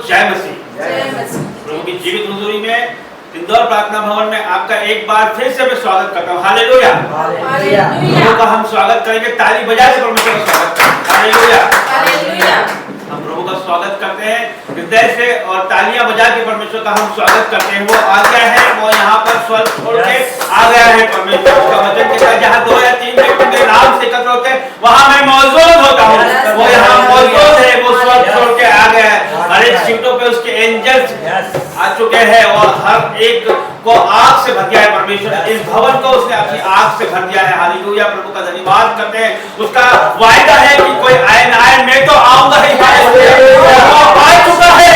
जय मसीह। प्रभु की जीवित हुजूरी में इंदौर प्रार्थना भवन में आपका एक बार फिर से मैं स्वागत करता हूँ। हालेलुया। प्रभु का हम स्वागत करेंगे, ताली बजा के परमेश्वर का स्वागत करेंगे। हालेलुया। हम प्रभु का स्वागत करते हैं हृदय से और तालियां बजा के परमेश्वर का हम स्वागत करते हैं। वो आ गया है, वो यहाँ पर स्वर्ग छोड़ के आ गया है। परमेश्वर का वचन कहता है जहाँ 2 या 3 व्यक्ति मेरे नाम से एकत्र होते हैं वहाँ मैं मौजूद होता हूँ। वो यहाँ मौजूद है, वो स्वर्ग छोड़ के आ गया है। हर एक सीटों पे उसके एंजल्स आ चुके हैं और हर एक को आग से भर दिया है। परमेश्वर इस भवन को उसने अपनी आग से भर दिया है। हालेलुया। प्रभु का धन्यवाद करते हैं। उसका वायदा है कि कोई आए ना आए, मैं तो आऊंगा ही। आ चुका है।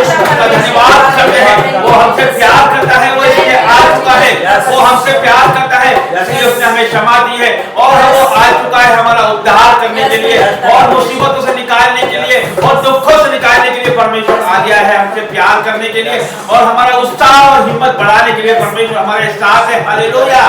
उसका धन्यवाद करते हैं। वो हमसे प्यार करता है, वो इसलिए आ चुका है। वो हमसे प्यार करता है इसलिए उसने हमें क्षमा दी है और वो आ चुका है हमारा उद्धार करने के लिए और मुसीबतों से निकालने के लिए और दुखों से निकालने के लिए। परमेश्वर आ गया है हमसे प्यार करने के लिए और हमारा उत्साह और हिम्मत बढ़ाने के लिए। परमेश्वर हमारे साथ है। हालेलुया।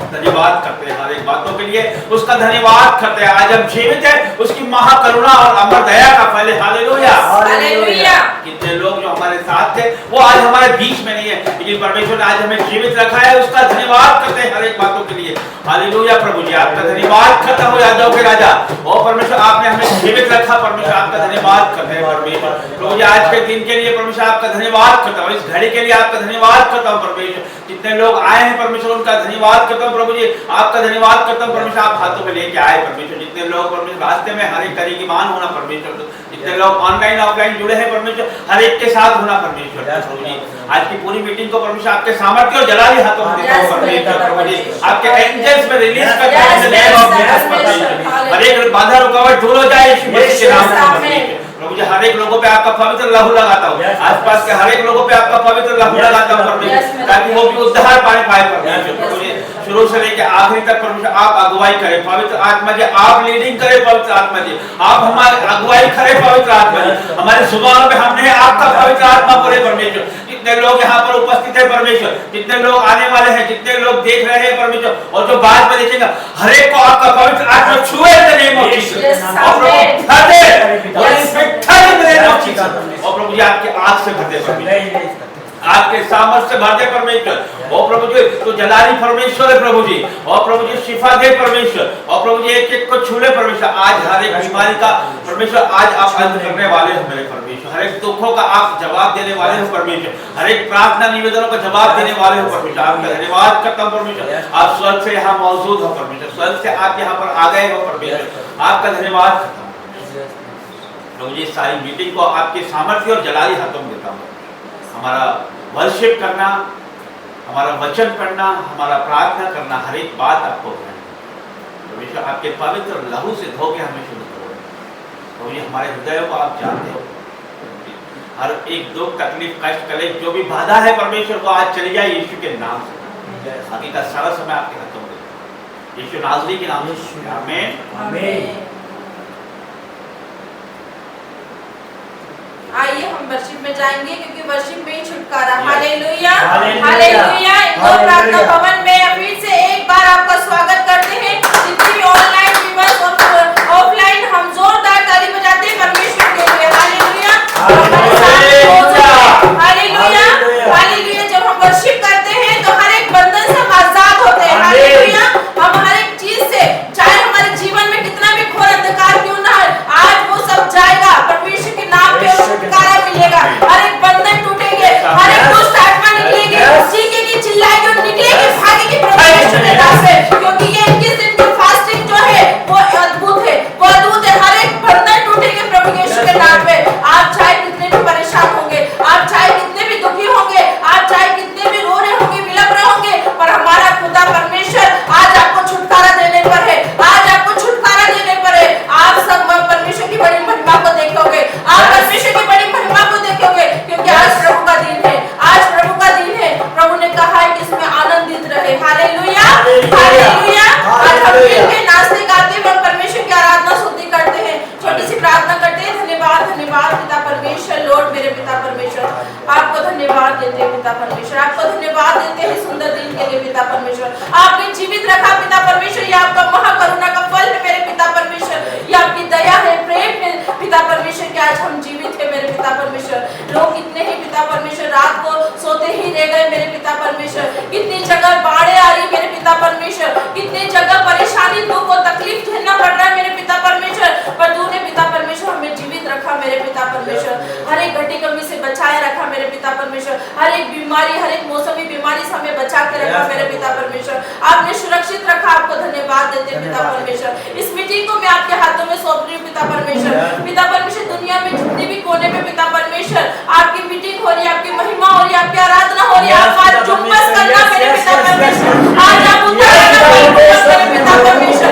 धन्यवाद करते हैं हर एक बातों के लिए, उसका धन्यवाद करते हैं। आज हम जीवित है उसकी महाकरुणा और अमर दया का फल है। हालेलुया। कितने लोग जो हमारे साथ थे वो आज हमारे बीच में नहीं है, लेकिन परमेश्वर ने आज हमें जीवित रखा है, उसका धन्यवाद करते हैं हर एक बातों के लिए। हालेलुया। प्रभु जी आपका धन्यवाद करता हूँ राजाओं के राजा। और परमेश्वर आपने हमें जीवित रखा, परमेश्वर आपका धन्यवाद करते हैं। परमेश्वर प्रभु जी आज के दिन के लिए परमेश्वर आपका धन्यवाद करता हूँ, इस घड़ी के लिए आपका धन्यवाद करता हूँ। परमेश्वर जितने लोग आए हैं परमेश्वर उनका धन्यवाद करता हूँ। प्रभु जी आपका धन्यवाद करता हूँ। परमेश्वर आप हाथों में लेके आए परमेश्वर, जितने लोग परमेश्वर रास्ते में हर एक तरीके मान होना परमेश्वर, जितने लोग ऑनलाइन ऑफलाइन जुड़े हैं परमेश्वर हर एक के साथ होना परमेश्वर। प्रभु जी आज की पूरी मीटिंग को परमेश्वर आपके सामर्थ्य और जलाली हाथों में देता हूं परमेश्वर। प्रभु जी आपके एंजल्स में रिलीज करते हैं in the name of Jesus परमेश्वर। हर एक बाधा रुकावट दूर हो जाए यीशु मसीह के नाम से परमेश्वर। प्रभु जी हर एक लोगों पे आपका पवित्र लहू लगाता हूँ, आसपास के हर एक लोगों पे आपका पवित्र लहू लगाता हूँ परमेश्वर, ताकि वो भी उद्धार पाए परमेश्वर। प्रभु जी शुरू से लेकर आखिरी तक परमेश्वर आप अगुवाई करें पवित्र आत्मा जी, आप लीडिंग करें पवित्र आत्मा जी, आप हमारी अगुवाई करें पवित्र आत्मा जी। हमारे जुबानों पे हमने आपका पवित्र आत्मा बोले परमेश्वर। जितने लोग यहाँ पर उपस्थित है परमेश्वर, जितने लोग आने वाले हैं, जितने लोग देख रहे हैं परमेश्वर और जो बाद में देखेंगे, हर एक को आपका पवित्र आत्मा छुए in the name of Jesus. और प्रभु जी आपके आग से भर दे परमेश्वर, आपके सामर्थ्य से भर दे परमेश्वर। और प्रभु जी तो जलाली परमेश्वर है प्रभु जी, और प्रभु जी शिफा दे परमेश्वर, और प्रभु जी एक एक को छूले परमेश्वर। आज हर एक बीमारी का परमेश्वर आज आप अंत करने वाले हो मेरे परमेश्वर, हर एक दुखों का आप जवाब देने वाले हो परमेश्वर, हर एक प्रार्थना निवेदनों का जवाब देने वाले हो परमेश्वर। आपका धन्यवाद करता हूँ परमेश्वर, आप स्वर्ग से यहाँ मौजूद हो परमेश्वर, स्वर्ग से आप यहाँ पर आ गए हो परमेश्वर, आपका धन्यवाद करता हूँ प्रभु जी। सारी मीटिंग को आपके सामर्थ्य और जलाली हाथों में देता हूँ। हमारा वर्शिप करना, हमारा वचन पढ़ना, हमारा प्रार्थना करना, हर एक बात आपको परमेश्वर आपके पवित्र लहू से धो के हमें शुरू करो प्रभु जी। हमारे हृदयों को आप जानते हो, हर एक दुख तकलीफ कष्ट कलेश जो भी बाधा है परमेश्वर को आज चली जाए यीशु के नाम से। बाकी का सारा समय आपके हाथों में यीशु नाज़री के नाम से आमीन आमीन। आइए हम वर्शिप में जाएंगे क्योंकि वर्शिप में ही छुटकारा। Hallelujah hallelujah. इंदौर प्रार्थना भवन में फिर से एक बार आपका स्वागत करते हैं। जितने भी ऑनलाइन व्यूअर्स और ऑफलाइन, हम जोरदार ताली बजाते हैं परमेश्वर के लिए। Hallelujah hallelujah hallelujah. जब हम वर्शिप करते हैं तो हर एक बंधन से हम आजाद होते हैं। हालेलुया। हम हर एक चीज से, चाहे हमारे जीवन में कितना भी घोर अंधकार क्यों ना है, आज वो सब जाएगा परमेश्वर के नाम पे, छुटकारा मिलेगा। हर एक बंधन टूटेंगे, हर एक दुष्ट आत्मा निकलेगी, चीखेगी चिल्लाएगी और निकलेगी भागेगी परमेश्वर के नाम से, क्योंकि ये 21 दिन की फास्टिंग जो है वो अद्भुत है, वो अद्भुत है। हर एक बंधन टूटेंगे प्रभु यीशु के नाम पे। आप चाहे कितने भी परेशान होंगे, आप चाहे कितने भी दुखी होंगे, आप चाहे कितने भी रो रहे होंगे, विलप रहे होंगे, पर हमारा खुदा परमेश्वर आज आपको छुटकारा देने पर है, आज आपको छुटकारा देने पर है। आप सब परमेश्वर की बड़ी महिमा को देखोगे, आप परमेश्वर की बड़ी महिमा को देखोगे, क्योंकि आज प्रभु का दिन है, आज प्रभु का दिन है। प्रभु ने कहा है कि इसमें आनंदित रहे। Hallelujah hallelujah. आज हम मिलकर नाचते गाते हुए परमेश्वर की आराधना स्तुति करते हैं, छोटी सी प्रार्थना करते हैं। धन्यवाद धन्यवाद पिता परमेश्वर, लॉर्ड मेरे पिता परमेश्वर, आपको धन्यवाद देते हैं पिता परमेश्वर, आपको धन्यवाद देते हैं सुंदर दिन के लिए पिता परमेश्वर। आपने जीवित रखा पिता परमेश्वर, ये आपका महाकरुणा का फल है मेरे पिता परमेश्वर, ये आपकी दया है, प्रेम है पिता परमेश्वर कि आज हम जीवित है मेरे पिता परमेश्वर। लोग कितने ही पिता परमेश्वर रात को सोते ही रह गए मेरे पिता परमेश्वर। कितनी जगह बाढ़ें आ रही मेरे पिता परमेश्वर, कितनी जगह परेशानी, दुख और तकलीफ झेलना पड़ रहा है मेरे पिता परमेश्वर, पर तूने पिता परमेश्वर हमें जीवित रखा मेरे पिता परमेश्वर। हर एक घटी कमी से बचाए रखा मेरे पिता परमेश्वर, हर एक बीमारी, हर एक मौसमी बीमारी से हमें बचा के रखा मेरे पिता परमेश्वर। आपने सुरक्षित रखा, आपको धन्यवाद देते हैं पिता परमेश्वर। इस मीटिंग को मैं आपके हाथों में सौंप रही हूँ पिता परमेश्वर। पिता परमेश्वर, दुनिया में जितने भी कोने में पिता परमेश्वर आपकी मीटिंग हो रही है, आपकी महिमा हो रही है, आपकी आराधना हो रही है, आप आज जुम्मस करना मेरे पिता परमेश्वर। आज आप उतारना मेरे पिता परमेश्वर,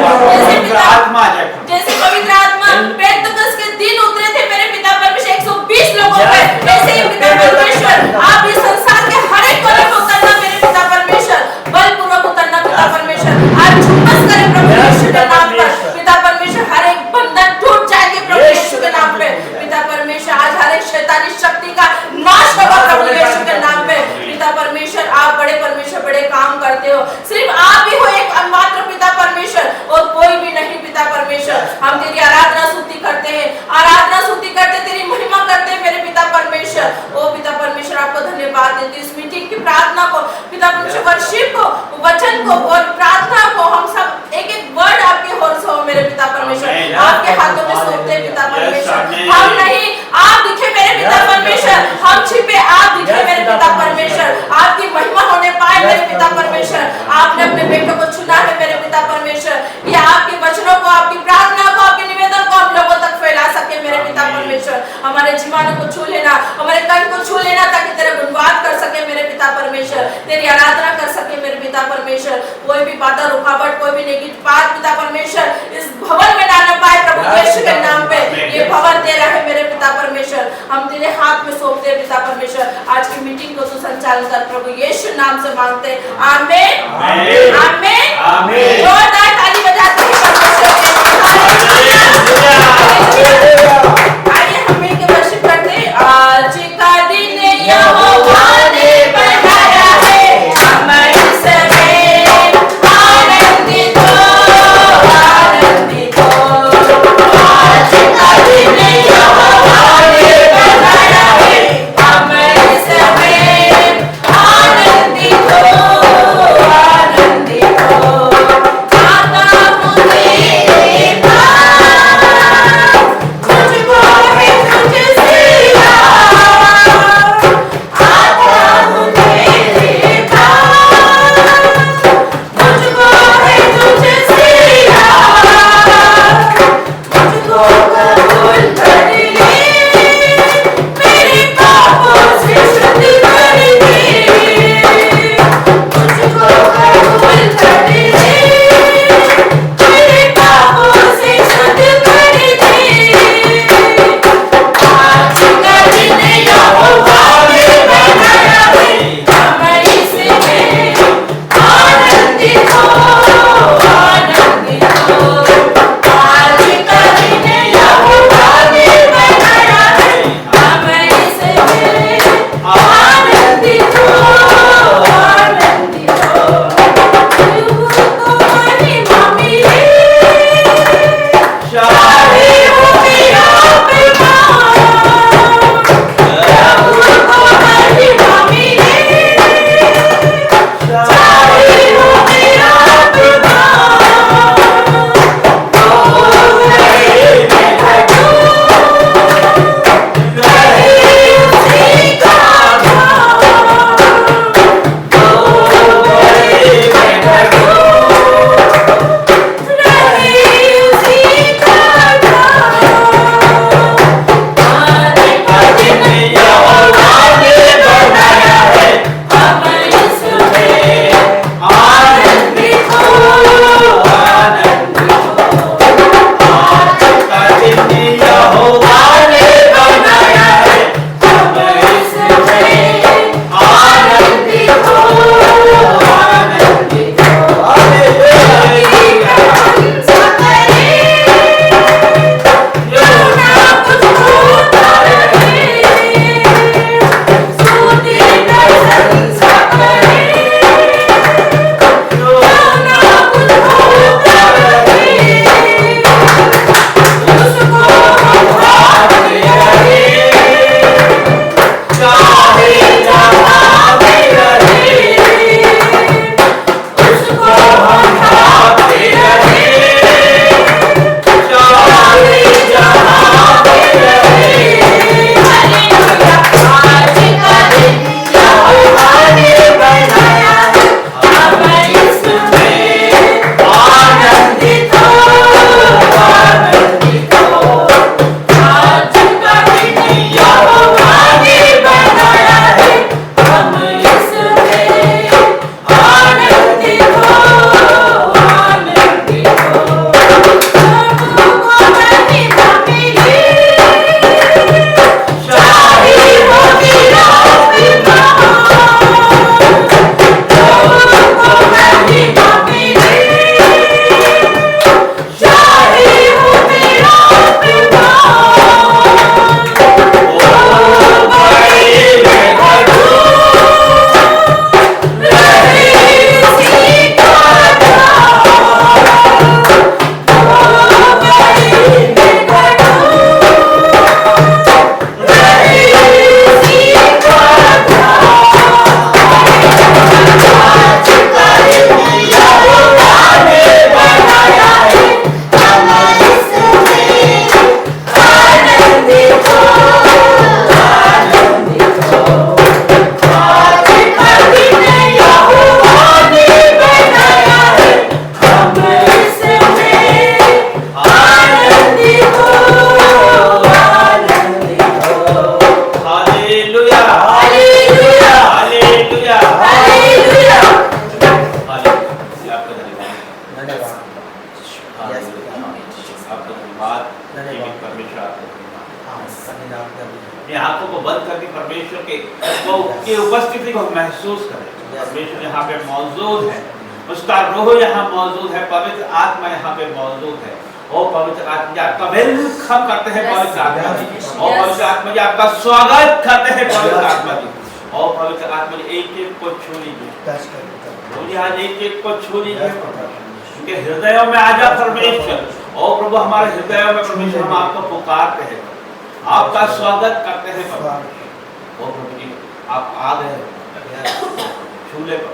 जैसे पवित्र आत्मा पेंतुकस के दिन उतरे थे मेरे पिता परमेश्वर 120 लोगों पे, ऐसे ही पिता परमेश्वर आप इस संसार के हर एक कोने में उतरना मेरे पिता परमेश्वर, बलपूर्वक उतरना पिता परमेश्वर। आज जुम्मस करें प्रभु यीशु के नाम पर पिता परमेश्वर, हर एक बंधन टूट जाएंगे प्रभु यीशु के नाम पे पिता परमेश्वर। आज हर एक शैतानी शक्ति का नाश होगा प्रभु यीशु के नाम पे पिता परमेश्वर। आप बड़े परमेश्वर, बड़े काम करते हो, सिर्फ आप ही हो एक एकमात्र पिता परमेश्वर और कोई भी नहीं पिता परमेश्वर। हम तेरी आराधना स्तुति करते हैं, आराधना स्तुति करते, तेरी महिमा करते हैं मेरे पिता परमेश्वर। ओ पिता परमेश्वर, आपको धन्यवाद देते इस मीटिंग की प्रार्थना को पिता परमेश्वर, वर्शिप को, वचन को और प्रार्थना को हम सब एक एक वर्ड आपके होर से हो मेरे पिता परमेश्वर, आपके हाथों में सौंपते हैं पिता परमेश्वर। हम नहीं, आप दिखे मेरे पिता परमेश्वर, हम छिपे, आप दिखे मेरे पिता परमेश्वर, आपकी महिमा होने पाए मेरे पिता परमेश्वर। आपने अपने बेटों को चुना है मेरे पिता परमेश्वर, ये आपके वचनों को, आपकी प्रार्थना को, आपके निवेदन को हम लोगों तक फैला सके मेरे पिता परमेश्वर। हमारे जीवन को छू लेना, हमारे तन को छू लेना, ताकि तेरा गुणगान कर सके मेरे पिता परमेश्वर, तेरी आराधना कर सके मेरे पिता परमेश्वर। कोई भी बाधा, रुकावट, कोई भी नेगेटिव बात पिता परमेश्वर इस भवन में ना पाए प्रभु यीशु के नाम पे। ये भवन तेरा है मेरे पिता परमेश्वर, हम तेरे हाथ में सौंपते हैं पिता परमेश्वर। आज की मीटिंग को तू संचालन कर प्रभु यीशु नाम से मांगते हैं, आमीन आमीन आमीन। जोरदार ताली बजाते हैं परमेश्वर के। आइए हम मिलकर वर्शिप करते हैं। आज का दिन यहोवा ने बनाया है, हम इसमें आनंदित हो, आनंदित हो। आज का दिन यहोवा ने बनाया है, हम इसमें आनंदित हो, आनंदित हो। आता हूँ तेरे पास, तुझको अपनी आंखों को बंद करके परमेश्वर की उपस्थिति को महसूस करें। परमेश्वर यहाँ पे मौजूद है, उसका रूह यहाँ मौजूद है, पवित्र आत्मा यहाँ पे मौजूद है। ओ पवित्र आत्मा जी आपका वेलकम करते हैं पवित्र आत्मा जी। ओ पवित्र आत्मा जी आपका स्वागत करते हैं पवित्र आत्मा जी। ओ पवित्र आत्मा जी एक एक को छू लीजिए, आज एक एक को छू लीजिए, उनके हृदयों में आ जा परमेश्वर। ओ प्रभु हमारे हृदयों में परमेश्वर हम आपको पुकारते हैं, आपका स्वागत करते हैं परमेश्वर। ओ प्रभु जी आप आ गए, छूले पर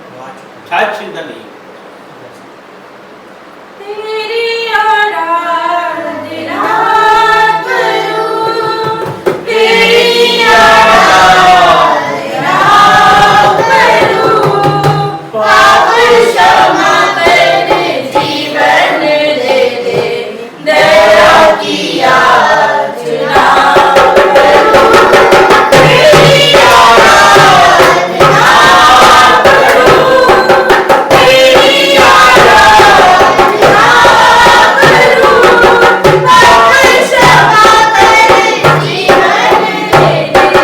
शायद चिंता नहीं। तेरी आराधना करूं, तेरी आराधना करूं, पाप क्षमा करने जीवन दे दे, दया की याचना करूं, तेरी आराधना करूं, तेरी आराधना करूं, पाप क्षमा करने जीवन दे दे,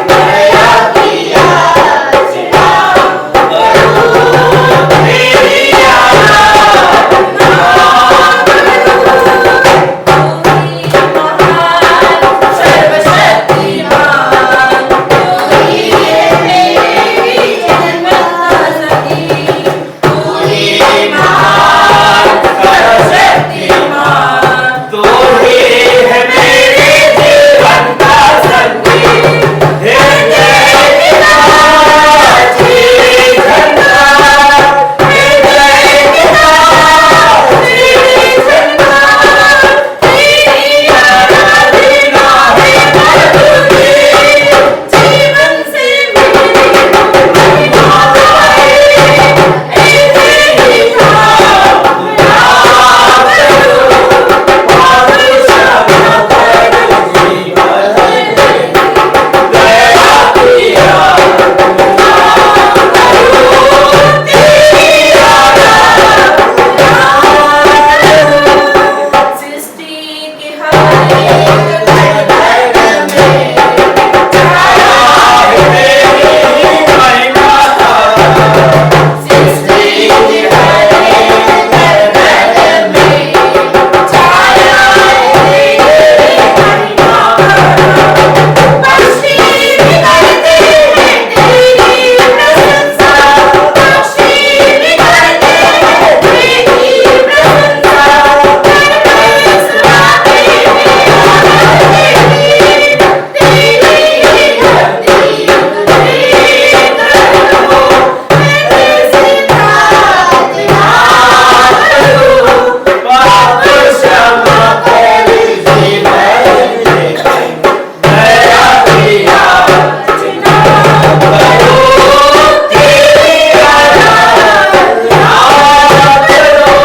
दया की याचना करूं, तेरी आराधना करूं, तू ही महान सर्वशक्तिमान, तू ही है मेरी जन्मत का सखी, तू ही महान सर्वशक्तिमान, तू ही है मेरे जीवन का संगी, हृदय पिता तेरी धन्यता, हृदय पिता तेरी धन्यता, तेरी आराधना है मधुरी, जीवन से मेरी महिमा गाए, ऐसे ही भावना करूं, पाप क्षमा करूं, जीवन दे दे, दया की याचना करूं, तेरी आराधना करूं, सृष्टि के हर एक धड़कन में छाया है तेरी महिमा का, सृष्टि के हर एक धड़कन में छाया है तेरी महिमा का, पक्षी भी करते हैं तेरी प्रशंसा, पक्षी भी करते हैं तेरी प्रशंसा, करके सुनाते हैं आनंद तेरी, तेरी भक्ति उन्हें करूं, मैं कैसे प्रार्थना करूं, पाप क्षमा कर जीवन दे दे, दया की याचना करूं, तेरी आराधना करूं,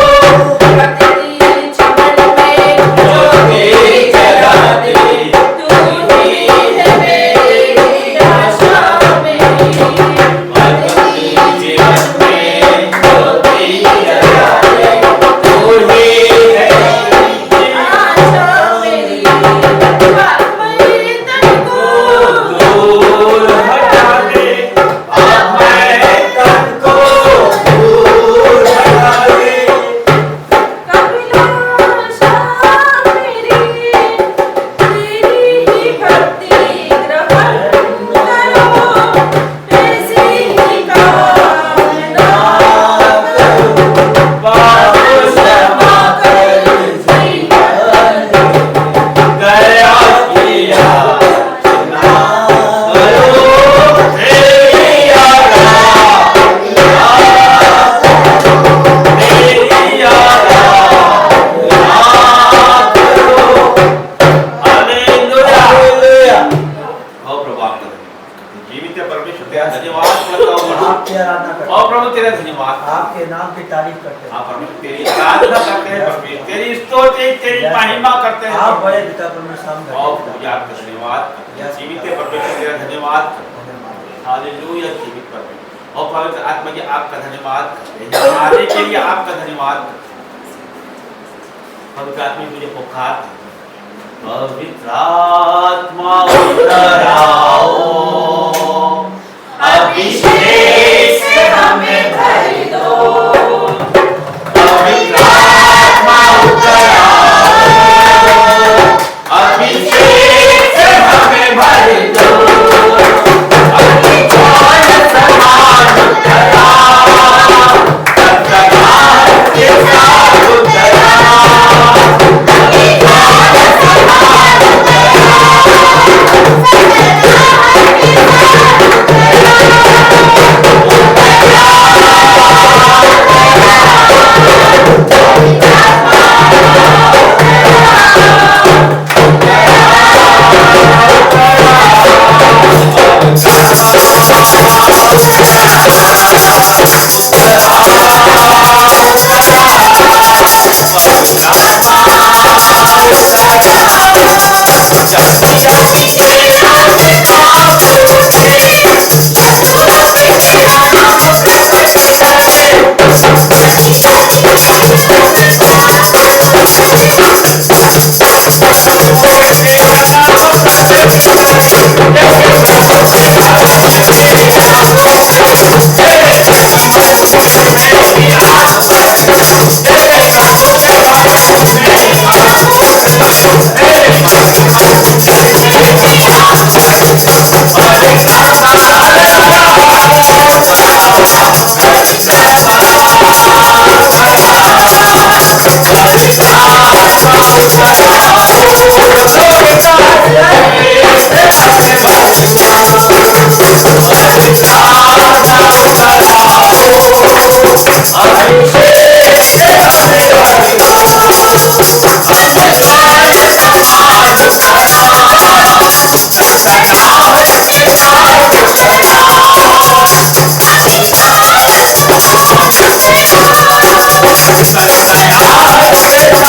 प्रतिदिन जीवन में ज्योति जला दे, तू ही है मेरी आशा मेरी, प्रतिदिन जीवन में ज्योति जला दे, तू ही है मेरी आशा मेरी, पाप मेरे तन को दूर हटा दे, आप मैं तन को दूर हटा दे। कपिलाशा मेरी, तेरी ही भक्ति ग्रहण करो, ऐसी ही कामना करूं, पाप क्षमा कर जीवन दया की याचना करो, तेरी आराधना, तेरी आराधना करो। हालेलुया। ओ प्रभु आपका धन्यवाद। जीवित है परमेश्वर तेरा धन्यवाद करता हूँ। आपकी आराधना करते ओ प्रभु तेरा धन्यवाद। हैं, आपके नाम की तारीफ करते हैं। आप परमेश्वर तेरी आराधना करते हैं परमेश्वर, तेरी स्तुति तेरी महिमा करते हैं। आप बड़े पिता परमेश्वर हम और करते मुझे आपका धन्यवाद। जीवित है परमेश्वर तेरा धन्यवाद। हालेलुया। जीवित परमेश्वर और पवित्र आत्मा जी आपका धन्यवाद करते हैं, हमारे के लिए आपका धन्यवाद करते हैं। पवित्र आत्मा मुझे पुकार पवित्र आत्मा उतर आओ, अभिषेक से हमें भर दो। पवित्र आत्मा उतर आओ, अभिषेक से हमें भर दो। अपनी ज्वाल समान उतर आओ, सत्संगार के साथ उतर आओ। अपनी ज्वाल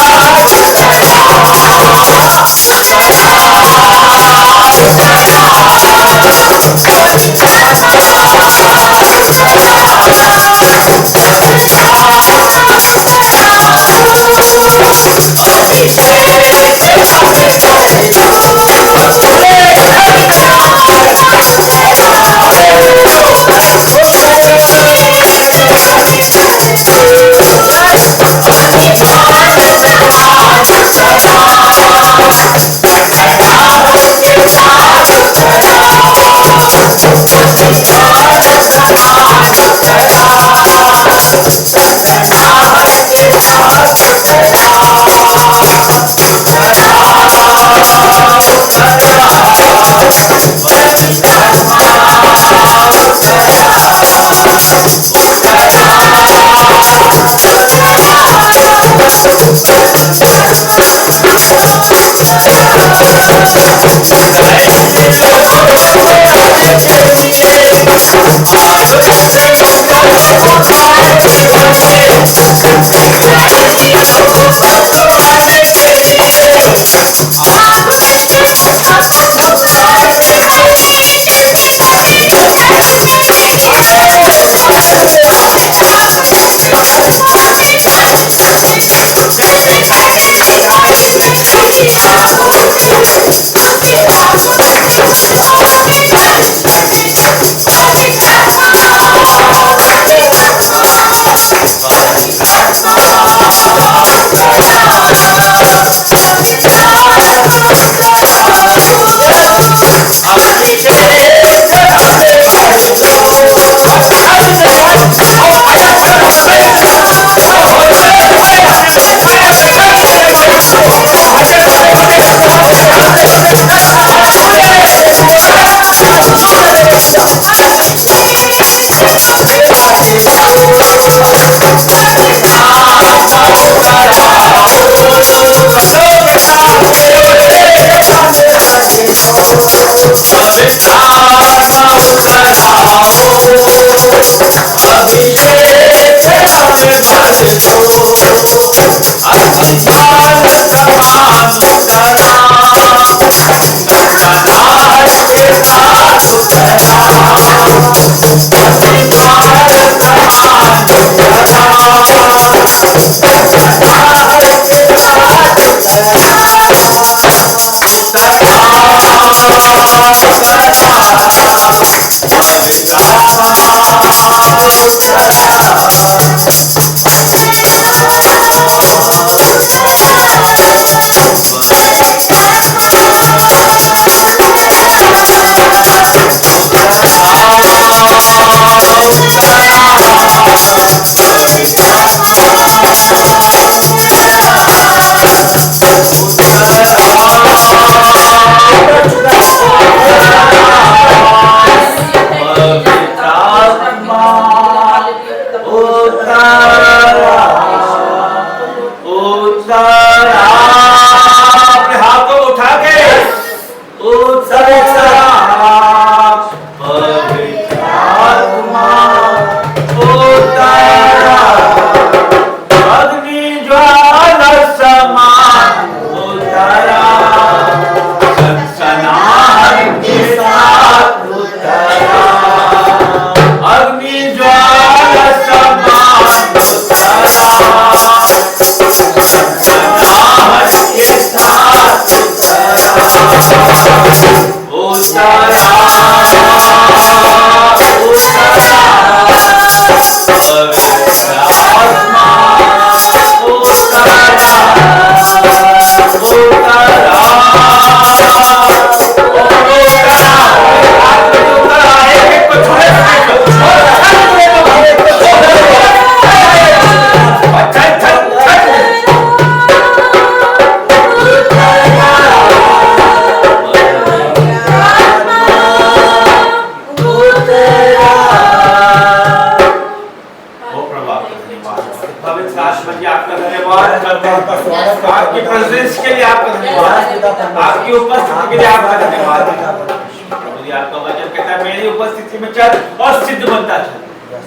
समान उतर आओ, सत्संगार के साथ उतर आपकी उपस्थिति के लिए आपका धन्यवाद। प्रभु जी आपका वचन कहता है मेरी उपस्थिति में चल और सिद्ध बनता चल।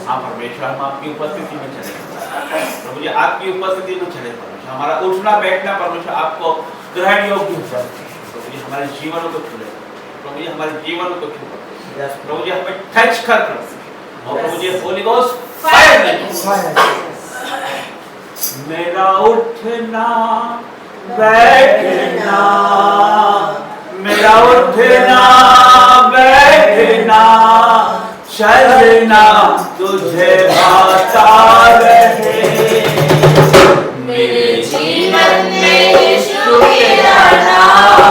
हाँ परमेश्वर हम आपकी उपस्थिति में चले प्रभु जी, आपकी उपस्थिति में चले परमेश्वर। हमारा उठना बैठना परमेश्वर आपको ग्रहण योग्य हो जाए प्रभु जी। हमारे जीवनों को छू प्रभु जी, हमारे जीवनों को छू प्रभु जी, हमें टच कर और प्रभु जी होली गोस्ट फायर मेरा उठना बैठना, मेरा उठना बैठना चलना तुझे भाता रहे। मेरे जीवन में यीशु तेरा नाम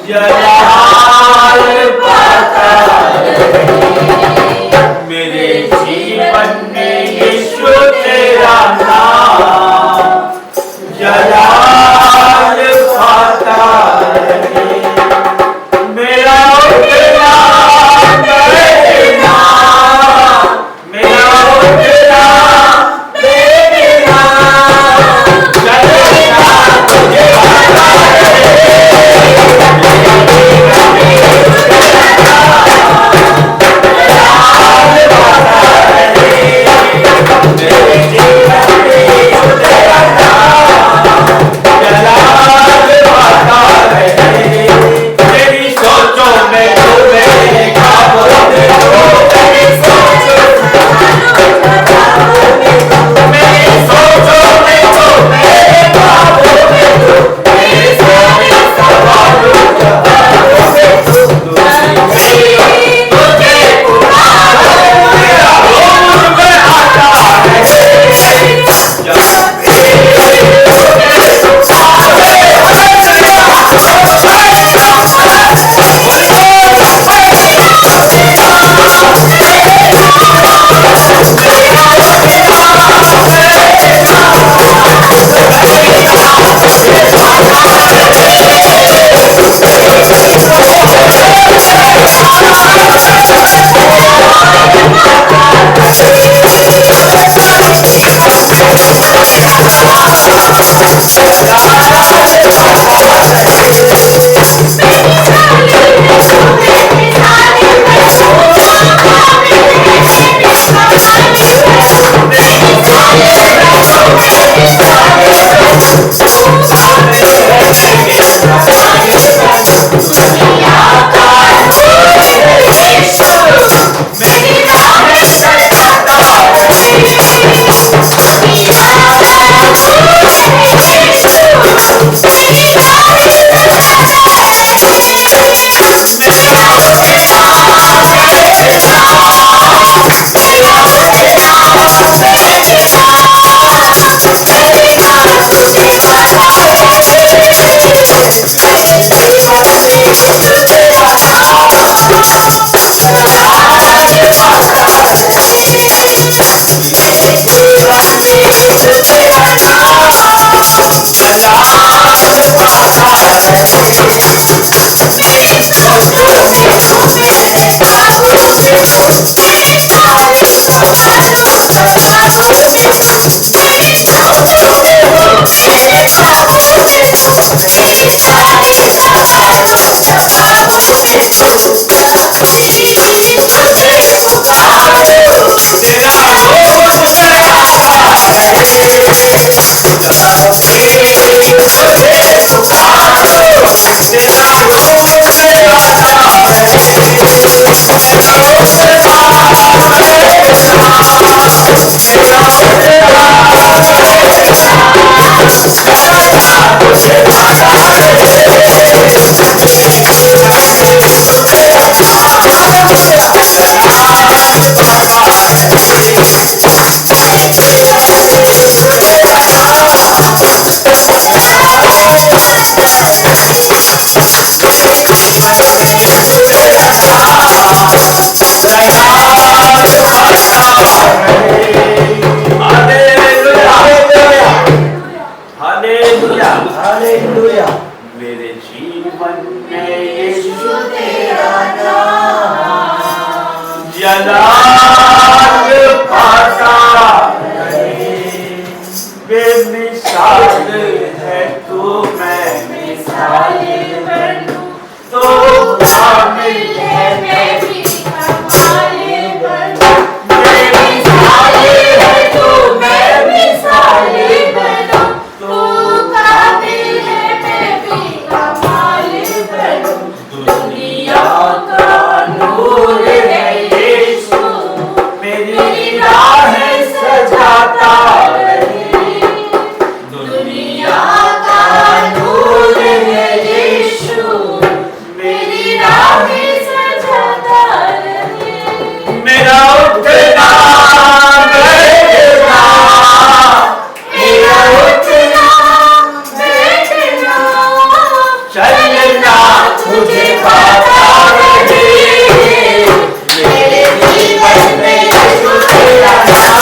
जलाल पाता रहे। मेरे जीवन में यीशु तेरा नाम जलाल पाता रहे। मेरा उठना बैठना, मेरा उठना बैठना चलना तुझे भाता हालेलुया। मेरे जीवन में यीशु तेरा नाम जलाल पाता रहे। बेमिसाल है तू, मैं मिसाल का नूर है यीशु, मेरी राहें सजाता रहे। दुनिया का नूर है यीशु, मेरी राहें सजाता रहे। मेरा उठना बैठना, मेरा उठना बैठना, चलना तुझे पाता रहे। मेरे जीवन में यीशु तेरा नाम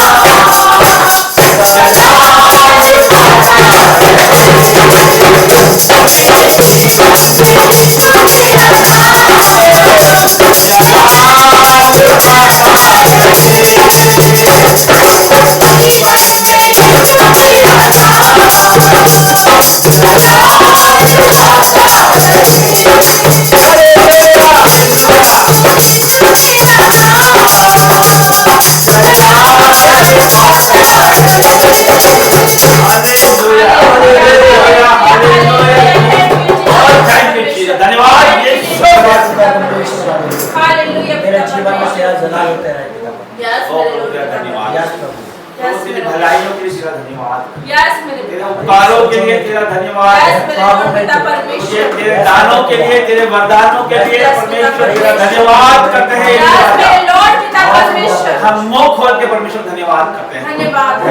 भलाइयों के लिए तेरा धन्यवाद, तेरे उपकारों के लिए तेरा धन्यवाद, तेरे दानों के लिए, तेरे वरदानों के लिए परमेश्वर तेरा धन्यवाद करते हैं। हम मुंह खोल के परमेश्वर धन्यवाद करते हैं, धन्यवाद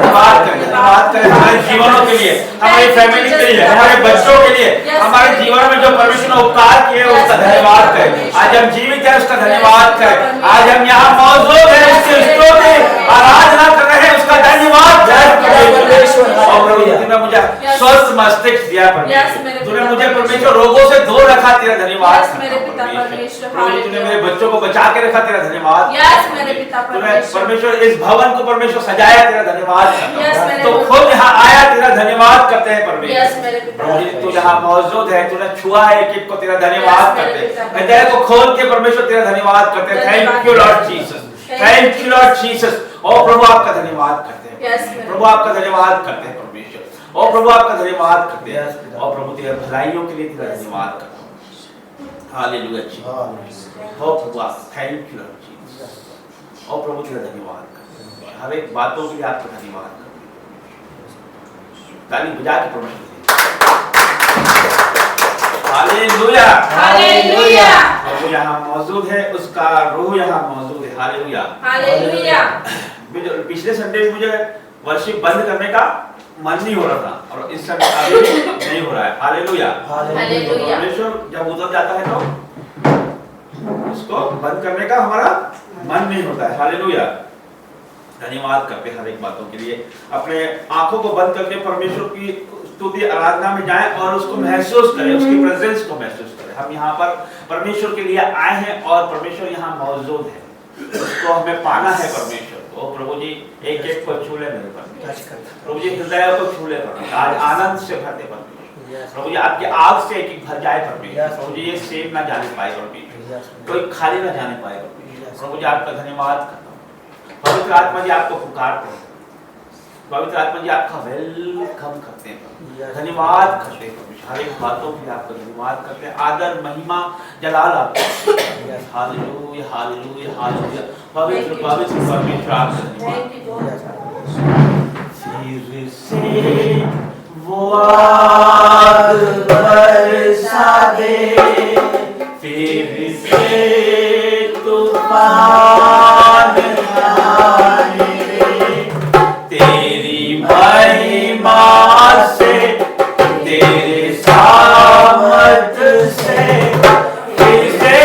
करें हमारे जीवनों के लिए, हमारी फैमिली के लिए, हमारे बच्चों के लिए, हमारे जीवन में जो परमेश्वर ने उपकार किए उसका धन्यवाद करें। आज हम जीवित हैं उसका धन्यवाद करें। आज हम यहाँ मौजूद हैं, इसके स्तुति आराधना कर रहे हैं, उसका धन्यवाद। तूने मुझे स्वस्थ मस्तिष्क दिया परमेश्वर, तूने मुझे परमेश्वर रोगों से दूर रखा, तेरा धन्यवाद। तूने मेरे बच्चों को बचा के रखा, तेरा धन्यवाद। तूने परमेश्वर इस भवन को परमेश्वर सजाया, तेरा धन्यवाद। तो खुद यहाँ आया, तेरा धन्यवाद करते हैं परमेश्वर। तू यहाँ मौजूद है, तूने छुआ है एक को, तेरा धन्यवाद करते हैं। हृदय को खोल के परमेश्वर तेरा धन्यवाद करते हैं। Thank you Lord Jesus, thank you Lord Jesus. ओ प्रभु आपका धन्यवाद करते हैं, प्रभु आपका धन्यवाद करते हैं परमेश्वर। ओ प्रभु आपका धन्यवाद करते हैं, ओ प्रभु तेरे भलाइयों के लिए तेरा धन्यवाद करते हैं। हालेलुया जी, ओ प्रभु आप थैंक यू लॉर्ड जीसस। ओ प्रभु तेरा धन्यवाद करते हैं, हर एक बातों के लिए आपका धन्यवाद करते हैं। ताली बजा के परमेश्वर हालेलुया, हालेलुया। प्रभु यहाँ मौजूद है, उसका रूह यहाँ मौजूद है। Hallelujah, hallelujah. पिछले संडे में मुझे वर्शिप बंद करने का मन नहीं हो रहा था और इस समय अभी नहीं हो रहा है। Hallelujah, hallelujah. परमेश्वर जब उतर जाता है तो उसको बंद करने का हमारा मन नहीं होता है। हालेलुया, धन्यवाद करते हर एक बातों के लिए। अपने आंखों को बंद करके परमेश्वर की स्तुति आराधना में जाएं और उसको महसूस करें, उसकी प्रेजेंस को महसूस करें। हम यहाँ पर परमेश्वर के लिए आए हैं और परमेश्वर यहाँ मौजूद है, उसको हमें पाना है परमेश्वर को। प्रभु जी एक एक को छू ले मेरे परमेश्वर, प्रभु जी हृदय को छू ले परमेश्वर, आज आनंद से भर दे परमेश्वर। प्रभु जी आपकी आग से एक एक भर जाए परमेश्वर। प्रभु जी ये सेब ना जाने पाए परमेश्वर, कोई खाली ना जाने पाए परमेश्वर। प्रभु जी आपका धन्यवाद करता हूँ। पवित्र आत्मा जी आपको पुकारते हैं, पवित्र आत्मा जी आपका वेलकम करते हैं, धन्यवाद करते हैं परमेश्वर। हर एक बातों के लिए आपका धन्यवाद करते हैं, आदर महिमा जलाल आपको। Hallelujah, hallelujah, hallelujah. पवित्र पवित्र परमेश्वर आपका धन्यवाद। फिर से वो आग बरसा दे, फिर से तूफान आए, तेरी महिमा से, तेरे सामर्थ से, फिर से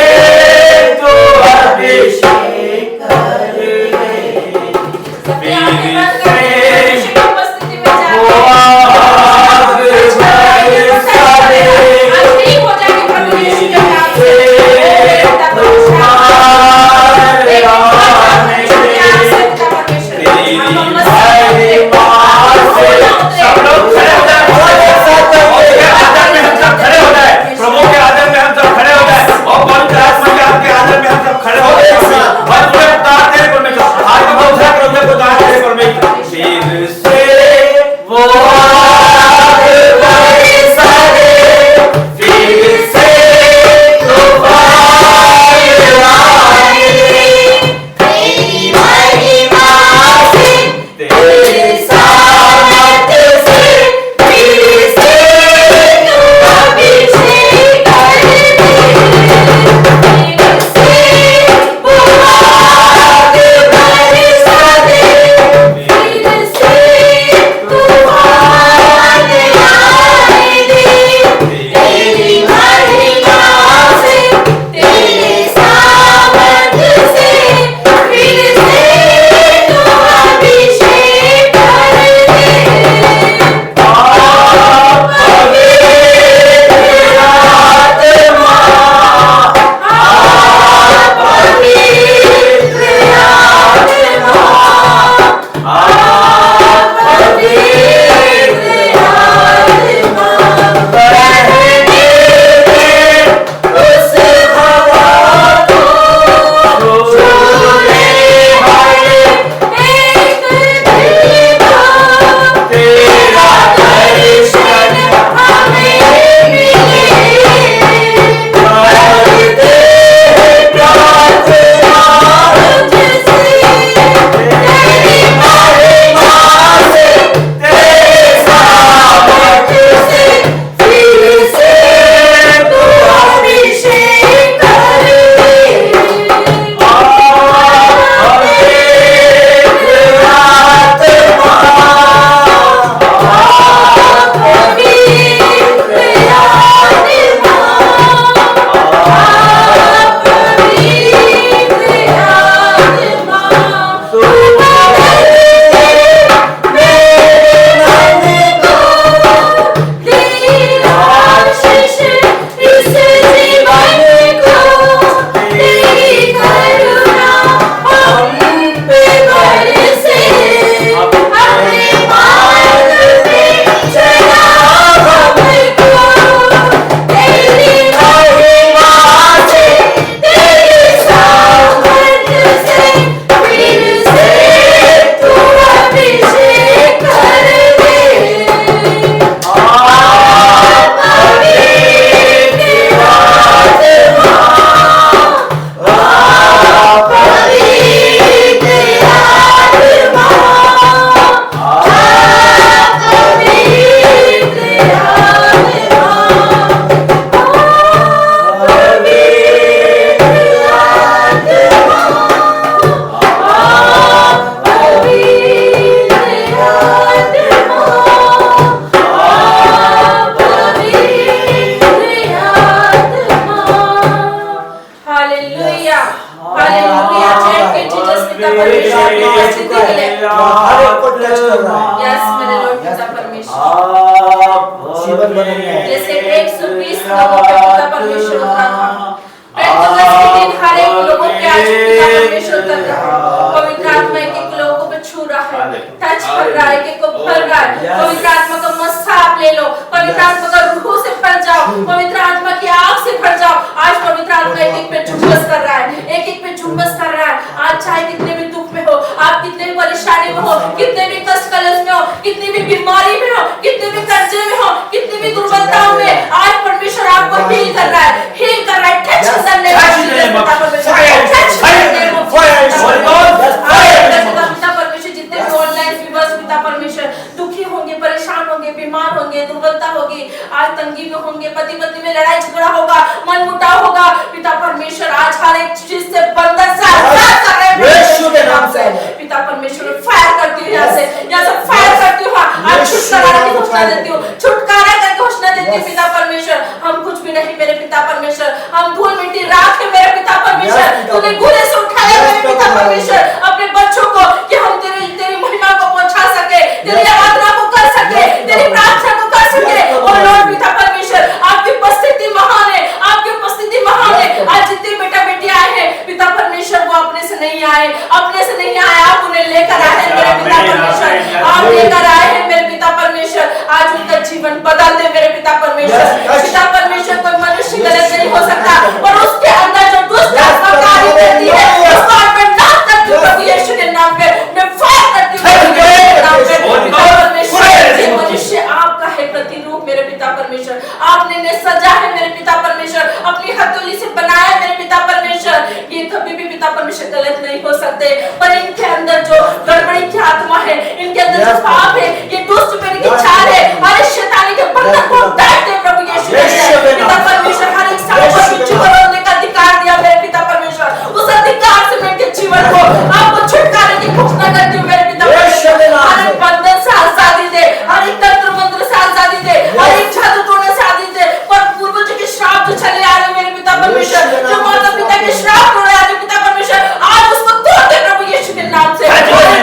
तू अभिषेक कर दे। फिर से वो आग बरसा दे, फिर से तूफान आए, hallelujah hallelujah thank you Jesus पिता परमेश्वर आपकी उपस्थिति के लिए हर एक को टच कर रहा है। यस मेरे लॉर्ड पिता परमेश्वर जीवन बदलने जैसे 120 लोगों पे पिता परमेश्वर उतरा था पेंटकोस्त के दिन हर एक लोगों के आज पिता परमेश्वर उतर रहा है पवित्र आत्मा एक लोगों को छू रहा है टच कर रहा है एक को भर रहा है पवित्र आत्मा का मस्सा आप ले लो पवित्र आत्मा का रूह से भर जाओ पवित्र आत्मा की आग से भर जाओ आज पवित्र आत्मा एक पे झुंबस कर रहा है एक पे झुंबस कर रहा है आज चाहे कितने भी दुख में हो आप कितने भी परेशानी में हो कितने भी कष्ट कलेश में हो कितनी भी बीमारी में हो कितने भी कर्जे में हो कितनी भी दुर्बलताओं में आज परमेश्वर आपको हील कर रहा है हील कर रहा है टच करने जितने भी ऑनलाइन व्यूअर्स पिता परमेश्वर दुखी होंगे परेशान होंगे बीमार होंगे दुर्बलता होगी आज तंगी में होंगे पति पत्नी में लड़ाई झगड़ा होगा मन मुटाव होगा पिता परमेश्वर आज हर एक चीज से बंधन से आजाद कर रहे हैं यीशु के नाम से पिता परमेश्वर फायर करती हूँ यहाँ से फायर करती हूँ आज छुटकारा की घोषणा देती हूँ छुटकारा की घोषणा देती हूँ पिता परमेश्वर हम कुछ भी नहीं मेरे पिता परमेश्वर हम धूल मिट्टी राख है मेरे पिता परमेश्वर तूने गुने से उठाया मेरे पिता परमेश्वर अपने बच्चों को कि हम तेरी महिमा को पहुंचा सके तेरी आराधना को कर सके तेरी प्रार्थना को कर सके और लॉर्ड पिता परमेश्वर आपकी उपस्थिति महान है आपकी उपस्थिति महान है आज जितने बेटा बेटी आए हैं पिता परमेश्वर वो अपने से नहीं आए आप उन्हें लेकर आए हैं मेरे पिता परमेश्वर आप लेकर आए हैं मेरे पिता परमेश्वर आज उनका जीवन बदल दे मेरे पिता परमेश्वर पिता परमेश्वर कोई मनुष्य गलत नहीं हो सकता और उसके अंदर जो दुष्ट आत्मा कार्य करती है उसको मैं नाश करती हूं प्रभु यीशु के नाम पे मैं फायर करती हूं प्रभु यीशु के नाम पे परमेश्वर ये मनुष्य आपका है प्रतिरूप मेरे पिता परमेश्वर आपने ने सजा है मेरे पिता परमेश्वर अपनी हथेली से बनाया मेरे पिता परमेश्वर ये कभी भी पिता परमेश्वर गलत नहीं हो सकते पर इनके अंदर जो गड़बड़ी की आत्मा है इनके अंदर जो पाप है ये दुष्ट मेरे के चार है हर शैतानी के बंधन को काट दे प्रभु यीशु पिता परमेश्वर हर एक सांप को छोड़ने का अधिकार दिया मेरे पिता परमेश्वर उस अधिकार से मैं जीवन को आपको छुटकारे की घोषणा करती हूँ मेरे पिता परमेश्वर हर एक बंधन से आजादी दे हर एक तंत्र मंत्र से आजादी दे हर एक जादू टोने से आजादी दे पर पूर्वजों के श्राप जो चले आ रहे मेरे पिता परमेश्वर जो माता पिता के श्राप टोने आ रहे पिता परमेश्वर आज उसको तोड़ दे प्रभु यीशु के नाम से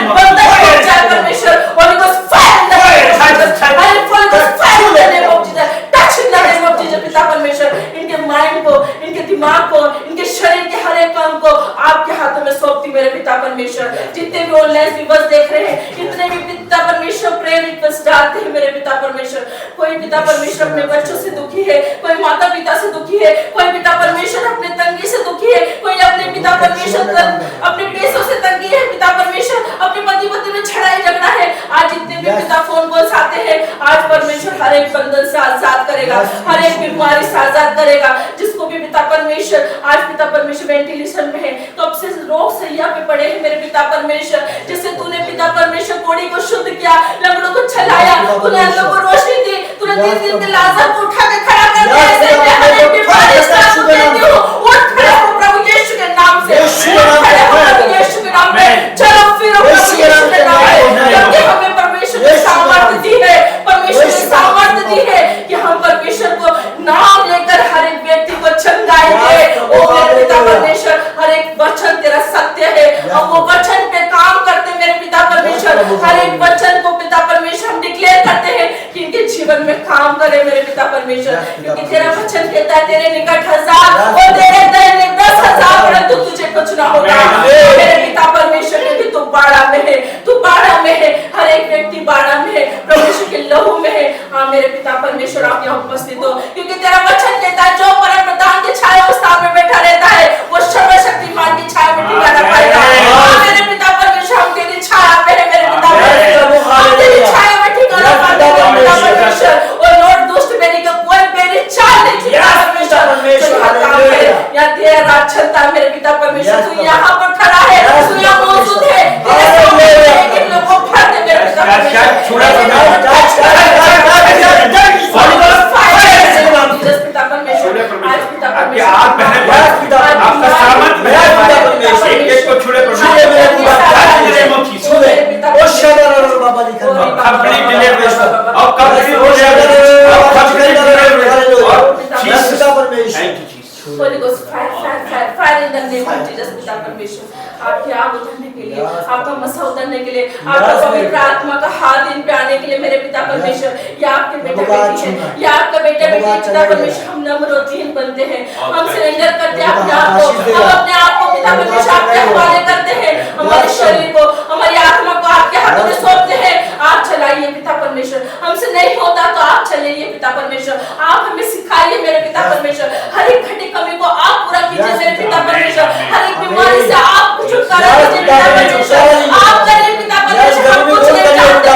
बंधन टूट जाए परमेश्वर Holi ghost fire in the name of Jesus Holi ghost fire in the name of Jesus touch in the name of Jesus पिता परमेश्वर इनके माइंड को इनके दिमाग को इनके शरीर के हर एक काम को आपके हाथों में सौंपती मेरे पिता परमेश्वर जितने भी ऑनलाइन व्यूअर्स देख रहे हैं इतने भी पिता परमेश्वर प्रेयर रिक्वेस्ट डालते हैं मेरे पिता परमेश्वर कोई पिता परमेश्वर अपने बच्चों से दुखी है कोई माता पिता से दुखी है कोई पिता परमेश्वर अपने तंगी से दुखी है कोई अपने पिता परमेश्वर अपने पैसों से तंगी है पिता परमेश्वर अपने पति पत्नी में झगड़ा झगड़ा है आज जितने भी पिता फोन कॉल्स आते हैं आज परमेश्वर हर एक बंधन से आजाद करेगा हर एक बीमारी से आजाद करेगा जिसको भी पिता परमेश्वर आज पिता परमेश्वर वेंटिलेशन में है कब से रोग सैया पे पड़े हैं मेरे पिता परमेश्वर जिससे तूने पिता परमेश्वर कोड़ी को शुद्ध किया लंगड़ों को छलाया तूने अंधों को रोशनी दी तूने 3 दिन के लाजर को उठा के खड़ा कर दिया ऐसे मैं हर एक बीमारी से आपको कहती हूँ उठ खड़े हो प्रभु यीशु के नाम से उठ खड़े हो प्रभु यीशु के नाम में चलो फिरो प्रभु यीशु के नाम में क्योंकि हमें परमेश्वर ने सामर्थ्य दी है परमेश्वर ने सामर्थ्य दी है कि हम परमेश्वर को नाम लेकर हर एक व्यक्ति को चंगाएंगे ओ मेरे पिता परमेश्वर हर एक वचन तेरा सत्य है हम वो वचन पे काम करते मेरे पिता परमेश्वर हर एक वचन को पिता परमेश्वर हम डिक्लेयर करते हैं कि इनके जीवन में काम करे मेरे पिता परमेश्वर क्योंकि तेरा वचन कहता है तेरे निकट 1000 और तेरे दैन्य 10,000 परंतु तुझे कुछ ना होगा मेरे पिता परमेश्वर क्योंकि तू बाड़ा में है तू बाड़ा में है हर एक व्यक्ति बाड़ा में है परमेश्वर के लहू में है हाँ मेरे पिता परमेश्वर आप यहाँ उपस्थित हो क्योंकि तेरा वचन कहता है जो परम प्रधान के छाया स्थान में बैठा रहता है वो सर्वशक्तिमान की छाया में टिका रह पाएगा मेरे पिता परमेश्वर हम तेरी छाया पे है मेरे पिता परमेश्वर हम तेरी छाया में टिका रह पाएगा मेरे पिता परमेश्वर और लॉर्ड दुष्ट बेरी का कोई बेरी चाल नहीं चुका परमेश्वर या तेरा राज चलता है मेरे पिता परमेश्वर तू यहाँ पर खड़ा है तू यहाँ मौजूद है तेरे सामने एक लोग को भर दे मेरे पिता in the name of Jesus पिता परमेश्वर, आपकी आग उतरने के लिए, आपका मसा उतरने के लिए, आपका पवित्र आत्मा का हाथ इन पे आने के लिए मेरे पिता परमेश्वर, या आपके बेटे बेटी है, या आपका बेटा बेटी पिता परमेश्वर, हम नम्र और दीन बनते हैं, हम सरेंडर करते हैं अपने आप को, हम अपने आप को पिता परमेश्वर आपके हवाले करते हैं, हमारे शरीर को, हमारी आत्मा को आपके हाथों में सौंपते हैं। आप चलाइए पिता परमेश्वर, हमसे नहीं होता तो आप चलाइए पिता परमेश्वर, आप हमें सिखाइए मेरे पिता परमेश्वर, हर एक घटी कमी को आप पूरा कीजिए मेरे पिता परमेश्वर, हर एक बीमारी से आप छुटकारा दीजिए पिता परमेश्वर, आप करिए पिता परमेश्वर, हम कुछ नहीं जानते पिता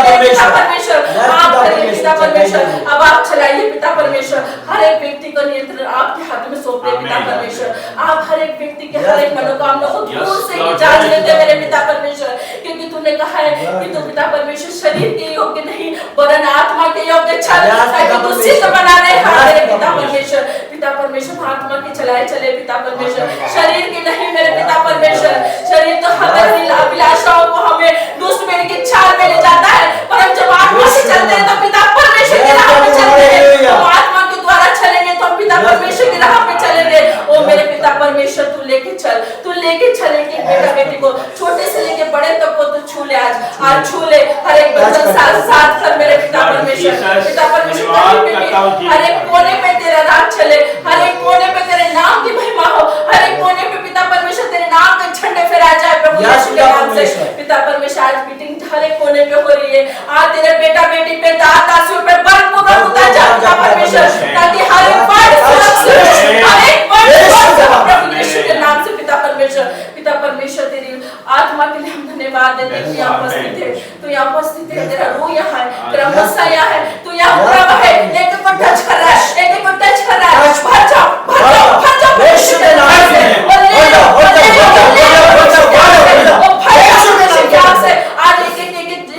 परमेश्वर, आप करिए पिता परमेश्वर। अब आप चलाइए पिता परमेश्वर, हर एक व्यक्ति का नियंत्रण आपके हाथ में सौंप दे पिता परमेश्वर, आप हर एक व्यक्ति के हर एक मनोकामना को दूर से ही जान लेते मेरे पिता परमेश्वर, क्योंकि तूने कहा है कि तू पिता परमेश्वर शरीर के योग्य नहीं वरन आत्मा के योग्य चल, ताकि तू सिद्ध बना दे मेरे पिता परमेश्वर। पिता परमेश्वर आत्मा के चलाए चले पिता परमेश्वर, शरीर के नहीं मेरे पिता परमेश्वर, शरीर तो हमें अभिलाषाओं को हमें दुष्ट मेरे की चाल में ले जाता है, पर हम जब आत्मा से चलते हैं तो पिता परमेश्वर की राह पे चलते हैं, हम आत्मा के द्वारा चलेंगे तो हम पिता परमेश्वर की राह पे चलेंगे। ओ मेरे पिता परमेश्वर तू लेके चल, तू लेके चलेंगे बेटा बेटी को, छोटे से लेके बड़े तक को तू छू ले, आज छू ले, हर एक बंधन साथ साथ कर मेरे पिता परमेश्वर, पिता परमेश्वर हर एक कोने पे तेरा राज चले, हर एक कोने पे तेरे नाम की महिमा हो, हर एक कोने पे पिता परमेश्वर तेरे नाम के झंडे फहराए जाए प्रभु यीशु के नाम से। पिता परमेश्वर आज मीटिंग हर एक कोने पे हो रही है, आज तेरे बेटा बेटी पे दासियों पे बलपूर्वक उतर जा पिता परमेश्वर, ताकि हर एक वर्ड सुरक्षित, हर एक वर्ड प्रभु यीशु के नाम से पिता परमेश्वर। पिता परमेश्वर तेरी आत्मा के लिए हम धन्यवाद देते हैं, तू यहाँ उपस्थित है, तू यहाँ उपस्थित है, तेरा रूह यहाँ है, तेरा मस्सा यहाँ है, तू यहाँ प्रभु है, एक को टच कर रहा है, एक को टच कर रहा है, भर जाओ भर जाओ भर जाओ यीशु के नाम से, और ले लो और ले लो और ले लो और भर जाओ से आज एक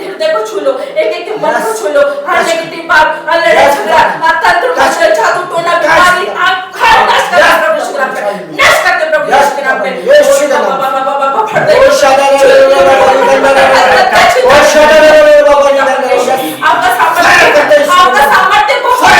हृदय को छू लो, एक मन को छू लो, हर नेगेटिव बात, हर लड़ाई झगड़ा, हर तंत्र मंत्र जादू टोना बीमारी आप हर नष्ट कर प्रभु यीशु के नाम पे, नष्ट करते प्रभु यीशु के नाम पे, यीशु के नाम पे फट दे आपका सामर्थ्य बहुत है,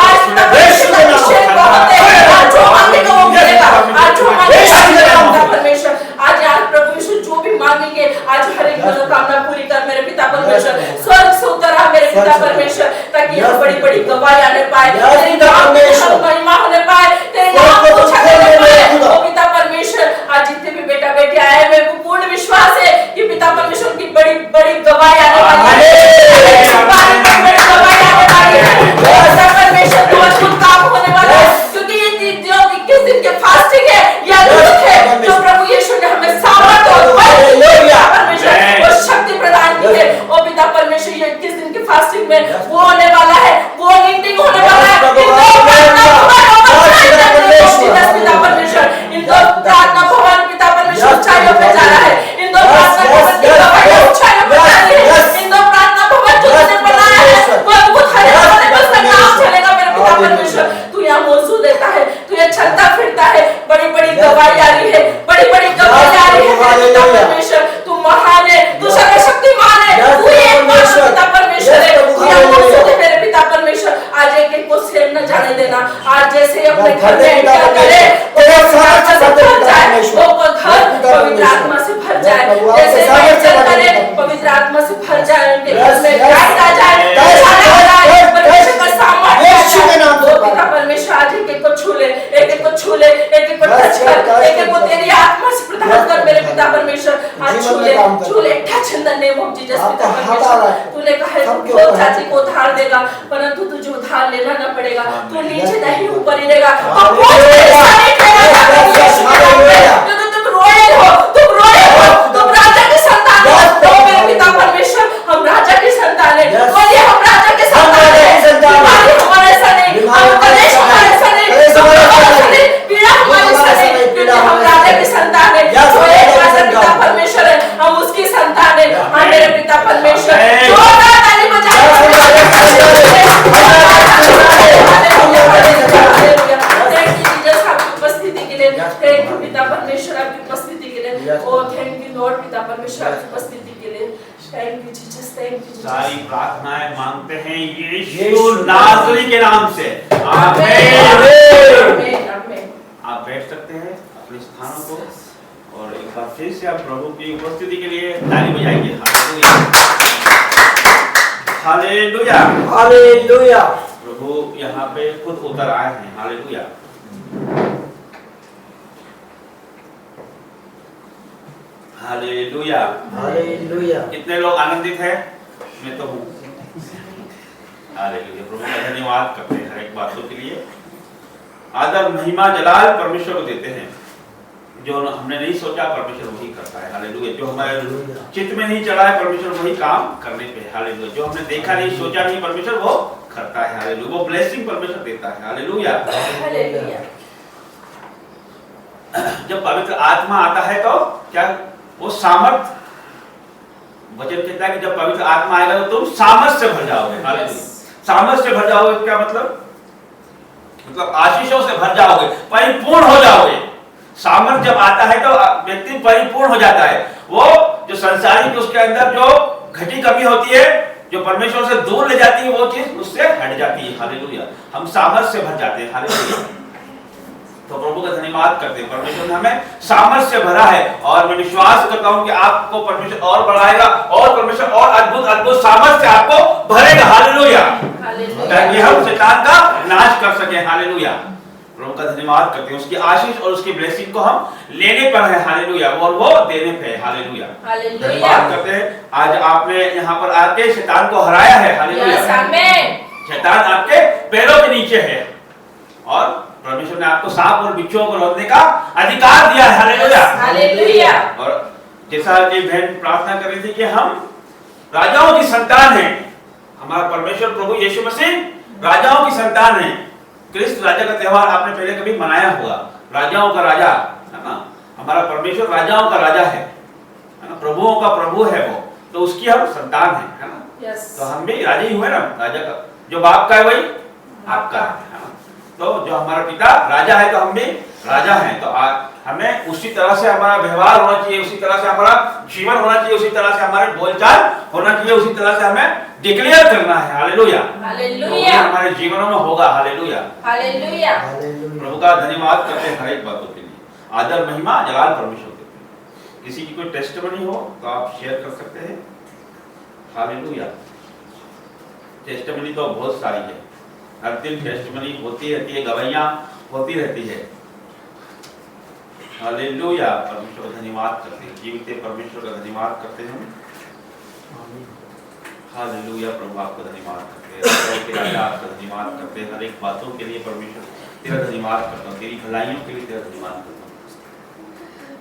आज परमेश्वर का अभिषेक बहुत है, आज जो मांगेगा वो मिलेगा, आज जो मांगेगा परमेश्वर, आज प्रभु यीशु जो भी मांगेंगे आज हर एक मनोकामना पूरी कर मेरे पिता परमेश्वर, स्वर्ग से उतरा मेरे पिता परमेश्वर, ताकि यह बड़ी बड़ी गवाही आने पाए, तेरे नाम में महिमा होने पाए, तेरे नाम को छाने पाए ओ पिता परमेश्वर। आज जितने भी बेटा बेटी आए मेरे को पूर्ण विश्वास है कि पिता परमेश्वर की बड़ी बड़ी गवाही आने वाली है, बड़ी गवाही आने वाली है, पिता परमेश्वर का अद्भुत काम होने वाला है, क्योंकि ये 21 दिन के फास्टिंग है, ये अद्भुत है जो प्रभु यीशु ने हमें सामर्थ और परमेश्वर वो शक्ति प्रदान की है। ओ पिता परमेश्वर ये 21 दिन के फास्टिंग में वो होने वाला है, वो मीटिंग होने वाला है, पिता परमेश्वर इन दो प्रार्थना भवन पिता परमेश्वर ऊंचाइयों पे जा रहा है, इन दो प्रार्थना भवन की गवाही ऊंचाइयों पे जा रही है, इन दो प्रार्थना भवन जो तुमने बनाया है वो अद्भुत है, उसका नाम चलेगा मेरे पिता परमेश्वर। तू यहाँ मौजूद रहता है, तू यहाँ चलता फिरता है, बड़ी बड़ी गवाही आ रही है, बड़ी बड़ी गवाही आ रही है मेरे पिता परमेश्वर, तू महान है, तू सर्वशक्तिमान है, तू एकमात्र पिता परमेश्वर है, तू यहाँ मौजूद है मेरे पिता परमेश्वर। आज एक को सेव न जाने देना, आज जैसे अपने घर में एंटर करे वो घर पवित्र आत्मा से भर जाए, जैसे एंटर करे पवित्र आत्मा से भर जाए, उनके घर में गाइड आ जाए, परमेश्वर का सामर्थ्य पिता परमेश्वर आज एक को छू ले, एक को छू ले, एक को टच कर, एक को तेरी आत्मा से प्रदान कर मेरे पिता परमेश्वर, आज छू ले touch in the name of Jesus पिता परमेश्वर। तूने कहा है तू जाति को उधार देगा, परंतु तुझे उधार लेना न पड़ेगा, तू नीचे नहीं ऊपर ही रहेगा, तुम रोयल हो, तुम रोयल हो, तुम राजा की संतान हो, तो मेरे पिता परमेश्वर हम राजा की संतान है, बोलिए हम राजा की संतान है, बीमारी हमारे ऐसा नहीं, हम कलेश हमारे ऐसा नहीं, पीड़ा हमारे ऐसा नहीं, क्योंकि हम राजा की संतान है, जो एक राजा पिता परमेश्वर है, हम उसकी संतान है, हम मेरे पिता परमेश्वर जोरदार ताली बजाएं उपस्थिति के लिए, थैंक यू पिता परमेश्वर आपकी उपस्थिति के लिए, ओ थैंक यू लॉर्ड पिता परमेश्वर आपकी उपस्थिति के लिए, thank you Jesus, thank you Jesus. सारी प्रार्थनाएं मांगते हैं यीशु नासरी के नाम से, आमीन। आमीन आमीन। आप बैठ सकते हैं अपने स्थानों को और एक बार फिर से आप प्रभु की उपस्थिति के लिए ताली बजाइए। Hallelujah, hallelujah. प्रभु यहाँ पे खुद उतर आए हैं। हालेलुया। Hallelujah, hallelujah. कितने लोग आनंदित हैं? मैं तो हूँ। हालेलुया, प्रभु का धन्यवाद करते हैं हर एक बातों के लिए। आदर महिमा जलाल परमेश्वर को देते हैं। जो हमने नहीं सोचा परमेश्वर वही करता है। हालेलुया, जो हमारे चित्त में नहीं चढ़ा है परमेश्वर वही काम करने पे। हालेलुया, जो हमने देखा नहीं सोचा नहीं परमेश्वर वो करता है। हालेलुया, वो ब्लेसिंग परमेश्वर देता है। हालेलुया। जब पवित्र आत्मा आता है तो क्या वो सामर्थ, वचन कहता है कि जब पवित्र आत्मा आएगा तो तुम सामर्थ से भर जाओगे। हालेलुया, सामर्थ से भर जाओगे क्या मतलब आशीषों से भर जाओगे, परिपूर्ण हो जाओगे। सामर्थ जब आता है तो व्यक्ति परिपूर्ण हो जाता है। वो जो संसारिक उसके अंदर जो घटी कमी होती है, जो परमेश्वर से दूर ले जाती है, वो चीज उससे हट जाती है। हालेलुया, हम सामर्थ से भर जाते हैं। हालेलुया, तो प्रभु का धन्यवाद करते हैं। परमेश्वर ने हमें सामर्थ से भरा है और मैं विश्वास करता हूं कि आपको परमेश्वर और बढ़ाएगा और परमेश्वर और अद्भुत अद्भुत सामर्थ से आपको भरेगा। हालेलुया, ताकि हम शैतान का नाश कर सके। हालेलुया, प्रभु का धन्यवाद करते हैं। उसकी आशीष और उसकी ब्लेसिंग को हम लेने पर है। हालेलुया, और वो देने पे है। हालेलुया, धन्यवाद करते हैं। आज आपने यहाँ पर आके शैतान को हराया है। हालेलुया, शैतान आपके पैरों के नीचे है और परमेश्वर ने आपको सांप और बिच्छुओं को रोकने का अधिकार दिया है। Hallelujah, hallelujah. और जैसा कि बहन प्रार्थना कर रही थी कि हम राजाओं की संतान हैं। हमारा परमेश्वर प्रभु यीशु मसीह राजाओं की संतान है। क्रिस्त राजा का त्यौहार आपने पहले कभी मनाया होगा। राजाओं का राजा है ना, हमारा परमेश्वर राजाओं का राजा है ना, प्रभुओं का प्रभु है वो, तो उसकी हम संतान है ना। तो हम भी राजा ही हुए ना। राजा का जो बाप का है वही आपका है ना। तो जो हमारा पिता राजा है तो हम भी राजा हैं। तो हमें उसी तरह से हमारा व्यवहार होना चाहिए, उसी तरह से हमारा जीवन होना चाहिए, उसी तरह से हमारे बोलचाल होना चाहिए, उसी तरह से हमें डिक्लेयर करना है। हालेलुया, हालेलुया, हमारे जीवनों में होगा। हालेलुया, हालेलुया, प्रभु का धन्यवाद करते हैं हर एक बातों के लिए। आदर महिमा जलाल परमेश्वर देते हैं। किसी की कोई टेस्टिमनी हो तो आप शेयर कर सकते हैं। हालेलुया, टेस्टिमनी तो बहुत सारी है, हर दिन टेस्टिमनी होती रहती है, गवाहियां होती रहती है। हालेलुया, परमेश्वर का धन्यवाद करते हैं, जीवित परमेश्वर का धन्यवाद करते हैं। हालेलुया, प्रभु आपका धन्यवाद करते हैं, आपका धन्यवाद करते हैं। हर एक बातों के लिए परमेश्वर तेरा धन्यवाद करता हूँ, तेरी भलाइयों के लिए तेरा धन्यवाद करता हूँ।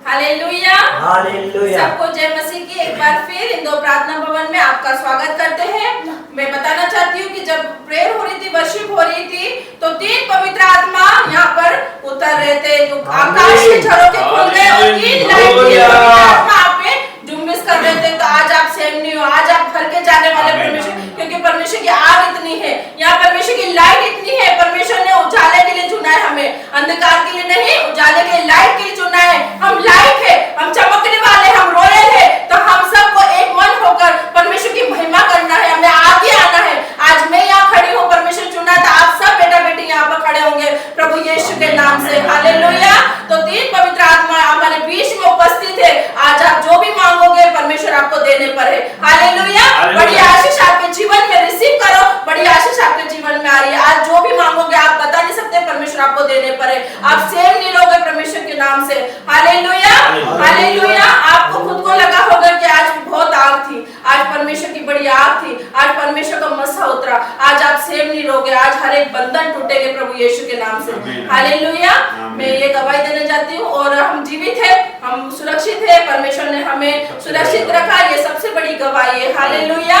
Hallelujah, hallelujah. सबको जय मसीह की एक बार फिर इन दो प्रार्थना भवन में आपका स्वागत करते हैं। मैं बताना चाहती हूँ कि जब प्रेयर हो रही थी, वर्शिप हो रही थी, तो 3 पवित्र आत्मा यहाँ पर उतर रहे थे। जो आकाश के झरोखे खुल गए और 3 लाइट पवित्र आत्मा आप पे जुम्बिश कर रहे थे। तो आज आप सेम नहीं हो, आज आप भर के जाने वाले परमेश्वर, क्योंकि परमेश्वर की आग इतनी है, यहाँ परमेश्वर की लाइट इतनी है। परमेश्वर ने उजाले के लिए चुना है हमें, अंधकार के लिए नहीं, उजाले के लिए, लाइट के लिए चुना है। हम लाइट है, हम चमकने वाले, हम रॉयल है। तो हम सबको एक मन होकर परमेश्वर की महिमा करना है, हमें आगे आना है। आज मैं यहाँ खड़ी हूँ, परमेश्वर चुना था, आप सब बेटा बेटी यहाँ पर खड़े होंगे प्रभु यीशु के नाम से। हालेलुया, तो 3 पवित्र आत्मा हमारे बीच में उपस्थित है। आज आप जो भी मांगोगे परमेश्वर आपको देने पर है। हालेलुया, बड़ी आशीष आपके जीवन में रिसीव करो, बड़ी आशीष आपके जीवन में आ रही है। आज जो भी मांगोगे आप बता नहीं सकते, परमेश्वर आपको देने पर है। आप सेम नहीं रहोगे परमेश्वर के नाम से। Hallelujah, hallelujah. आपको खुद को लगा होगा कि आज बहुत आग थी, आज परमेश्वर की बड़ी आग थी, आज परमेश्वर का मसा उतरा। आज आप सेम नहीं रहोगे, आज हर एक बंधन टूटेगे प्रभु यीशु के नाम से। हालेलुया, मैं ये गवाही देने जाती हूँ। और हम जीवित है, हम सुरक्षित है, परमेश्वर ने हमें सुरक्षित रखा, ये सबसे बड़ी गवाही है। Hallelujah,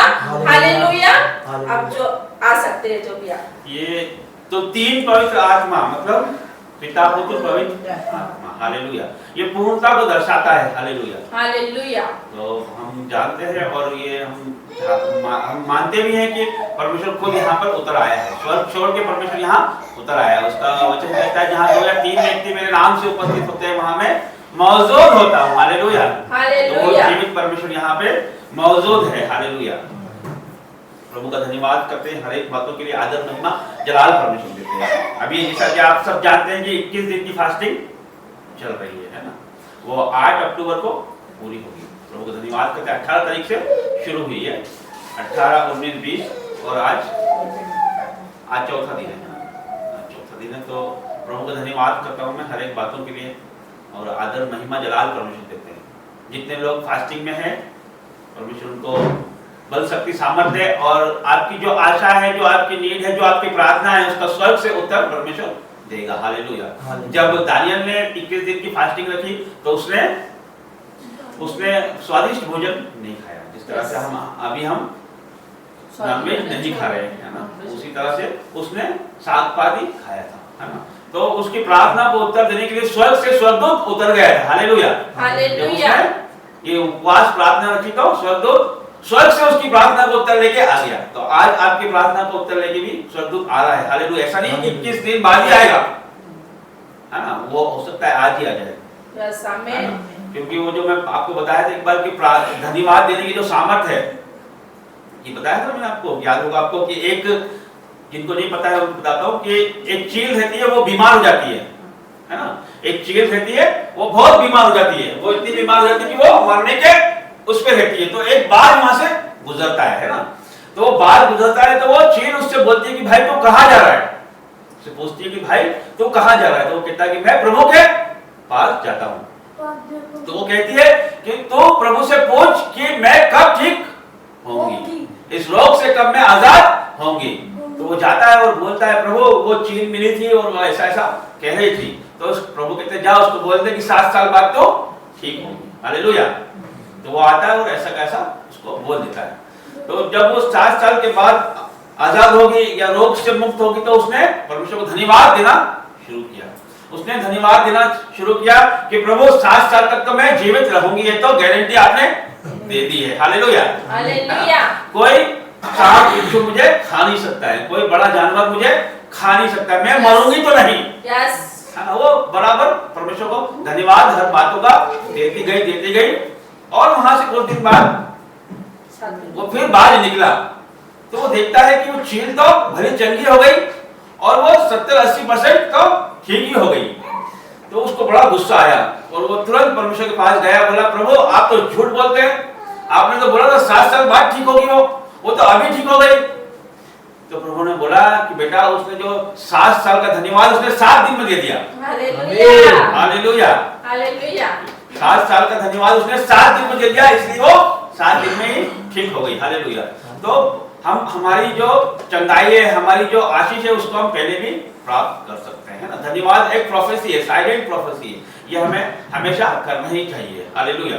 hallelujah. अब जो आ सकते हैं जो भी आप, ये तो 3 पवित्र आत्मा मतलब पिता पुत्र पवित्र आत्मा। हालेलुया, ये पूर्णता को दर्शाता है। Hallelujah, hallelujah. तो हम जानते हैं और ये हम मानते भी हैं कि परमेश्वर खुद यहाँ पर उतर आया है, स्वर्ग छोड़ के परमेश्वर यहाँ उतर आया है। उसका वचन कहता है जहाँ 2 या 3 व्यक्ति मेरे नाम से उपस्थित होते हैं वहाँ मैं मौजूद होता हूँ। हालेलुया, तो वो जीवित परमेश्वर यहाँ पे मौजूद है। हालेलुया, प्रभु का धन्यवाद करते हैं, हर एक बातों के लिए आदर महिमा जलाल परमेश्वर देते हैं। अभी जैसा कि आप सब जानते हैं कि 21 दिन की फास्टिंग चल रही है ना, वो 8 अक्टूबर को पूरी होगी। प्रभु को धन्यवाद करते हैं। 18 तारीख से शुरू हुई है, 18, 19, 20 और आज चौथा दिन है। आज चौथा दिन है, तो प्रभु को धन्यवाद करता हूँ मैं हर एक बातों के लिए, और आदर महिमा जलाल परमेश्वर देते हैं। जितने लोग फास्टिंग में हैं, परमेश्वर उनको बल शक्ति सामर्थ्य और आपकी जो आशा है, जो आपकी नीड है, जो आपकी प्रार्थना है, उसका स्वर्ग से उत्तर परमेश्वर देगा। हालेलुया। जब दानियल ने 21 दिन की फास्टिंग रखी तो उसने स्वादिष्ट भोजन नहीं खाया, जिस तरह से हम नॉनवेज नहीं खा रहे हैं, है ना, उसी तरह से उसने साग पात ही खाया था, है ना। तो उसकी प्रार्थना को उत्तर देने के लिए स्वर्ग से स्वर्गदूत उतर गया था। हालेलुया। हालेलुया। ये उपवास प्रार्थना रखी तो स्वर्गदूत स्वर्ग से उसकी प्रार्थना को उत्तर लेके आ गया। तो आज आपकी प्रार्थना को उत्तर लेके भी स्वर्गदूत आ रहा है। हालेलुया। ऐसा नहीं कि 21 दिन बाद ही आएगा, है ना, वो हो सकता है आज ही आ जाए। यस, आमीन। क्योंकि वो जो मैं आपको बताया था एक बार कि धन्यवाद देने की जो सामर्थ्य है, ये बताया था मैंने आपको, याद होगा आपको कि एक, जिनको नहीं पता है उनको बताता हूँ कि एक चील रहती है, वो बीमार हो जाती है ना। एक चील रहती है, वो बहुत बीमार हो जाती है, वो इतनी बीमार हो जाती है कि वो मरने के उस पे रहती है। तो एक बाघ वहां से गुजरता है ना, तो वो बाघ गुजरता है, तो वो चील उससे बोलती है कि भाई तू कहाँ जा रहा है, उससे पूछती है कि भाई तू कहाँ जा रहा है, तो वो कहता है कि मैं प्रभु के पास जाता हूँ। तो वो कहती है कि तू प्रभु से पूछ कि मैं कब ठीक होंगी, इस रोग से कब मैं आजाद होंगी। तो वो जाता है और बोलता है प्रभु वो चील मिली थी और वो ऐसा ऐसा कह रही थी। तो प्रभु कहते हैं जा उसको बोलते कि 7 साल बाद तो ठीक होगी। हालेलुया। तो वो आता है और ऐसा कैसा उसको बोल देता है। तो जब वो 7 साल के बाद आजाद होगी या रोग से मुक्त होगी, तो उसने परमेश्वर को धन्यवाद देना शुरू किया। उसने धन्यवाद देना शुरू किया कि प्रभु 7 साल तक तो मैं जीवित रहूंगी, ये तो गारंटी आपने दे दी है। हालेलुया। हालेलुया। कोई सांप बिच्छू मुझे खा नहीं सकता है, कोई बड़ा जानवर मुझे खा नहीं सकता है, मैं मरूंगी तो नहीं। यस। वो बराबर परमेश्वर को धन्यवाद हर बातों का देती गई और वहां से कुछ दिन बाद वो फिर बाहर निकला, तो वो देखता है कि वो चील तो भली चंगी हो गई और वो 70-80% तो ठीक ही हो गई। तो उसको बड़ा गुस्सा आया और वो तुरंत परमेश्वर के पास गया, बोला प्रभु आप तो झूठ बोलते हैं, आपने तो बोला था 7 साल बाद ठीक होगी, वो तो अभी ठीक हो गई। तो प्रभु ने बोला कि बेटा उसने जो 7 साल का धन्यवाद उसने 7 दिन में दे दिया। हालेलुया। हालेलुया। हालेलुया। 7 साल का धन्यवाद उसने 7 दिन में दे दिया, इसलिए वो 7 दिन में ही ठीक हो गई। हालेलुया। तो हम हमारी जो चंगाई है, हमारी जो आशीष है, उसको हम पहले भी प्राप्त कर सकते हैं ना। धन्यवाद एक प्रोफेसी है, साइलेंट प्रोफेसी है, ये हमें हमेशा करना ही चाहिए। हालेलुया।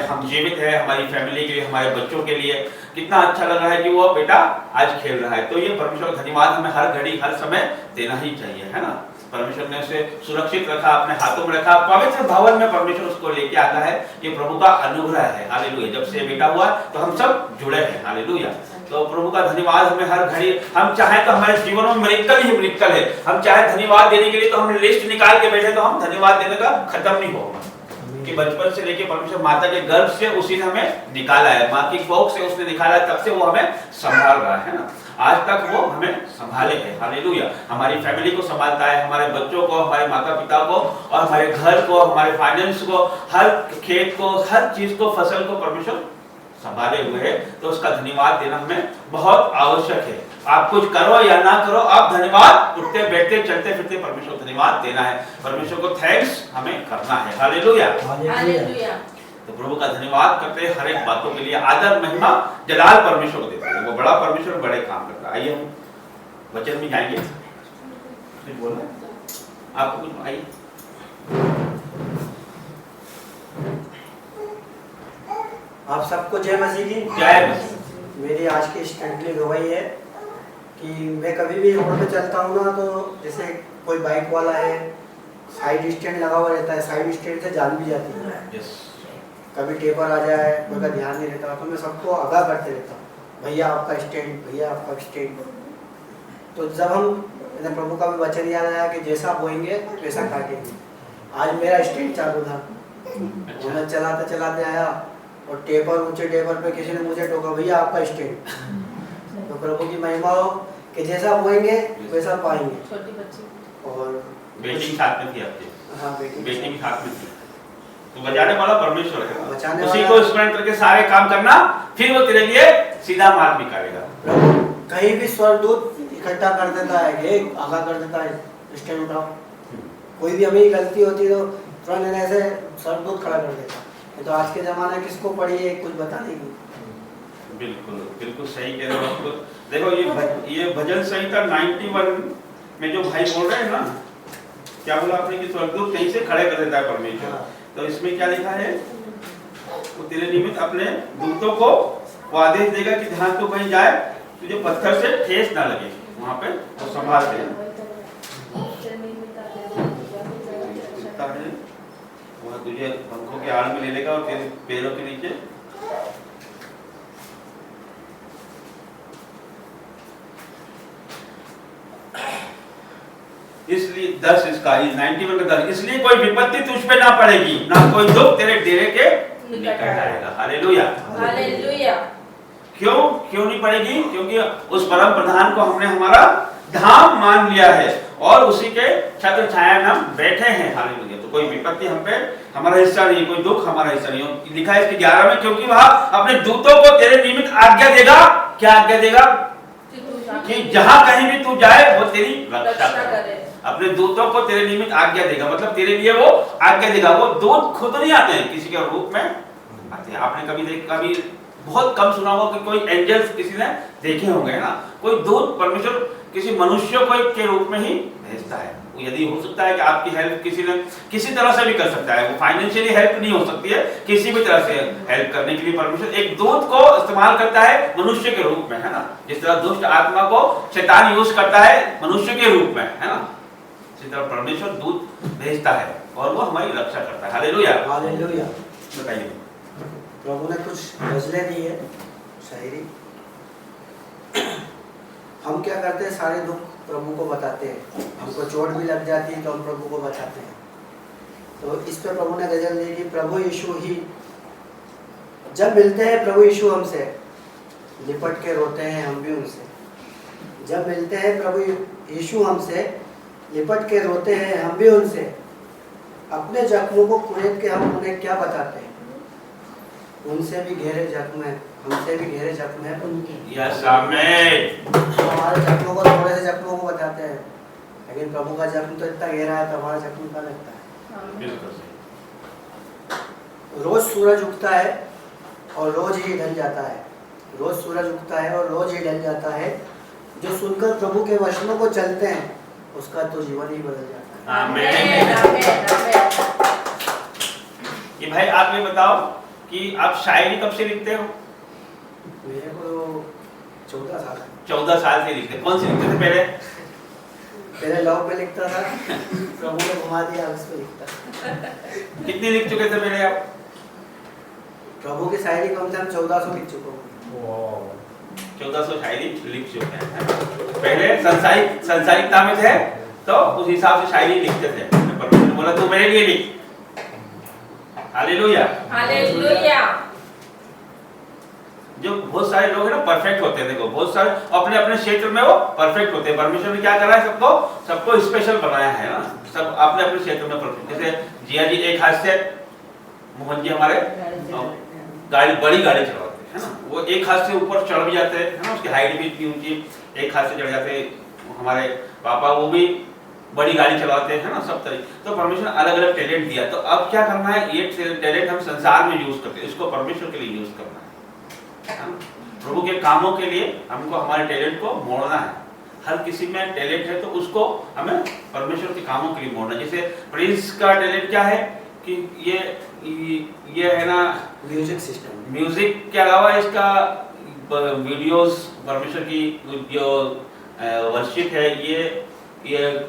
हम जीवित है, हमारी फैमिली के लिए, हमारे बच्चों के लिए कितना अच्छा लग रहा है कि वो बेटा आज खेल रहा है, तो ये परमेश्वर का धन्यवाद हमें हर घड़ी हर समय देना ही चाहिए, है ना। परमेश्वर ने उसे सुरक्षित रखा, अपने हाथों में रखा, पवित्र भवन में परमेश्वर उसको लेके आता है, ये प्रभु का अनुग्रह है। हालेलुया। जब से बेटा हुआ तो हम सब जुड़े हैं। हालेलुया। तो प्रभु का धन्यवाद हमें हर घड़ी, हम चाहे तो हमारे जीवन में मिरेकल ही मिरेकल है, हम चाहे धन्यवाद देने के लिए तो हम लिस्ट निकाल के बैठे तो हम धन्यवाद देने का खत्म नहीं होगा, कि बचपन से लेके परमेश्वर माता के गर्भ से उसी ने हमें निकाला है, माँ की कोख से उसने निकाला है, तब से वो हमें संभाल रहा है ना, आज तक वो हमें संभाले है। हालेलुया। हमारी फैमिली को संभालता है, हमारे बच्चों को, हमारे माता पिता को और हमारे घर को, हमारे फाइनेंस को, हर खेत को, हर चीज को, फसल को परमेश्वर संभाले हुए है। तो उसका धन्यवाद देना हमें बहुत आवश्यक है। आप कुछ करो या ना करो, आप धन्यवाद उठते बैठते चलते फिरते परमेश्वर को धन्यवाद देना है, परमेश्वर को थैंक्स हमें करना है। हालेलुया। हालेलुया। तो प्रभु का धन्यवाद करते हैं हर एक बातों के लिए, आदर महिमा जलाल परमेश्वर को देते हैं। वो बड़ा परमेश्वर बड़े काम करता है। आइए हम वचन में जाएंगे। कुछ बोलना आपको, कुछ आइए। आप सबको जय मसीह की। जय मसीह। मेरी आज की स्टैंडली गवाही है कि मैं कभी भी रोड पे चलता हूँ ना, तो जैसे कोई बाइक वाला है, साइड स्टैंड लगा हुआ रहता है, साइड स्टैंड से जान भी जाती है। यस। कभी टेपर आ जाए, कोई का ध्यान नहीं रहता, तो मैं सबको आगाह करते रहता हूँ, भैया आपका स्टैंड, भैया आपका स्टैंड। तो जब हम प्रभु का भी वचन याद आया कि जैसा बोएंगे वैसा काटेंगे। आज मेरा स्टैंड चालू था, तो मैं चलाते चलाते आया और टेपर, ऊंचे टेपर पे किसी ने मुझे टोका, भैया आपका स्टैंड। तो प्रभु की महिमा हो कि जैसा बोएंगे वैसा पाएंगे। छोटी बच्ची और बेटी साथ में थी आपकी? हाँ, बेटी भी हाथ में थी। तो बचाने वाला परमेश्वर है, बचाने उसी वाला- को स्मरण करके सारे काम करना, फिर वो तेरे लिए सीधा मार्ग निकालेगा। प्रभु कहीं भी स्वर्गदूत इकट्ठा कर देता है, ये आगा कर देता है, स्टैंड उठाओ। कोई भी हमें गलती होती है तो तुरंत ऐसे स्वर्गदूत खड़ा कर देता है। तो आज के जमाने किसको पड़ी है कुछ बता नहीं। बिल्कुल बिल्कुल सही कह रहे हो आप। देखो ये भजन संहिता 91 में जो भाई बोल रहे हैं ना, क्या बोला आपने कि स्वर्गदूत कहीं से खड़े कर देता है परमेश्वर। हाँ। तो इसमें क्या लिखा है, वो तेरे निमित्त अपने दूतों को वो आदेश देगा कि जहाँ तू कहीं जाए तुझे पत्थर से ठेस ना लगे, वहाँ पे वो संभालते हैं। वहाँ तुझे पंखों के आड़ में ले लेगा और तेरे पैरों के नीचे इसलिए 10 इसका 91 का 10, इसलिए कोई विपत्ति तुझ पे ना पड़ेगी, ना कोई दुख तेरे डेरे के निकट आएगा। Hallelujah hallelujah. क्यों नहीं पड़ेगी? क्योंकि उस परम प्रधान को हमने हमारा धाम मान लिया है और उसी के छत्र छाया में हम बैठे हैं। हालेलुया। तो कोई विपत्ति हम पे हमारा हिस्सा नहीं, कोई दुख हमारा हिस्सा नहीं। लिखा है इसके 11 में, क्योंकि वह अपने दूतों को तेरे निमित्त आज्ञा देगा। क्या आज्ञा देगा? कि जहां कहीं भी तू जाए वो तेरी रक्षा करे। अपने दूतों को तेरे निमित्त आज्ञा देगा, मतलब तेरे लिए वो आज्ञा देगा। वो दूत खुद नहीं आते हैं, किसी के रूप में आते हैं। आपने कभी बहुत कम सुना होगा कि कोई एंजल्स किसी ने देखे होंगे ना। कोई दूत परमेश्वर किसी मनुष्य को के रूप में ही भेजता है। यदि हो सकता है कि आपकी हेल्प किसी तरह से भी कर सकता है, वो फाइनेंशियली हेल्प नहीं हो सकती है, किसी भी तरह से हेल्प करने के लिए परमेश्वर एक दूत को इस्तेमाल करता है मनुष्य के रूप में, है ना। जिस तरह दुष्ट आत्मा को शैतान यूज करता है मनुष्य के रूप में, है ना, इसी तरह परमेश्वर दूत भेजता है और वो हमारी रक्षा करता है। Hallelujah hallelujah. बताइए। प्रभु ने कुछ गजलें दी है, शायरी। हम क्या करते हैं, सारे दुख प्रभु को बताते हैं। हमको चोट भी लग जाती है तो हम प्रभु को बताते हैं। तो इस पे प्रभु ने गजल दी कि प्रभु यीशु ही जब मिलते हैं, प्रभु यीशु हमसे लिपट के रोते हैं, हम भी उनसे। जब मिलते हैं प्रभु यीशु हमसे लिपट के रोते हैं, हम भी उनसे। अपने जख्मों को कुरेद के हम उन्हें क्या बताते हैं। उनसे भी गहरे जख्म है, हमसे भी गहरे जख्म है उनके। यस आमीन। हमारे जख्मों को थोड़े से जख्मों को बताते हैं, लेकिन प्रभु का जख्म तो इतना गहरा है तो हमारा जख्म का लगता है। बिल्कुल सही। रोज सूरज उगता है और रोज ही ढल जाता है। रोज सूरज उगता है और रोज ही ढल जाता है। जो सुनकर प्रभु के वचनों को चलते हैं उसका तो जीवन ही बदल जाता है। आमीन। ये भाई आप ये बताओ कि आप शायरी कब से लिखते हो? मेरे को 14 साल। 14 साल से लिखते। कौन सी लिखते थे पहले? पहले लव पे लिखता था, प्रभु ने घुमा दिया उस पे लिखता। कितनी लिख चुके थे पहले आप? प्रभु की शायरी कम से कम 1400 लिख चुका हूँ। 1400 शायरी लिख चुके हैं। पहले संसारिकता में थे तो उस हिसाब से शायरी लिखते थे। परमेश्वर ने बोला तू मेरे लिए लिख। Hallelujah hallelujah. जो बहुत सारे लोग हैं ना परफेक्ट होते हैं। देखो बहुत सारे अपने अपने क्षेत्र में वो परफेक्ट होते हैं। परमेश्वर ने क्या करा है, सबको स्पेशल बनाया है ना। सब अपने अपने क्षेत्र में परफेक्ट। जैसे जिया जी एक हाथ से, मोहन जी हमारे बड़ी गाड़ी चलाते हैं ना, वो एक हाथ से ऊपर चढ़ भी जाते हैं ना, उसकी हाइट भी इतनी ऊंची, एक हाथ से चढ़ जाते हैं। हमारे पापा वो भी बड़ी गाड़ी चलाते हैं ना, सब तरीके। तो परमेश्वर अलग अलग टैलेंट दिया। तो अब क्या करना है, ये टैलेंट हम संसार में यूज करते हैं, इसको परमेश्वर के लिए यूज करना है। प्रभु के कामों के लिए हमको हमारे टैलेंट को मोड़ना है। हर किसी में टैलेंट है तो उसको हमें परमेश्वर के कामों के लिए मोड़ना। जैसे प्रिंस का टैलेंट क्या है कि ये है ना म्यूजिक सिस्टम। म्यूजिक के अलावा इसका वीडियोस, परमेश्वर की जो वर्शिप है, ये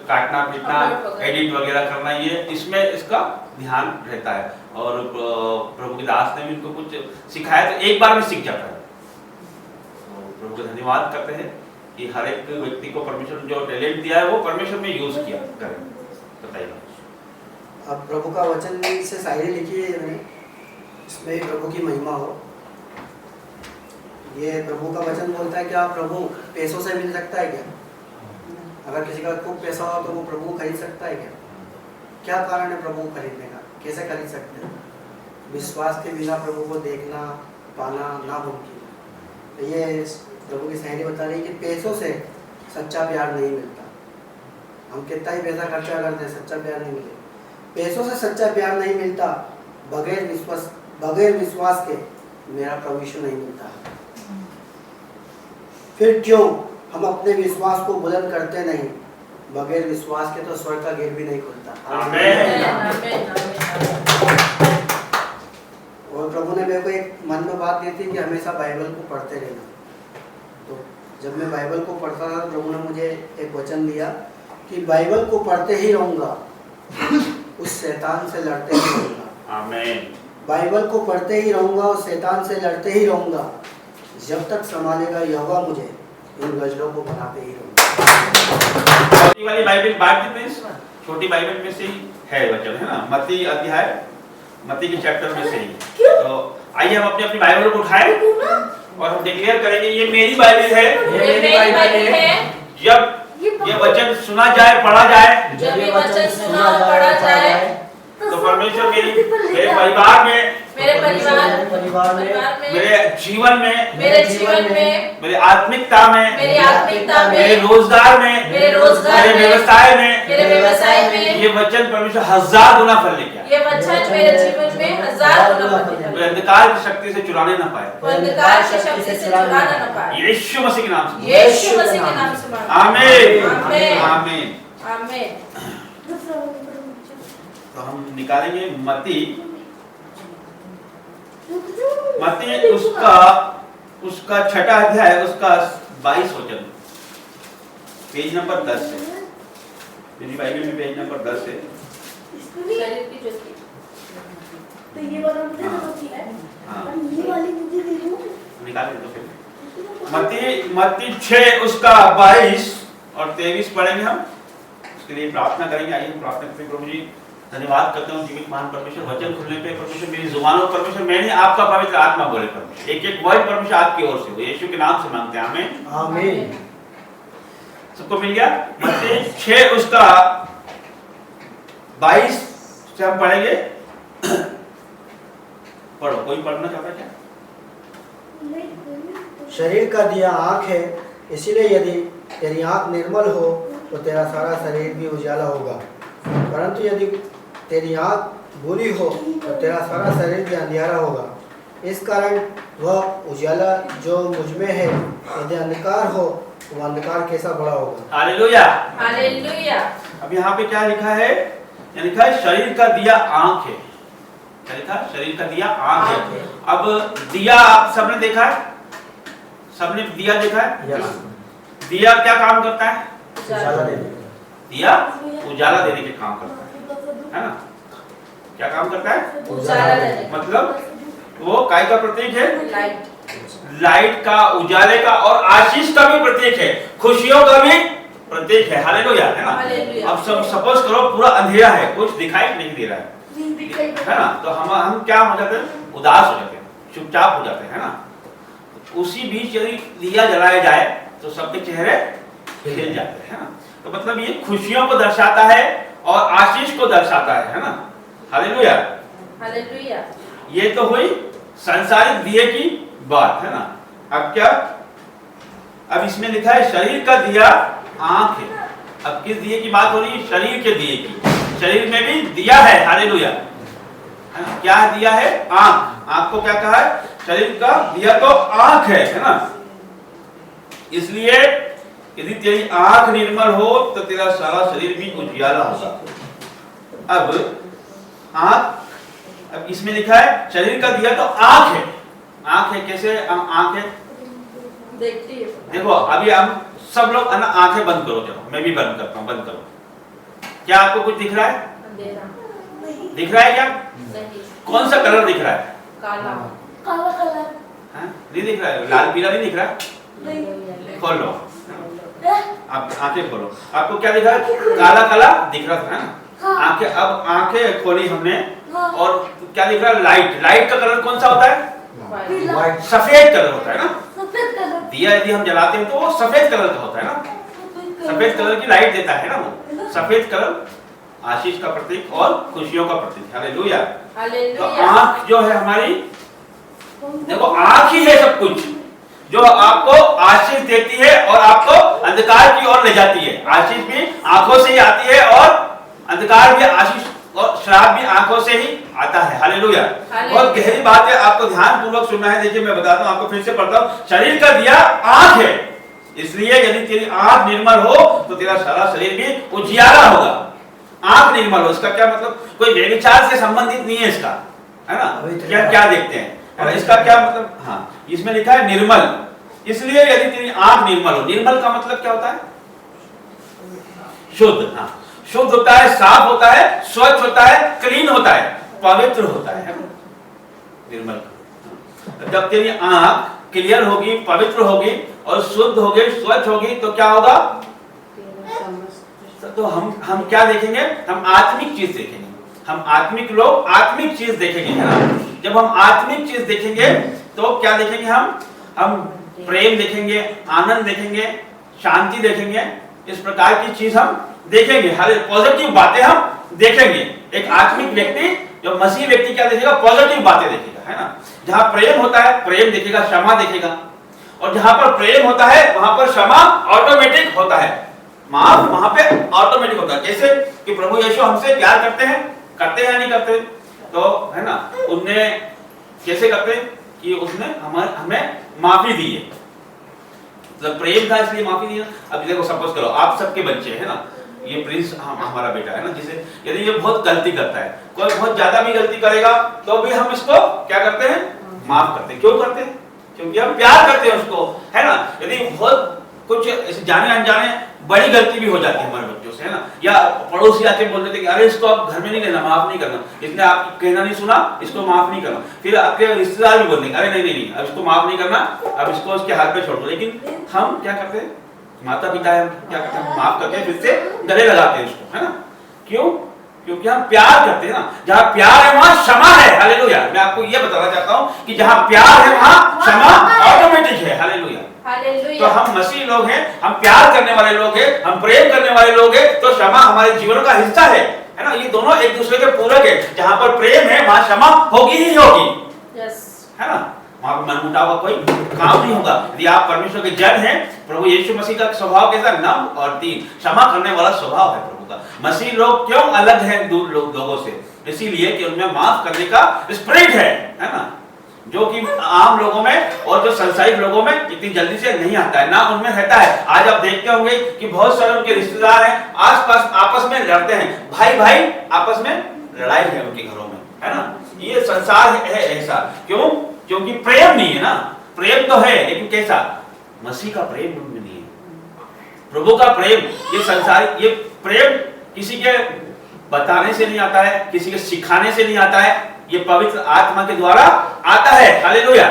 काटना पीटना, एडिट वगैरह करना, ये इसमें इसका ध्यान रहता है। और प्रभु के दास ने भी इनको कुछ सिखाया तो एक बार में सीख जाता है। तो प्रभु को धन्यवाद करते हैं कि हर एक व्यक्ति को परमेश्वर ने जो टैलेंट दिया है वो परमेश्वर में यूज किया करें। बताइए। अब प्रभु का वचन से शायरी लिखी है मैंने, इसमें भी प्रभु की महिमा हो। ये प्रभु का वचन बोलता है कि आप प्रभु पैसों से मिल सकता है क्या? अगर किसी का खूब पैसा हो तो वो प्रभु को खरीद सकता है क्या? क्या कारण है प्रभु को खरीदने का? कैसे खरीद सकते हैं? विश्वास के बिना प्रभु को देखना पाना नामुमकिन है। तो ये प्रभु की शायरी बता रही है कि पैसों से सच्चा प्यार नहीं मिलता। हम कितना ही पैसा खर्चा करते हैं, सच्चा प्यार नहीं मिलेगा। पैसों से सच्चा प्यार नहीं मिलता, बगैर विश्वास के मेरा प्रभु यीशु नहीं मिलता। फिर क्यों हम अपने विश्वास को बुलंद करते नहीं? बगैर विश्वास के तो स्वर्ग का गेट भी नहीं खुलता। आमीन। और प्रभु ने मेरे को एक मन में बात दी थी कि हमेशा बाइबल को पढ़ते रहना। तो जब मैं बाइबल को पढ़ता था तो प्रभु ने मुझे एक वचन दिया कि बाइबल को पढ़ते ही रहूंगा, उस शैतान से लड़ते ही रहूंगा। आमीन। बाइबल को पढ़ते ही रहूंगा, उस शैतान से लड़ते ही रहूंगा, जब तक संभालेगा यहोवा मुझे, इन गजलों को बनाते ही रहूंगा। छोटी वाली बाइबल प्लीज, छोटी बाइबल में से ही है वचन, है ना? मत्ती अध्याय, मत्ती के चैप्टर में से ही। तो आइए हम अपनी अपनी बाइबल को उठाएं और हम डिक्लेयर करेंगे ये मेरी बाइबल है, ये मेरी बाइबल है। जब ये वचन सुना जाए, पढ़ा जाए, जब ये वचन सुना और पढ़ा जाए तो परमेश्वर मेरे परिवार में, मेरे परिवार में, मेरे जीवन में, मेरे आत्मिकता में, मेरे रोजगार में, मेरे व्यवसाय में ये वचन परमेश्वर 1000 गुना फल लेके आए। ये वचन मेरे जीवन में 1000 गुना फल लेके आए। अंधकार की शक्ति से चुराने ना पाए, अंधकार की शक्ति से चुराना ना पाए। यीशु मसीह के नाम से, यीशु मसीह के नाम से मांगते हैं। आमीन, आमीन, आमीन। आमीन। तो हम निकालेंगे मत्ती उसका छठा अध्याय, उसका 22 वचन, पेज नंबर 10 है। मेरी बाइबल में पेज नंबर 10 है। शरीर की ज्योति। तो ये वाला मुझे होती है, और ये वाली मुझे दे दो। निकाल दो फिर। मत्ती 6 उसका 22 और 23 पढ़ेंगे हम। उसके लिए प्रार्थना करेंगे। आइए हम प्रार्थना करें। प्रभु जी धन्यवाद करते हैं जीवित महान परमेश्वर, वचन खुलने पे परमेश्वर मेरी जुबानों परमेश्वर मैंने आपका पवित्र आत्मा बोले परमेश्वर, एक एक वर्ड परमेश्वर आपकी ओर से हो, यीशु के नाम से मांगते हैं। आमीन, आमीन। सबको मिल गया? मत्ती 6 उसका 22 से हम पढ़ेंगे। पढ़ो, कोई पढ़ना चाहता क्या? शरीर का दिया आँख है, इसीलिए यदि तेरी आँख निर्मल हो तो तेरा सारा शरीर भी उजाला होगा, परंतु यदि तेरी आँख बुरी हो तो तेरा सारा शरीर भी अंधियारा होगा। इस कारण वह उजाला जो मुझ में है यदि अंधकार हो तो वह अंधकार कैसा बड़ा होगा। Hallelujah, hallelujah. अब यहाँ पे क्या लिखा है? लिखा है शरीर का दिया आँख है। क्या लिखा? शरीर का दिया आँख है। अब दिया आप सबने देखा है, सबने दिया देखा है। दिया क्या काम करता है? दिया उजाला देने के काम करता है ना? क्या काम करता है? उजाला देने। मतलब वो काय का प्रतीक है? लाइट। लाइट का, उजाले का और आशीष का भी प्रतीक है, खुशियों का भी प्रतीक है। हालेलुया, है ना? हालेलुया। अब सब सपोज करो पूरा अंधेरा है, कुछ दिखाई नहीं दे रहा है ना? तो हम क्या हो जाते हैं? उदास हो जाते हैं, चुपचाप हो जाते हैं, है ना? उसी बीच यदि दिया जलाया जाए तो सबके चेहरे खिल जाते हैं, है ना? तो मतलब ये खुशियों को दर्शाता है और आशीष को दर्शाता है ना? Hallelujah, hallelujah. ये तो हुई सांसारिक दिए की बात, है ना? अब क्या? अब इसमें लिखा है शरीर का दिया आंख है। अब किस दिए की बात हो रही है? शरीर के दिए की। शरीर में भी दिया है, हालेलुया, है ना? क्या दिया है? आंख। आंख को क्या कहा है? शरीर का दिया तो आंख है ना? इसलिए यदि तेरी आंख निर्मल हो तो तेरा सारा शरीर भी उजियाला होगा। अब आंख, अब इसमें लिखा है शरीर का दिया तो आंख है। आंख है, कैसे आंख है? देखती है। देखो अभी हम सब लोग आंखें बंद करो, चलो मैं भी बंद करता हूँ, बंद करो। क्या आपको कुछ दिख रहा है? अंधेरा। दिख रहा है क्या? नहीं। कौन सा कलर दिख रहा है? काला। काला कलर नहीं दिख रहा है? लाल पीला नहीं दिख रहा है? नहीं। खोल लो, आप आंखें खोलो। आपको क्या दिख रहा है? काला काला दिख रहा था, है ना? हाँ। आंखें, अब आंखें खोली हमने हाँ। और क्या दिख रहा है? लाइट। लाइट का कलर कौन सा होता है? व्हाइट। सफेद कलर होता है ना? सफेद कलर। दिया यदि हम जलाते हैं तो वो सफेद कलर का होता है ना? सफेद कलर की लाइट देता है ना वो। सफेद कलर आशीष का प्रतीक और खुशियों का प्रतीक। हालेलुया। तो हालेलुया। आंख जो है हमारी, देखो आंख ही है सब कुछ, जो आपको आशीष देती है और आपको अंधकार की ओर ले जाती है। आशीष भी आंखों से ही आती है और अंधकार भी, आशीष और श्राप भी आंखों से ही आता है। हालेलुया। बहुत गहरी बात है, आपको ध्यान पूर्वक सुनना है। देखिए मैं बताता हूँ आपको, फिर से पढ़ता हूँ। शरीर का दिया आंख है, इसलिए यदि तेरी आंख निर्मल हो तो तेरा सारा शरीर भी उजियारा होगा। आंख निर्मल हो, इसका क्या मतलब? कोई व्यभिचार से संबंधित नहीं है इसका, है ना? क्या क्या देखते हैं और इसका क्या मतलब? हाँ, इसमें लिखा है निर्मल, इसलिए यदि तेरी आंख निर्मल हो। निर्मल का मतलब क्या होता है? शुद्ध। हाँ, शुद्ध होता है, साफ होता है, स्वच्छ होता है, क्लीन होता है, पवित्र होता है निर्मल। जब तेरी आंख क्लियर होगी, पवित्र होगी और शुद्ध होगी, स्वच्छ होगी, तो क्या होगा? तो हम क्या देखेंगे? हम आत्मिक चीज देखेंगे। हम आत्मिक लोग आत्मिक चीज देखेंगे, है ना? जब हम आत्मिक चीज देखेंगे तो क्या देखेंगे? हम प्रेम देखेंगे, आनंद देखेंगे, शांति देखेंगे, इस प्रकार की चीज हम देखेंगे। हर पॉजिटिव बातें हम देखेंगे। एक आत्मिक व्यक्ति, जो मसीह व्यक्ति क्या देखेगा? पॉजिटिव बातें देखेगा, है ना? जहां प्रेम होता है, प्रेम देखेगा, क्षमा देखेगा। और जहां पर प्रेम होता है वहां पर क्षमा ऑटोमेटिक होता है, माफ वहां पे ऑटोमेटिक होता है। जैसे कि प्रभु यीशु हमसे प्यार करते हैं या नहीं करते? तो है ना, उनने कैसे करते कि उसने हमें माफी दी है, मतलब प्रेम था इसलिए माफी दी ना। अब देखो, सपोज करो आप सबके बच्चे है ना, ये प्रिंस हमारा बेटा है ना, जिसे यदि ये बहुत गलती करता है, कोई बहुत ज्यादा भी गलती करेगा तो भी हम इसको क्या करते हैं? माफ करते हैं। क्यों करते हैं? क्योंकि हम प्यार करते हैं उसको, है ना? यदि बहुत कुछ ऐसे जाने अनजाने बड़ी गलती भी हो जाती है हमारे बच्चों से, है ना? या पड़ोसी आके बोल देते कि अरे इसको आप घर में नहीं लेना, माफ नहीं करना, इसने आपकी कहना नहीं सुना, इसको माफ नहीं करना। फिर आपके रिश्तेदार भी बोल देंगे अरे नहीं, अब इसको माफ नहीं करना, अब इसको उसके हाथ पे छोड़ दो। लेकिन हम क्या करते हैं? माता पिता है, क्या करते हैं? माफ करके फिर से गले लगाते हैं उसको, है ना? क्यों? क्योंकि हम प्यार करते हैं ना। जहाँ प्यार है वहां क्षमा है। हालेलुया। मैं आपको ये बताना चाहता हूँ कि जहाँ प्यार है वहां क्षमा ऑटोमेटिक है। हालेलुया। तो हम मसीह लोग हैं, हम प्यार करने वाले लोग हैं, हम प्रेम करने वाले लोग हैं, तो क्षमा हमारे जीवन का हिस्सा है ना? ये दोनों एक दूसरे के पूरक है। जहाँ पर प्रेम है वहां क्षमा होगी ही होगी, है ना? वहां पर मनमुटाव का कोई काम नहीं होगा। यदि आप परमेश्वर के जन हैं, प्रभु यीशु मसीह का स्वभाव कैसा? नम्र और दीन, क्षमा करने वाला स्वभाव है प्रभु का। मसीह लोग क्यों अलग हैं दूर लोगों से? इसीलिए कि उनमें माफ करने का स्पिरिट है ना, जो कि आम लोगों में और जो संसारिक लोगों में इतनी जल्दी से नहीं आता है, ना उनमें रहता है। आज आप देखते होंगे कि बहुत सारे उनके रिश्तेदार हैं, आसपास आपस में लड़ते हैं, भाई आपस में लड़ाई है उनके घरों में, है ना? ये संसार है ऐसा। क्यों? क्योंकि प्रेम नहीं है ना। प्रेम तो है लेकिन कैसा? मसीह का प्रेम उनमें नहीं है, प्रभु का प्रेम। ये संसार, ये प्रेम किसी के बताने से नहीं आता है, किसी के सिखाने से नहीं आता है, ये पवित्र आत्मा के द्वारा आता है। हालेलुया।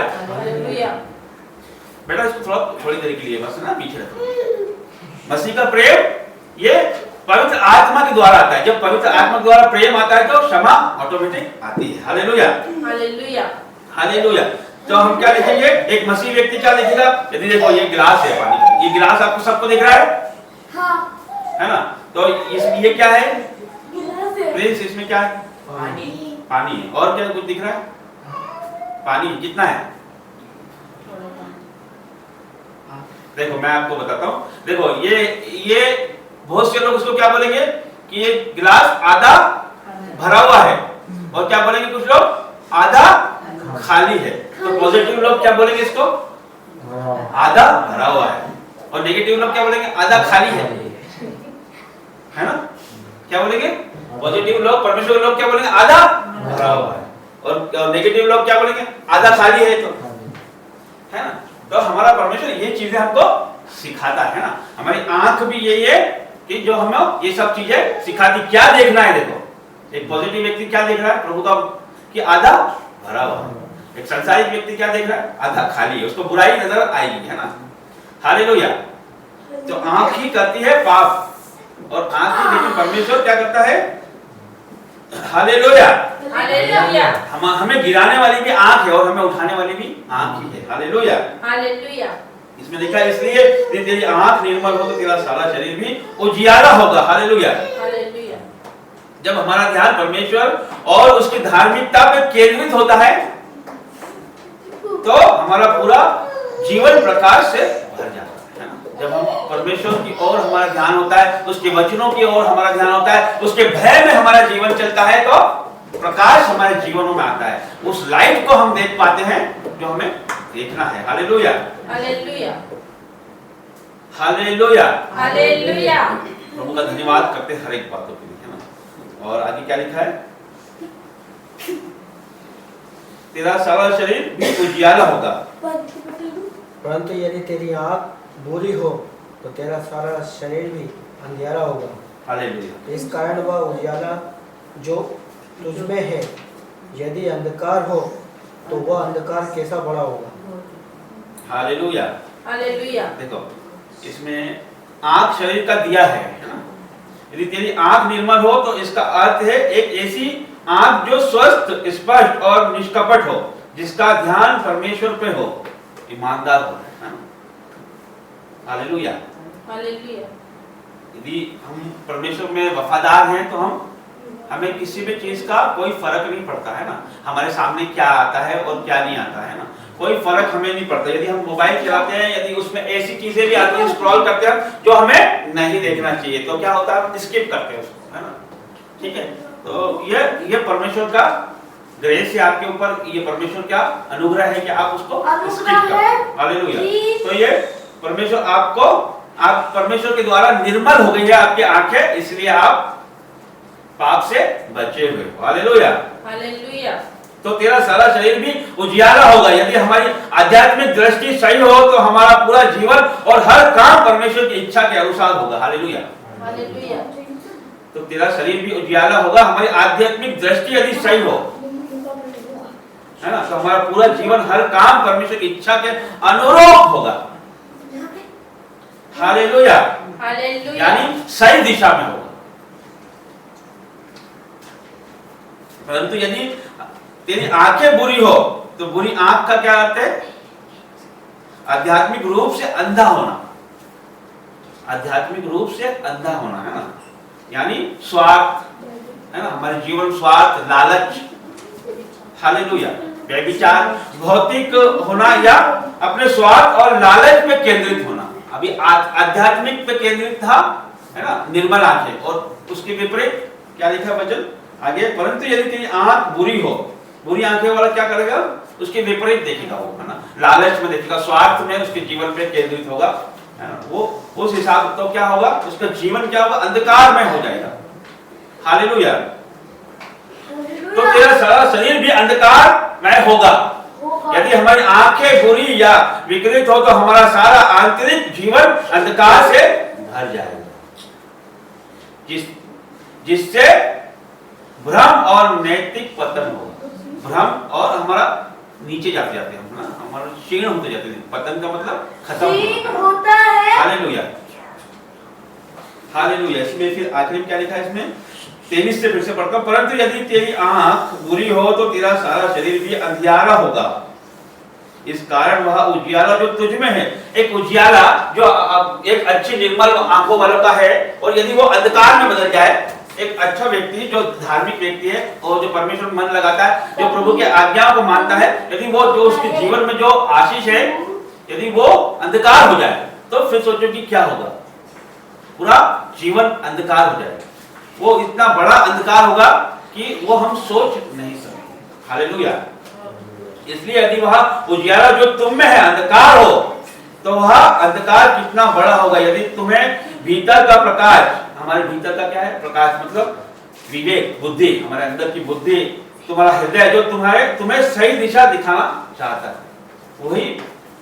बेटा इसको थोड़ी देर के लिए बस ना पीछे रखो। मसीह का प्रेम ये पवित्र आत्मा के द्वारा आता है। जब पवित्र आत्मा के द्वारा प्रेम आता है तो क्षमा ऑटोमेटिक आती है। हालेलुया। हालेलुया। तो हम क्या लिखेंगे? एक मसीह व्यक्ति क्या लिखेगा? यदि देखो ये गिलास है पानी का, ये गिलास आपको सबको दिख रहा है, है ना? तो इसमें ये क्या है? प्रिंस, इसमें क्या है? पानी है। और क्या कुछ दिख रहा है? पानी कितना है? देखो मैं आपको बताता हूँ। देखो ये बहुत से लोग उसको क्या बोलेंगे कि ये गिलास आधा भरा हुआ है, और क्या बोलेंगे कुछ लोग आधा खाली है। तो पॉजिटिव लोग क्या बोलेंगे इसको? आधा भरा हुआ है। और नेगेटिव लोग क्या बोलेंगे? आधा खाली है ना? क्या बोलेंगे? पॉजिटिव लोग, परमेश्वर लोग क्या बोलेंगे? आधा भरा हुआ है। और नेगेटिव लोग क्या बोलेंगे? आधा खाली है। तो है ना? तो हमारा परमेश्वर ये चीजें हमको सिखाता है ना। हमारी आंख भी यही है कि जो हमें ये सब चीजें सिखाती। क्या देखना है? देखो एक पॉजिटिव व्यक्ति क्या देख रहा है प्रभु का, कि आधा भरा हुआ है। एक संसारिक व्यक्ति क्या देख रहा है? आधा खाली है, उसको बुराई नजर आएगी, है ना? हालेलुया। तो आंख ही करती है पाप, और आंख ही, लेकिन परमेश्वर क्या करता है? हालेलुया। हालेलुया। हमें गिराने वाली भी आंख है और हमें उठाने वाली भी आंख ही है। हालेलुया। हालेलुया। इसमें लिखा है इसलिए तेरी आंख निर्मल हो तो तेरा सारा शरीर भी उजियारा होगा। हालेलुया। हालेलुया। जब हमारा ध्यान परमेश्वर और उसकी धार्मिकता पे केंद्रित होता है तो हमारा पूरा जीवन प्रकाश से भर जाता है ना। जब हम परमेश्वर की ओर हमारा ध्यान होता है, उसके वचनों की ओर हमारा ध्यान होता है, उसके भय में हमारा जीवन चलता है तो प्रकाश हमारे जीवनों में आता है। उस लाइट को हम देख पाते हैं जो हमें देखना है। Hallelujah, hallelujah, hallelujah, hallelujah. प्रभु का धन्यवाद करते हैं हर एक बातों के लिए, है ना। और आगे क्या लिखा है? तेरा सारा शरीर भी उजियाला होगा, परंतु यदि तेरी आंख बुरी हो तो तेरा सारा शरीर भी अंधेरा होगा। हालेलुया। इस कारण वह उजियाला जो तुझमें है, यदि अंधकार हो तो वह अंधकार कैसा बड़ा होगा। Hallelujah, hallelujah. देखो इसमें आंख शरीर का दिया है ना। यदि तेरी आंख निर्मल हो तो इसका अर्थ है एक ऐसी आंख जो स्वस्थ, स्पष्ट और निष्कपट हो, जिसका ध्यान परमेश्वर पे हो, ईमानदार हो, है ना। Hallelujah, hallelujah. यदि हम परमेश्वर में वफादार हैं तो हमें किसी भी चीज का कोई फर्क नहीं पड़ता है ना। हमारे सामने क्या आता है और क्या नहीं आता है ना, कोई फर्क हमें नहीं पड़ता। यदि हम मोबाइल चलाते हैं, यदि उसमें ऐसी चीजें भी आती हैं, स्क्रॉल करते हैं जो हमें नहीं देखना चाहिए, तो क्या होता है, हम स्किप करते हैं उसको, है ना। ठीक है, तो ये परमेश्वर का ग्रेस है आपके ऊपर, ये परमेश्वर का अनुग्रह है कि आप उसको स्किप करें। हालेलुया। तो ये परमेश्वर आप परमेश्वर के द्वारा निर्मल हो गई है आपकी आंखें, इसलिए आप पाप से बचे हुए हो। Hallelujah, hallelujah. तो तेरा सारा शरीर भी उजियाला होगा। यदि हमारी आध्यात्मिक दृष्टि सही हो तो हमारा पूरा जीवन और हर काम परमेश्वर की इच्छा के अनुसार होगा। Hallelujah, hallelujah. तो तेरा शरीर भी उजियाला होगा। हमारी आध्यात्मिक दृष्टि यदि सही हो, है ना, तो हमारा पूरा जीवन हर काम परमेश्वर की इच्छा के अनुरूप होगा। Hallelujah, hallelujah. यानी सही दिशा में होगा। परंतु यदि तेरी आंखें बुरी हो तो बुरी आंख का क्या अर्थ है? आध्यात्मिक रूप से अंधा होना, आध्यात्मिक रूप से अंधा होना, है ना। यानी स्वार्थ, है ना, हमारे जीवन स्वार्थ, लालच, हालेलुया, व्यभिचार, भौतिक होना या अपने स्वार्थ और लालच पे केंद्रित होना। अभी आध्यात्मिक पे केंद्रित था, है ना, निर्मल आंखें, और उसके विपरीत क्या लिखा वचन आगे? परंतु यदि तेरी आंख बुरी हो, बुरी आंखें वाला क्या करेगा? उसके विपरीत देखेगा वो, है ना, लालच में देखेगा, स्वार्थ में उसके जीवन पे केंद्रित होगा, है ना। वो उस हिसाब तो क्या होगा, उसका जीवन क्या होगा? अंधकार में हो जाएगा। हालेलुया। तो तेरा सारा शरीर भी अंधकार में होगा। यदि हमारी आंखें बुरी या विकृत हो तो हमारा सारा आंतरिक जीवन अंधकार से भर जाएगा, जिससे भ्रम और नैतिक पतन होगा। भ्रम और हमारा नीचे जाते हैं हम, ना, हमारा क्षीण होते जाते हैं। पतन का मतलब खत्म होता है। Hallelujah, hallelujah. इसमें फिर आखिर में क्या लिखा है? इसमें 23 से फिर से पढ़ता हूं। परंतु यदि तेरी आंख बुरी हो तो तेरा सारा शरीर भी अंधियारा होगा। इस कारण वह उजियाला जो तुझ में है, एक उजियाला जो एक अच्छी निर्मल आंखों वालों का है, और यदि वो अंधकार में बदल जाए, एक अच्छा व्यक्ति जो धार्मिक व्यक्ति है और जो परमेश्वर मन लगाता है, जो प्रभु की आज्ञाओं को मानता है, यदि वो जो उसके जीवन में जो आशीष है, यदि वो अंधकार हो जाए तो फिर सोचो कि क्या होगा? पूरा जीवन अंधकार हो जाएगा। वो इतना बड़ा अंधकार होगा कि वो हम सोच नहीं सकते। हालेलुया। इसलिए यदि वह उजियाला जो तुम में है अंधकार हो, तो वह अंधकार कितना बड़ा होगा। यदि तुम्हें भीतर का प्रकाश, हमारे भीतर का क्या है? प्रकाश मतलब विवेक, बुद्धि, हमारे अंदर की बुद्धि, तुम्हारा हृदय जो तुम्हें सही दिशा दिखाना चाहता है,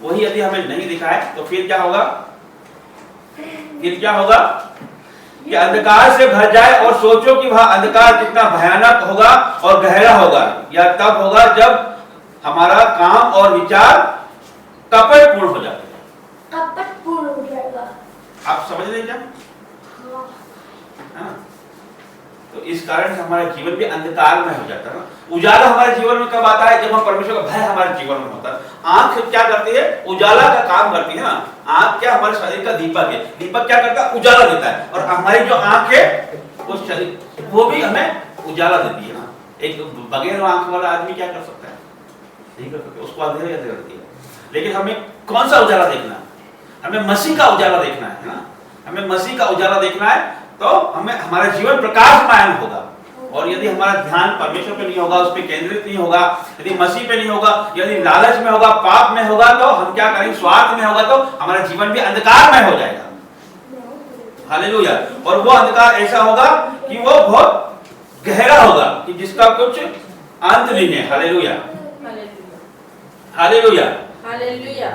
वही यदि हमें नहीं दिखाए तो फिर क्या होगा? फिर क्या होगा कि अंधकार से भर जाए, और सोचो कि वह अंधकार कितना भयानक होगा और गहरा होगा। यह तब होगा जब हमारा काम और विचार कपटपूर्ण हो जाते हैं। कपटपूर्ण हो जाएगा। आप समझ रहे क्या? हाँ। तो इस कारण से हमारा जीवन भी अंधकार में हो जाता है ना। उजाला हमारे जीवन में कब आता है? जब हम परमेश्वर का भय हमारे जीवन में होता है। आंख क्या करती है? उजाला का काम करती है ना। आंख क्या? हमारे शरीर का दीपक है। दीपक क्या करता है? उजाला देता है। और हमारी जो आंख है वो शरीर वो भी हमें उजाला देती है ना। एक बगैर आंख वाला आदमी क्या कर सकता है? नहीं कर सकता, उसको अंधेरे अंधेरे रहती है। लेकिन हमें कौन सा उजाला देखना है? हमें मसीह का उजाला देखना है ना। हमें मसीह का उजाला देखना है तो हमें हमारा जीवन प्रकाशमान होगा। और यदि हमारा ध्यान परमेश्वर पे नहीं होगा, उस पर केंद्रित नहीं होगा, यदि मसीह पे नहीं होगा, यदि लालच में होगा, पाप में होगा, तो हम क्या करेंगे? स्वार्थ में होगा तो हमारा जीवन भी अंधकारमय हो जाएगा। हालेलुया। और वो अंधकार ऐसा होगा कि वो बहुत गहरा होगा कि जिसका कुछ अंत नहीं है। Hallelujah, hallelujah, hallelujah.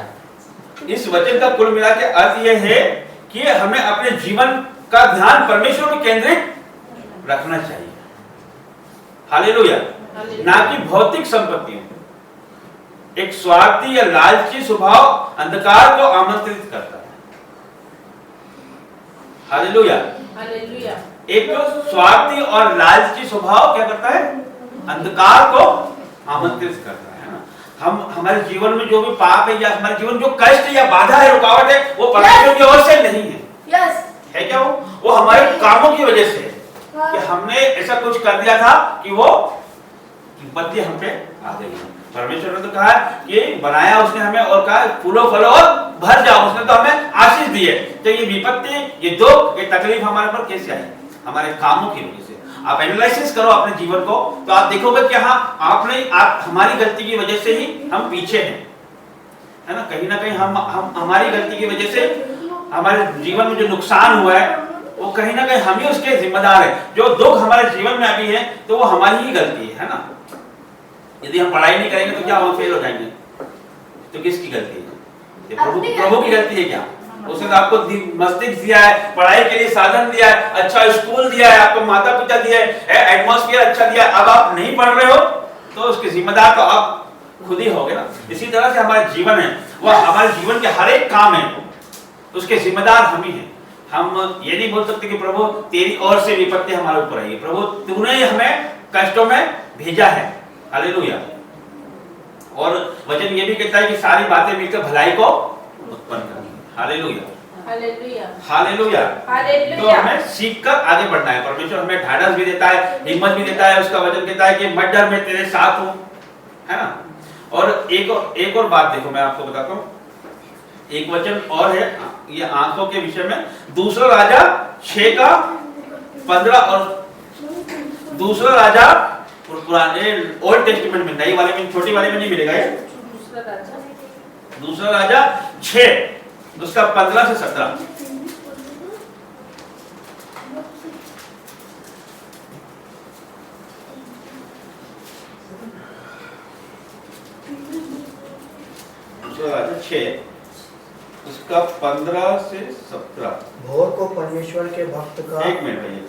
इस वचन का कुल मिला के अर्थ यह है कि हमें अपने जीवन का ध्यान परमेश्वर में केंद्रित रखना चाहिए। हालेलुया। ना कि भौतिक संपत्तियों। एक स्वार्थी या लालची स्वभाव अंधकार को आमंत्रित करता है। Hallelujah, hallelujah. एक स्वार्थी और लालची स्वभाव क्या करता है? अंधकार को आमंत्रित करता है ना। हम हमारे जीवन में जो भी पाप है या हमारे जीवन जो कष्ट या बाधा है, रुकावट है, वो परमेश्वर की ओर से नहीं है। है क्या? वो हमारे कामों की वजह से है कि हमने ऐसा कुछ कर दिया था कि वो विपत्ति हम पे आ गई। परमेश्वर ने तो कहा कि बनाया उसने हमें और कहा फूलो फलो और भर जाओ। उसने तो हमें आशीष दी है। तो ये विपत्ति, ये दुख, ये तकलीफ हमारे पर कैसे आई? हमारे कामों की वजह से। आप एनालिसिस करो अपने जीवन को तो आप देखोगे कि हाँ, आप हमारी गलती की वजह से ही हम पीछे हैं, है ना। कहीं ना कहीं हम हमारी गलती की वजह से हमारे जीवन में जो नुकसान हुआ है वो कहीं ना कहीं हम ही उसके जिम्मेदार हैं। जो दुख हमारे जीवन में अभी है तो वो हमारी ही गलती है ना। यदि हम पढ़ाई नहीं करेंगे तो क्या हम फेल हो जाएंगे? तो किसकी गलती है? प्रभु की गलती है क्या? उसने तो आपको मस्तिष्क दिया है, पढ़ाई के लिए साधन दिया है, अच्छा स्कूल दिया है, आपको माता पिता दिया है, एटमॉस्फेयर अच्छा दिया। अब आप नहीं पढ़ रहे हो तो उसके जिम्मेदार तो आप खुद ही होगे ना। इसी तरह से हमारे जीवन है, वह हमारे जीवन के हर एक काम है, उसके जिम्मेदार हम ही हैं। हम ये नहीं बोल सकते कि प्रभु तेरी ओर से विपत्ति हमारे ऊपर आई है। प्रभु तूने हमें कष्टों में भेजा है। हालेलुया। और वचन ये भी कहता है कि सारी बातें मिलकर भलाई को उत्पन्न करती हैं। Hallelujah, hallelujah, hallelujah, hallelujah. तो हमें सीखकर आगे बढ़ना है। परमेश्वर हमें ढाढ़स भी देता है, हिम्मत भी देता है। उसका वचन कहता है कि मत डर, मैं तेरे साथ हूं, है ना। और एक और बात देखो, मैं आपको बताता हूं। एक वचन और है ये आंखों के विषय में, दूसरा राजा 6:15 और दूसरा राजा पुराने ओल्ड टेस्टामेंट में, नई वाले में, छोटी वाले में नहीं मिलेगा ये। दूसरा राजा 6 उसका 15 से 17। दूसरा राजा 6 उसका 15 से 17। भोर को परमेश्वर के भक्त का, एक मिनट भैया,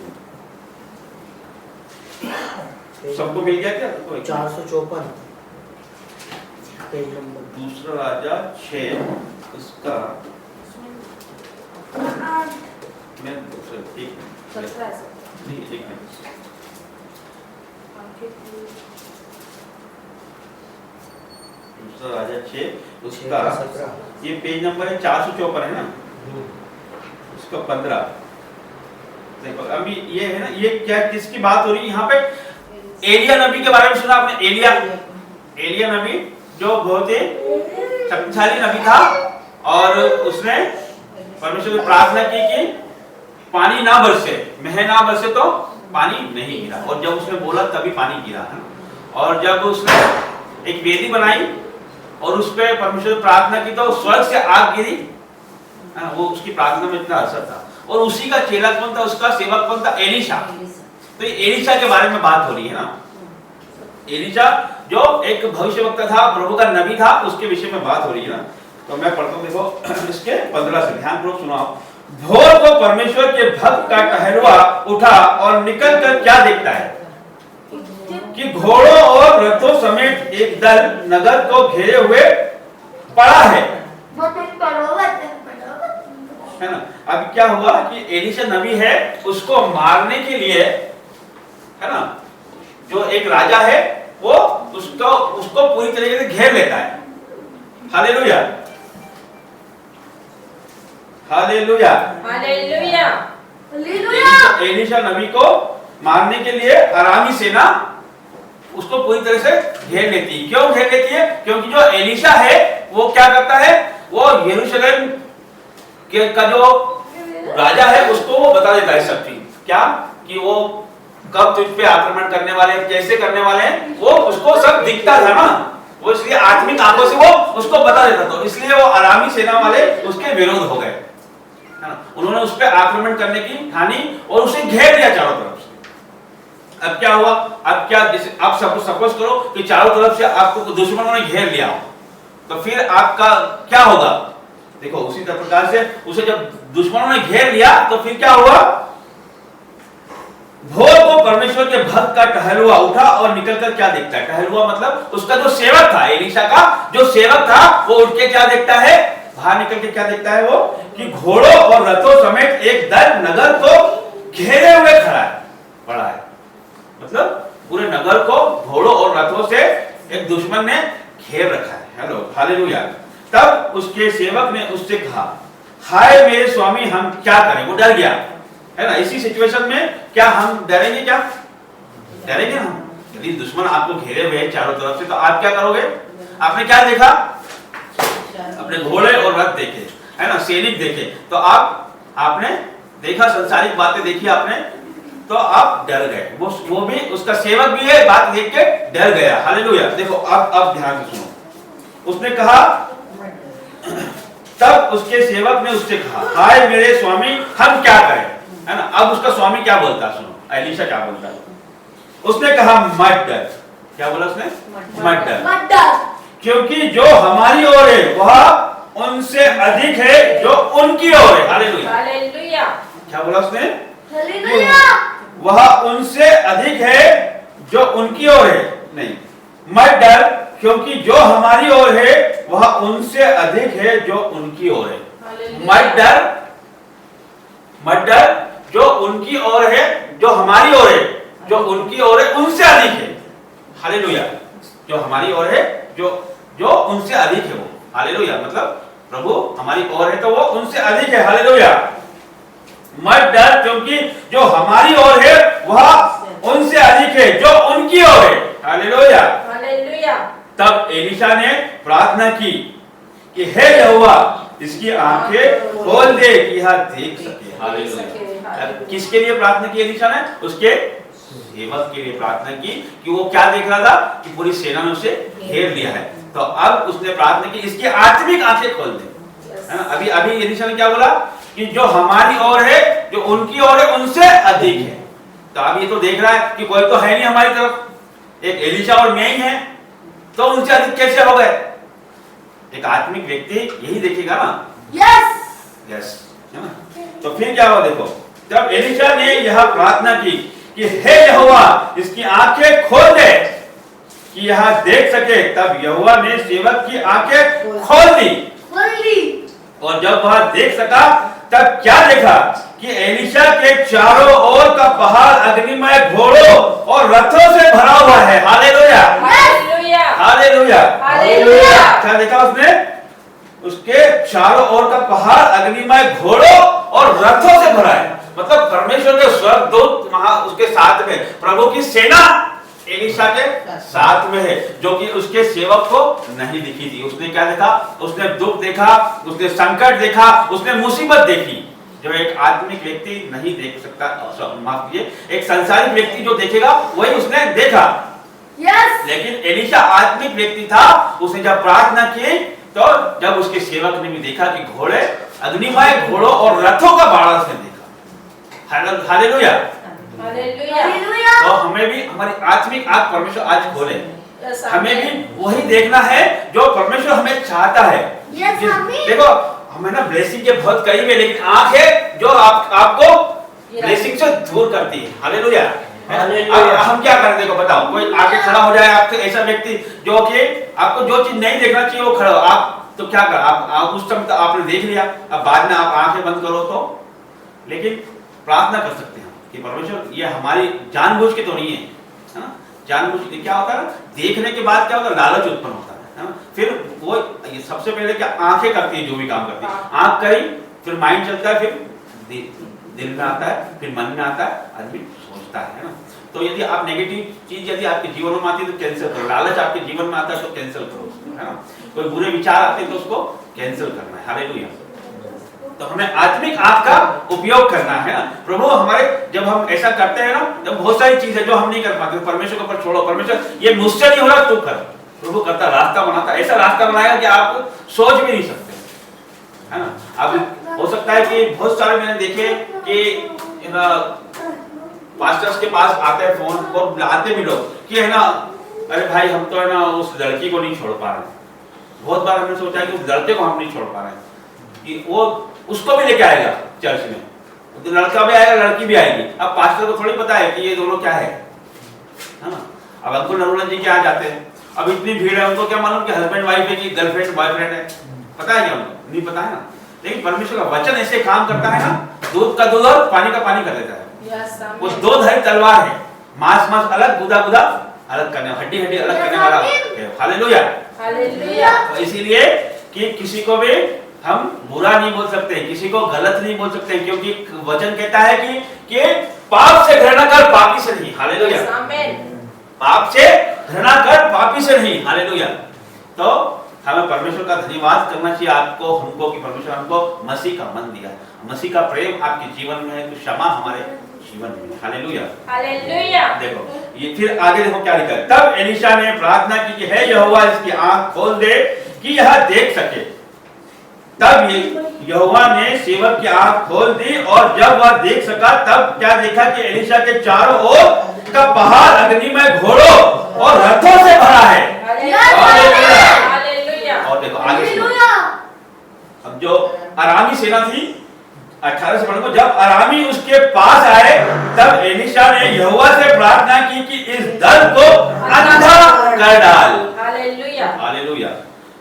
सबको मिल गया क्या? 454 पेज नंबर। दूसरा राजा 6 उसका मैं एक दूसरा राजा 6 उसका ये पेज नंबर है 454 है ना, उसका 15। अभी ये है ना, ये क्या किसकी बात हो रही है यहाँ पे? एलिया नबी के बारे में सुना आपने? एलिया नबी जो बहुत ही शक्तिशाली नबी था और उसने परमेश्वर से प्रार्थना की कि पानी ना बरसे, मेह ना बरसे तो पानी नहीं गिरा। और जब उसने बोला तभी पानी गिरा है। और जब उसने एक वेदी बनाई और उस पर परमेश्वर से प्रार्थना की तो स्वर्ग से आग गिरी, वो उसकी प्रार्थना में इतना असर था। और उसी का चेला कौन था? उसका सेवक कौन था? एलीशा। तो ये एलीशा के बारे में बात हो रही है ना। एलीशा जो एक भविष्यवक्ता था, प्रभु का नबी था, उसके विषय में बात हो रही है ना। तो मैं पढ़ता हूँ, देखो इसके 15 से ध्यानपूर्वक सुनो आप। भोर को परमेश्वर के भक्त का टहलुआ उठा और निकल कर क्या देखता है कि घोड़ों और रथों समेत एक दल नगर को घेरे हुए पड़ा है ना। अब क्या हुआ कि एलीशा नबी है, उसको मारने के लिए, है ना, जो एक राजा है वो उसको पूरी तरीके से घेर लेता है। Hallelujah, hallelujah, hallelujah. एलीशा नबी को मारने के लिए अरामी सेना उसको पूरी तरह से घेर लेती है। क्यों घेर लेती है? क्योंकि जो एलीशा है वो क्या करता है, वो यरूशलेम का जो राजा है उसको वो बता देता है सब चीज, क्या कि वो कब तुझ पे आक्रमण करने वाले हैं, कैसे करने वाले हैं, वो उसको सब दिखता था ना, वो इसलिए आत्मिक आंखों से वो उसको बता देता था। इसलिए वो अरामी सेना वाले उसके विरोध हो गए, है ना, उन्होंने उस पे आक्रमण करने की ठानी और उसे घेर दिया चारों तरफ से। अब क्या हुआ, अब क्या, आप सपोज करो कि चारों तरफ से आपको दुश्मनों ने घेर लिया, तो फिर आपका क्या होगा? देखो उसी प्रकार से उसे जब दुश्मनों ने घेर लिया तो फिर क्या हुआ, भोर को परमेश्वर के भक्त का टहलुआ उठा और निकलकर क्या देखता है? टहलुआ मतलब उसका जो सेवक था, एलीशा का जो सेवक था, वो उठ के क्या देखता है, बाहर निकल के क्या देखता है वो, कि घोड़ों और रथों समेत एक दल नगर को घेरे हुए पड़ा है। मतलब पूरे नगर को घोड़ों और रथों से एक दुश्मन ने घेर रखा है। Hello hallelujah. तब उसके सेवक ने उससे कहा, हाय मेरे स्वामी, हम क्या करें? वो डर गया, है ना। इसी सिचुएशन में क्या हम डरेंगे? क्या डरेंगे हम? यदि दुश्मन आपको घेरे हुए हैं चारों तरफ से, तो आप क्या करोगे? आपने क्या देखा? अपने घोड़े और रथ देखे, है ना, सैनिक देखे, तो आपने देखा, संसारिक बातें देखी आपने, तो आप डर गए। वो भी, उसका सेवक भी है, बात देख के डर गया। हालेलुया। देखो अब ध्यान से सुनो। उसने कहा, तब उसके सेवक ने उससे कहा, हाय मेरे स्वामी, हम क्या करें? है ना। अब उसका स्वामी क्या बोलता है, सुनो एलीशा क्या बोलता है। उसने कहा, मत डर। क्या बोला उसने? मत डर, क्योंकि जो हमारी ओर है वह उनसे अधिक है जो उनकी ओर है। हालेलुया। क्या बोला उसने? वह उनसे अधिक है जो उनकी ओर है। नहीं, मत डर, क्योंकि जो हमारी ओर है वह उनसे अधिक है जो उनकी ओर है। मत डर, जो उनकी ओर है, जो हमारी ओर है, जो उनकी ओर है, उनसे अधिक है। हालेलुया। जो हमारी ओर है, जो उनसे अधिक है वो। हालेलुया। मतलब प्रभु हमारी ओर है तो वो उनसे अधिक है। हालेलुया। मत डर, क्योंकि जो हमारी ओर है वह उनसे अधिक है जो उनकी ओर है। हालेलुया। हालेलुया। तब एलीशा ने प्रार्थना की कि हे यहोवा, इसकी आंखें खोल दे कि यह देख सके। हालेलुया। किसके लिए प्रार्थना की एलीशा ने? उसके सेवक के लिए प्रार्थना की कि वो क्या देख रहा था, कि पूरी सेना ने उसे घेर लिया है। तो अब उसने प्रार्थना की, इसकी आत्मिक आंखें खोल दे, है ना। अभी एलीशा ने क्या बोला, कि जो हमारी ओर है, जो उनकी ओर है, उनसे अधिक है। तो अब ये तो देख रहा है कि कोई तो है नहीं हमारी तरफ, एक एलीशा और मैं ही है, तो उनसे अधिक कैसे हो गए? एक आत्मिक व्यक्ति यही देखेगा ना। यस, है ना। तो फिर क्या हुआ देखो, जब एलीशा ने यह प्रार्थना की कि हे यहोवा, इसकी आंखें खोल दे कि यह देख सके, तब यहोवा ने सेवक की आंखें खोल दी। और जब वह देख सका, तब क्या देखा, कि एलीशा के चारों ओर का पहाड़ अग्निमय घोड़ों और रथों से भरा हुआ है। हालेलुया। हालेलुया। हालेलुया। क्या देखा उसने? उसके चारों ओर का पहाड़ अग्निमय घोड़ों और रथों से भरा है। मतलब परमेश्वर के स्वर्गदूत वहां उसके साथ में, प्रभु की सेना एलीशा के साथ में है, जो कि उसके सेवक को नहीं दिखी थी। उसने क्या देखा? उसने दुख देखा, उसने संकट देखा, उसने मुसीबत देखी, जो एक आत्मिक व्यक्ति नहीं देख सकता। माफ कीजिए, एक संसारिक व्यक्ति जो देखेगा वही उसने देखा। लेकिन एलीशा आत्मिक व्यक्ति था। उसने जब प्रार्थना की, तो जब उसके सेवक ने भी देखा कि घोड़े, अग्निमय घोड़ों और रथों का बाड़ा उसने देखा। हालेलुया। तो हमें भी हमारी आत्मिक आंख परमेश्वर आज खोले। हमें भी वही देखना है जो परमेश्वर हमें चाहता है। देखो हमें ना ब्लेसिंग के बहुत करीब है, लेकिन आंख है जो आपको ब्लेसिंग से दूर करती है। हालेलुया। हम क्या करें? देखो बताओ, कोई आके खड़ा हो जाए आपसे, ऐसा व्यक्ति जो कि आपको जो चीज नहीं देखना चाहिए वो खड़ा हो, आप तो क्या कर, आप उस समय तो आपने देख लिया, अब बाद में आप आंखें बंद करो तो। लेकिन प्रार्थना कर सकते हैं कि परमेश्वर, ये हमारी जानबूझ के तो नहीं है ना। जानबूझ के क्या होता है, देखने के बाद क्या होता है, लालच उत्पन्न होता है ना। फिर वो सबसे पहले क्या आंखें करती है, जो भी काम करती है, आंख करी, फिर माइंड चलता है, फिर दिल में आता है, फिर मन में आता है, आदमी सोचता है ना। तो यदि आप नेगेटिव चीज यदि आपके जीवन में आती है तो कैंसिल करो। लालच आपके जीवन में आता है तो कैंसिल करो उसको, है ना। कोई बुरे विचार आते हैं तो उसको कैंसिल करना है। हालेलुया। तो हमें आत्मिक आंख का उपयोग करना है ना। प्रभु हमारे जब हम ऐसा करते हैं ना, जब बहुत सारी चीजें जो हम नहीं कर पाते, परमेश्वर के ऊपर छोड़ो, परमेश्वर ये मुझसे नहीं हो रहा तू कर। प्रभु करता, रास्ता बनाता, ऐसा रास्ता बनाएगा कि आप सोच भी नहीं सकते, है ना। अब हो सकता है कि बहुत सारे मैंने देखे कि पास्टर्स के पास आते हैं फोन और बुलाते भी लोग कि है ना, अरे भाई हम तो है ना उस लड़की को नहीं छोड़ पा रहे। बहुत बार हमने सोचा कि उस लड़के को हम नहीं छोड़ पा रहे कि वो उसको भी लेके आएगा चर्च में, तो लड़का भी आएगा लड़की भी आएगी। अब पास्टर को थोड़ी पता है कि ये दोनों क्या है ना। अब अंकुर नरुला जी के आ जाते हैं, अब इतनी भीड़ है, उनको क्या मालूम कि हस्बैंड वाइफ है कि गर्लफ्रेंड बॉयफ्रेंड है, पता है क्या उनको? नहीं पता है ना। लेकिन परमेश्वर का वचन ऐसे काम करता है ना, दूध का दूध और पानी का पानी कर देता है। वो दो धारी तलवार है, मांस मांस अलग, गुदा गुदा अलग करने, हड्डी हड्डी अलग करने वाला है। Hallelujah, hallelujah. तो इसीलिए कि किसी को भी हम बुरा नहीं बोल सकते, किसी को गलत नहीं बोल सकते, क्योंकि वचन कहता है कि पाप से घृणा कर, पापी से नहीं। हालेलुया। पाप से घृणा कर, पापी से नहीं। हालेलुया। तो हमें परमेश्वर का धन्यवाद करना चाहिए आपको, हमको, कि परमेश्वर हमको मसीह का मन दिया, मसीह का प्रेम आपके जीवन में है, तो क्षमा हमारे जीवन में। Hallelujah, hallelujah. देखो ये फिर आगे देखो क्या लिखा है। तब एलीशा ने प्रार्थना की कि हे यहोवा इसकी आंख खोल दे कि यह देख सके। तब यहोवा ने सेवक की आंख खोल दी और जब वह देख सका तब क्या देखा कि एलीशा के चारों ओर का पहाड़ अग्निमय घोड़ों और रथों से भरा है। और देखो आगे अब जो अरामी सेना थी 18 से पढ़ो, जब अरामी उसके पास आए तब एलीशा ने यहोवा से प्रार्थना की कि इस दल को अंधा कर डाल। Hallelujah, hallelujah.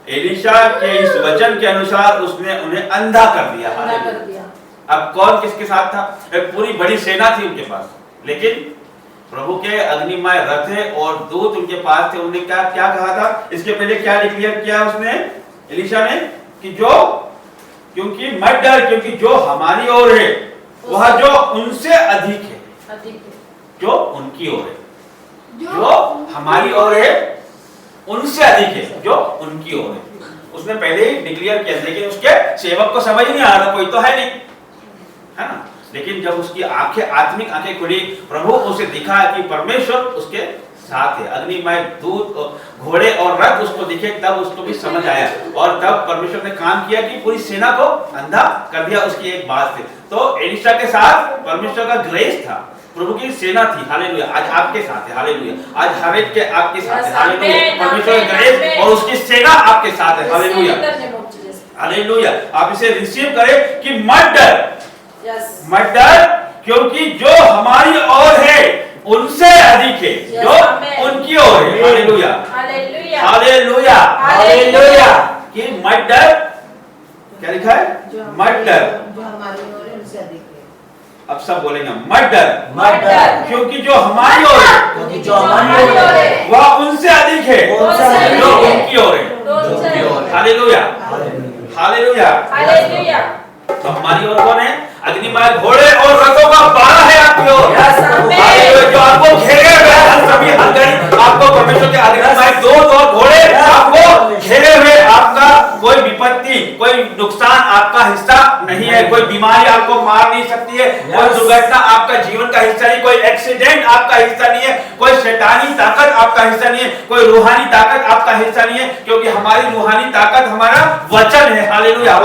एलीशा के इस वचन के अनुसार उसने उन्हें अंधा कर दिया। हालेलुया। अब कौन किसके साथ था? एक पूरी बड़ी सेना थी उनके पास, लेकिन प्रभु के अग्निमय रथ और दूत उनके पास थे। उन्होंने क्या क्या कहा था? इसके पहले क्या डिक्लेयर किया उसने, एलीशा ने, कि जो क्योंकि मत डर, क्योंकि जो हमारी ओर है वह जो उनसे अधिक है, जो उनकी ओर है। जो हमारी ओर है उनसे अधिक है, जो उनकी ओर है। उसने पहले ही डिक्लेयर किया, लेकिन उसके सेवक को समझ नहीं आ रहा, कोई तो है नहीं, है ना। लेकिन जब उसकी आंखें, आत्मिक आंखें खुली, प्रभु उसे दिखा कि परमेश्वर उसके साथ है, अग्निमय दूत घोड़े और रथ उसको दिखे, तब उसको भी समझ आया और तब परमेश्वर ने काम किया कि पूरी सेना को अंधा कर दिया उसकी एक बात से। तो एलीशा के साथ परमेश्वर का ग्रेस था, प्रभु की सेना थी। हालेलुया। आज आपके साथ है। हालेलुया। आज हर एक के आपके साथ है। हालेलुया। परमेश्वर का ग्रेस और उसकी सेना आपके साथ है। Hallelujah, hallelujah. आप इसे रिसीव करें कि मत डर, मत डर, क्योंकि जो हमारी ओर है उनसे अधिक है, जो उनकी ओर है। Hallelujah, hallelujah, hallelujah, hallelujah. कि मत डर, क्या लिखा है? मत डर, जो हमारी ओर है उनसे अधिक है। अब सब बोलेंगे मत डर, मत डर, क्योंकि जो हमारी ओर है, क्योंकि जो हमारी ओर है वह उनसे अधिक है, जो उनकी ओर है। Hallelujah, hallelujah, hallelujah. तो हमारी ओर कौन है? अग्निमय घोड़े और रथों का बाड़ा है आपकी ओर। जो आपको घेरे हुए हैं, सभी हथकड़ी आपको परमेश्वर के अग्निमय दूत और घोड़े आपको घेरे हुए। आपका कोई विपत्ति, कोई नुकसान आपका हिस्सा नहीं है, कोई बीमारी आपको मार नहीं सकती है, कोई दुर्घटना आपका जीवन का हिस्सा नहीं, कोई एक्सीडेंट आपका हिस्सा नहीं है, कोई शैतानी ताकत आपका हिस्सा नहीं है, कोई रूहानी ताकत आपका हिस्सा नहीं है, क्योंकि हमारी रूहानी ताकत हमारा वचन है। हालेलुया।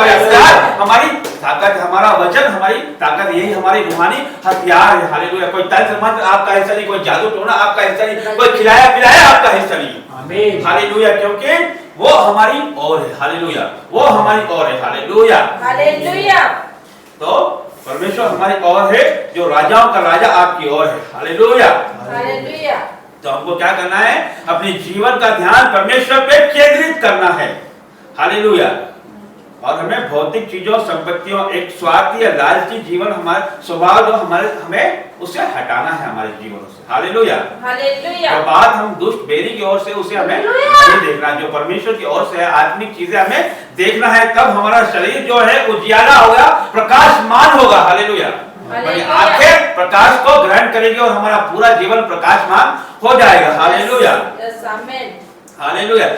हमारी ताकत, हमारा वचन, हमारी ताकत, यही हमारी रूहानी हथियार है। हालेलुया। कोई तंत्र मंत्र आपका हिस्सा नहीं, कोई जादू टोना आपका हिस्सा नहीं, कोई खिलाया पिलाया आपका हिस्सा नहीं। आमीन। हालेलुया। क्योंकि वो हमारी ओर है। हालेलुया। वो हमारी ओर है। Hallelujah, hallelujah. तो परमेश्वर हमारी ओर है, जो राजाओं का राजा आपकी ओर है। Hallelujah, hallelujah. तो हमको क्या करना है? अपने जीवन का ध्यान परमेश्वर पे केंद्रित करना है। हालेलुया। और हमें भौतिक चीजों, संपत्तियों, एक स्वार्थी या लालची जीवन, हमारा स्वभाव जो हमें उससे हटाना है हमारे जीवन से। Hallelujah, hallelujah. तो बात हम दुष्ट बेरी की ओर से उसे हमें नहीं देखना, जो परमेश्वर की ओर से है, आत्मिक चीजें हमें देखना है। तब हमारा शरीर जो है उजियाला होगा, प्रकाशमान होगा। हालेलुया, हमारी आंखें प्रकाश को ग्रहण करेंगी और हमारा पूरा जीवन प्रकाशमान हो जाएगा। Hallelujah, hallelujah.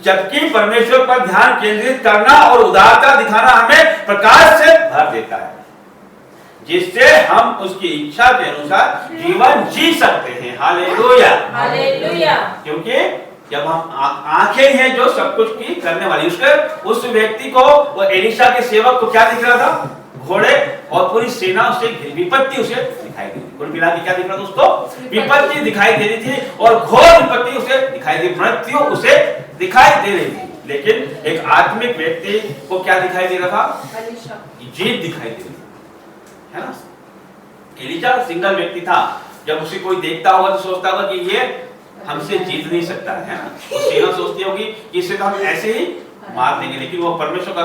जबकि परमेश्वर पर ध्यान केंद्रित करना और उदारता दिखाना हमें प्रकाश से भर देता है, जिससे हम उसकी इच्छा के अनुसार जीवन जी सकते हैं। Hallelujah, hallelujah. क्योंकि जब हम आंखें हैं जो सब कुछ की करने वाली, उसके उस व्यक्ति को, वो एलीशा के सेवक को क्या दिख रहा था? घोड़े और पूरी सेना उसे, विपत्ति उसे दिखाई दी। कुल मिला के क्या दिख रहा था उसको? विपत्ति दिखाई दे रही थी और घोर विपत्ति उसे दिखाई दी, मृत्यु उसे दिखाई दे रही थी। लेकिन एक आत्मिक व्यक्ति को क्या दिखाई दे रहा था? जीत दिखाई दे रही है ना। एलीशा सिंगल व्यक्ति था, जब उसे कोई देखता होगा तो सोचता होगा कि ये हमसे जीत नहीं सकता है ना। तो सेना सोचती होगी कि इसे तो हम ऐसे ही मार देंगे, लेकिन वो परमेश्वर का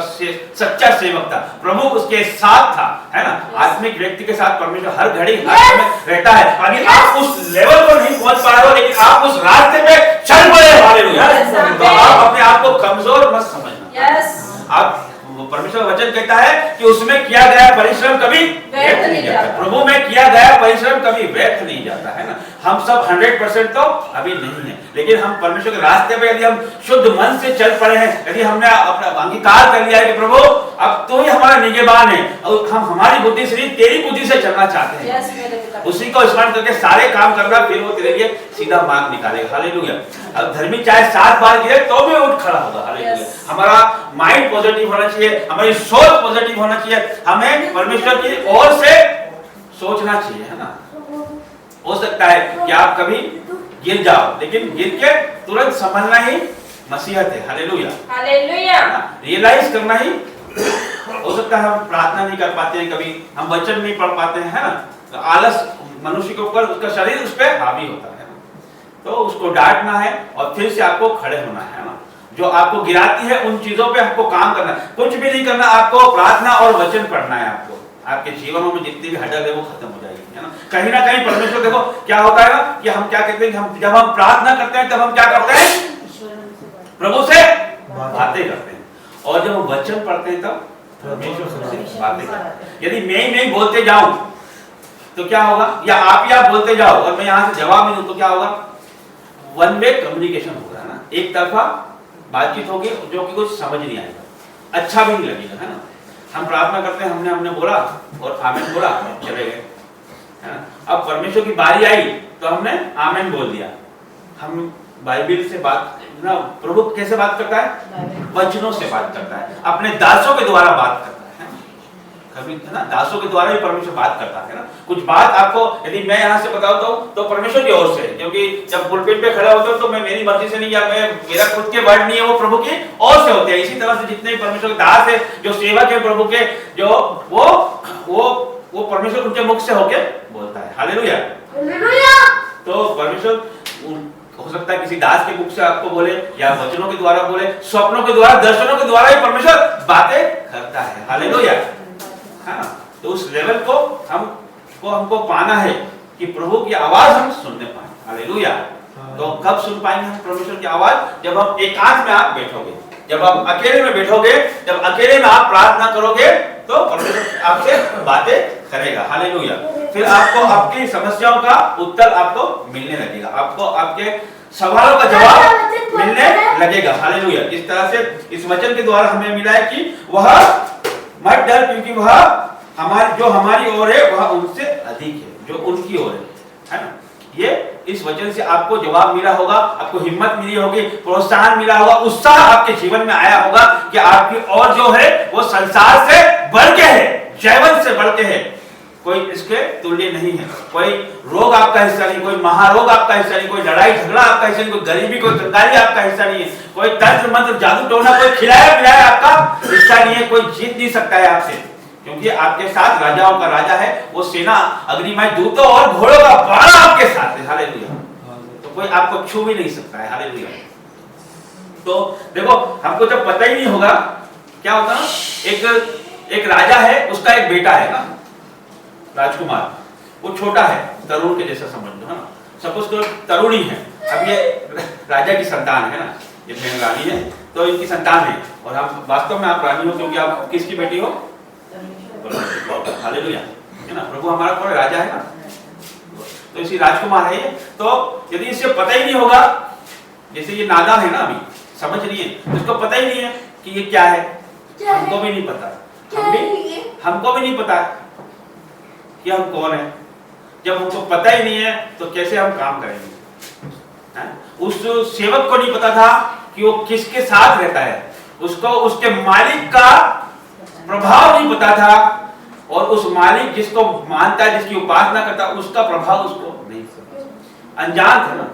सच्चा सेवक था, प्रभु उसके साथ था, है ना। आत्मिक व्यक्ति के साथ परमेश्वर हर घड़ी हर समय रहता है। अभी आप उस लेवल पर नहीं पहुंच पा रहे हो, लेकिन आप उस रास्ते पे चल पड़े। हालेलुया। तो आप अपने आप को कमजोर मत समझना। आप, परमेश्वर वचन कहता है कि उसमें किया गया परिश्रम कभी व्यर्थ नहीं जाता। प्रभु में किया गया परिश्रम कभी व्यर्थ नहीं जाता, है ना। हम सब 100% तो अभी नहीं है, लेकिन हम परमेश्वर के रास्ते पे यदि हम शुद्ध मन से चल पड़े हैं, यदि हमने अपना अंगीकार कर लिया है कि प्रभु अब तू ही हमारा निगहबान है, और हम हमारी बुद्धि से नहीं तेरी बुद्धि से चलना चाहते हैं, उसी को स्मरण करके सारे काम करना, फिर वो तेरे लिए सीधा मार्ग निकालेगा। हालेलुया। अब धर्मी चाहे 7 बार गिरे तो भी उठ खड़ा होगा। हालेलुया। हमारा माइंड पॉजिटिव होना चाहिए, हमारी सोच पॉजिटिव होना चाहिए, हमें परमेश्वर की ओर से सोचना चाहिए, है ना। हो सकता है कि आप कभी गिर जाओ, लेकिन गिर के तुरंत संभलना ही मसीहत है। Hallelujah, hallelujah. रियलाइज करना ही। हो सकता है हम प्रार्थना नहीं कर पाते हैं, कभी हम वचन नहीं पढ़ पाते हैं, है ना। तो आलस मनुष्य के ऊपर, उसका शरीर उस पर हावी होता है, तो उसको डांटना है और फिर से आपको खड़े होना है ना। जो आपको गिराती है उन चीजों पे आपको काम करना है, कुछ भी नहीं करना, आपको प्रार्थना और वचन पढ़ना है। आपको आपके जीवनों में जितनी भी हडल है वो खत्म हो जाएगी, है ना। कहीं परमेश्वर, देखो क्या होता है कि हम क्या कहते हैं कि हम जब हम प्रार्थना करते हैं तब हम क्या करते हैं? प्रभु से बातें करते हैं, और जब हम वचन पढ़ते हैं तब परमेश्वर से बातें करते हैं। यदि मैं ही नहीं बोलते जाऊं तो क्या होगा, या आप बोलते जाओ और मैं यहाँ से जवाब नहीं दूं तो क्या होगा? वन वे कम्युनिकेशन होगा, है ना। एक तरफा बातचीत होगी जो कि कुछ समझ नहीं आएगा, अच्छा भी नहीं लगेगा, है ना। हम प्रार्थना करते हैं, हमने बोला और आमीन बोला, चले गए, है ना। अब परमेश्वर की बारी आई तो हमने आमीन बोल दिया। हम बाइबल से बात ना, प्रभु कैसे बात करता है? वचनों से बात करता है, अपने दासों के द्वारा बात करता है कभी, है ना। दासों के द्वारा ही परमेश्वर बात करता है ना। कुछ बात आपको यदि मैं यहाँ से बताऊं तो परमेश्वर की ओर से, क्योंकि जब पुलपिट पे खड़ा होता हूं तो मैं मेरी मर्जी से नहीं, या मेरा खुद के वर्ड नहीं है, वो प्रभु की ओर से होते हैं। इसी तरह से जितने परमेश्वर के दास है, जो सेवक है प्रभु के, जो वो परमेश्वर उनके मुख से होके बोलता है। Hallelujah, hallelujah. तो परमेश्वर हो सकता है किसी दास के मुख से आपको बोले, या वचनों के द्वारा बोले, स्वप्नों के द्वारा, दर्शनों के द्वारा ही परमेश्वर बातें करता है। हालेलुया, है ना। तो उस लेवल को हमको पाना है कि प्रभु की आवाज हम सुनने पाए। हालेलुया। तो कब सुन पाएंगे हम परमेश्वर की आवाज? जब हम एकांत में आप बैठोगे, जब आप अकेले में बैठोगे, जब अकेले में आप प्रार्थना करोगे तो परमेश्वर आपसे बातें करेगा। हालेलुया। फिर आपको आपकी समस्याओं का उत्तर आपको मिलने लगेगा, आपको आपके सवालों का जवाब मिलने लगेगा। हालेलुया। इस तरह से इस वचन के द्वारा हमें मिला है कि वह मत डर, क्योंकि वह हमारी ओर है वह उनसे अधिक है जो उनकी ओर है ना। ये इस वचन से आपको जवाब मिला होगा, आपको हिम्मत मिली होगी, प्रोत्साहन मिला होगा, उत्साह आपके जीवन में आया होगा कि आपकी ओर जो है वो संसार से बढ़ के है, जीवन से बढ़ के है, कोई इसके तुल्य नहीं है। कोई रोग आपका हिस्सा नहीं, कोई महारोग आपका हिस्सा नहीं, कोई लड़ाई झगड़ा आपका हिस्सा नहीं, कोई गरीबी, कोई कंगाली आपका हिस्सा नहीं है, कोई तंत्र मंत्र जादू टोना, कोई खिलाया पिलाया आपका हिस्सा नहीं है। कोई जीत नहीं सकता है आपसे, क्योंकि आपके साथ राजाओं का राजा है, वो सेना अग्निमय दूतों और घोड़ों का बाड़ा आपके साथ है। हालेलुया। तो कोई आपको छू भी नहीं सकता है। हालेलुया। तो देखो, हमको जब पता ही नहीं होगा क्या होता है, एक राजा है, उसका एक बेटा है ना, राजकुमार, वो छोटा है, तरुण के जैसा समझ लो, है ना। सपोज करो तरुणी है, अब ये राजा की संतान है ना, ये बहन रानी है, तो इनकी संतान है, और हम वास्तव में आप रानी हो क्योंकि आप किसकी बेटी हो? हालेलुया। है ना। प्रभु हमारा कौन है? राजा है ना, तो इसी राजकुमार है ये। तो यदि इसे पता ही नहीं होगा, जैसे ये नादान है ना, अभी समझ नहीं है, तो इसको पता ही नहीं है कि ये क्या है, हमको भी नहीं पता, हमको भी नहीं पता कि हम कौन है। जब हमको पता ही नहीं है तो कैसे हम काम करेंगे? उस सेवक को नहीं पता था कि वो किसके साथ रहता है, उसको उसके मालिक का प्रभाव नहीं पता था, और उस मालिक जिसको मानता है, जिसकी उपासना करता है, उसका प्रभाव उसको नहीं, अनजान था ना।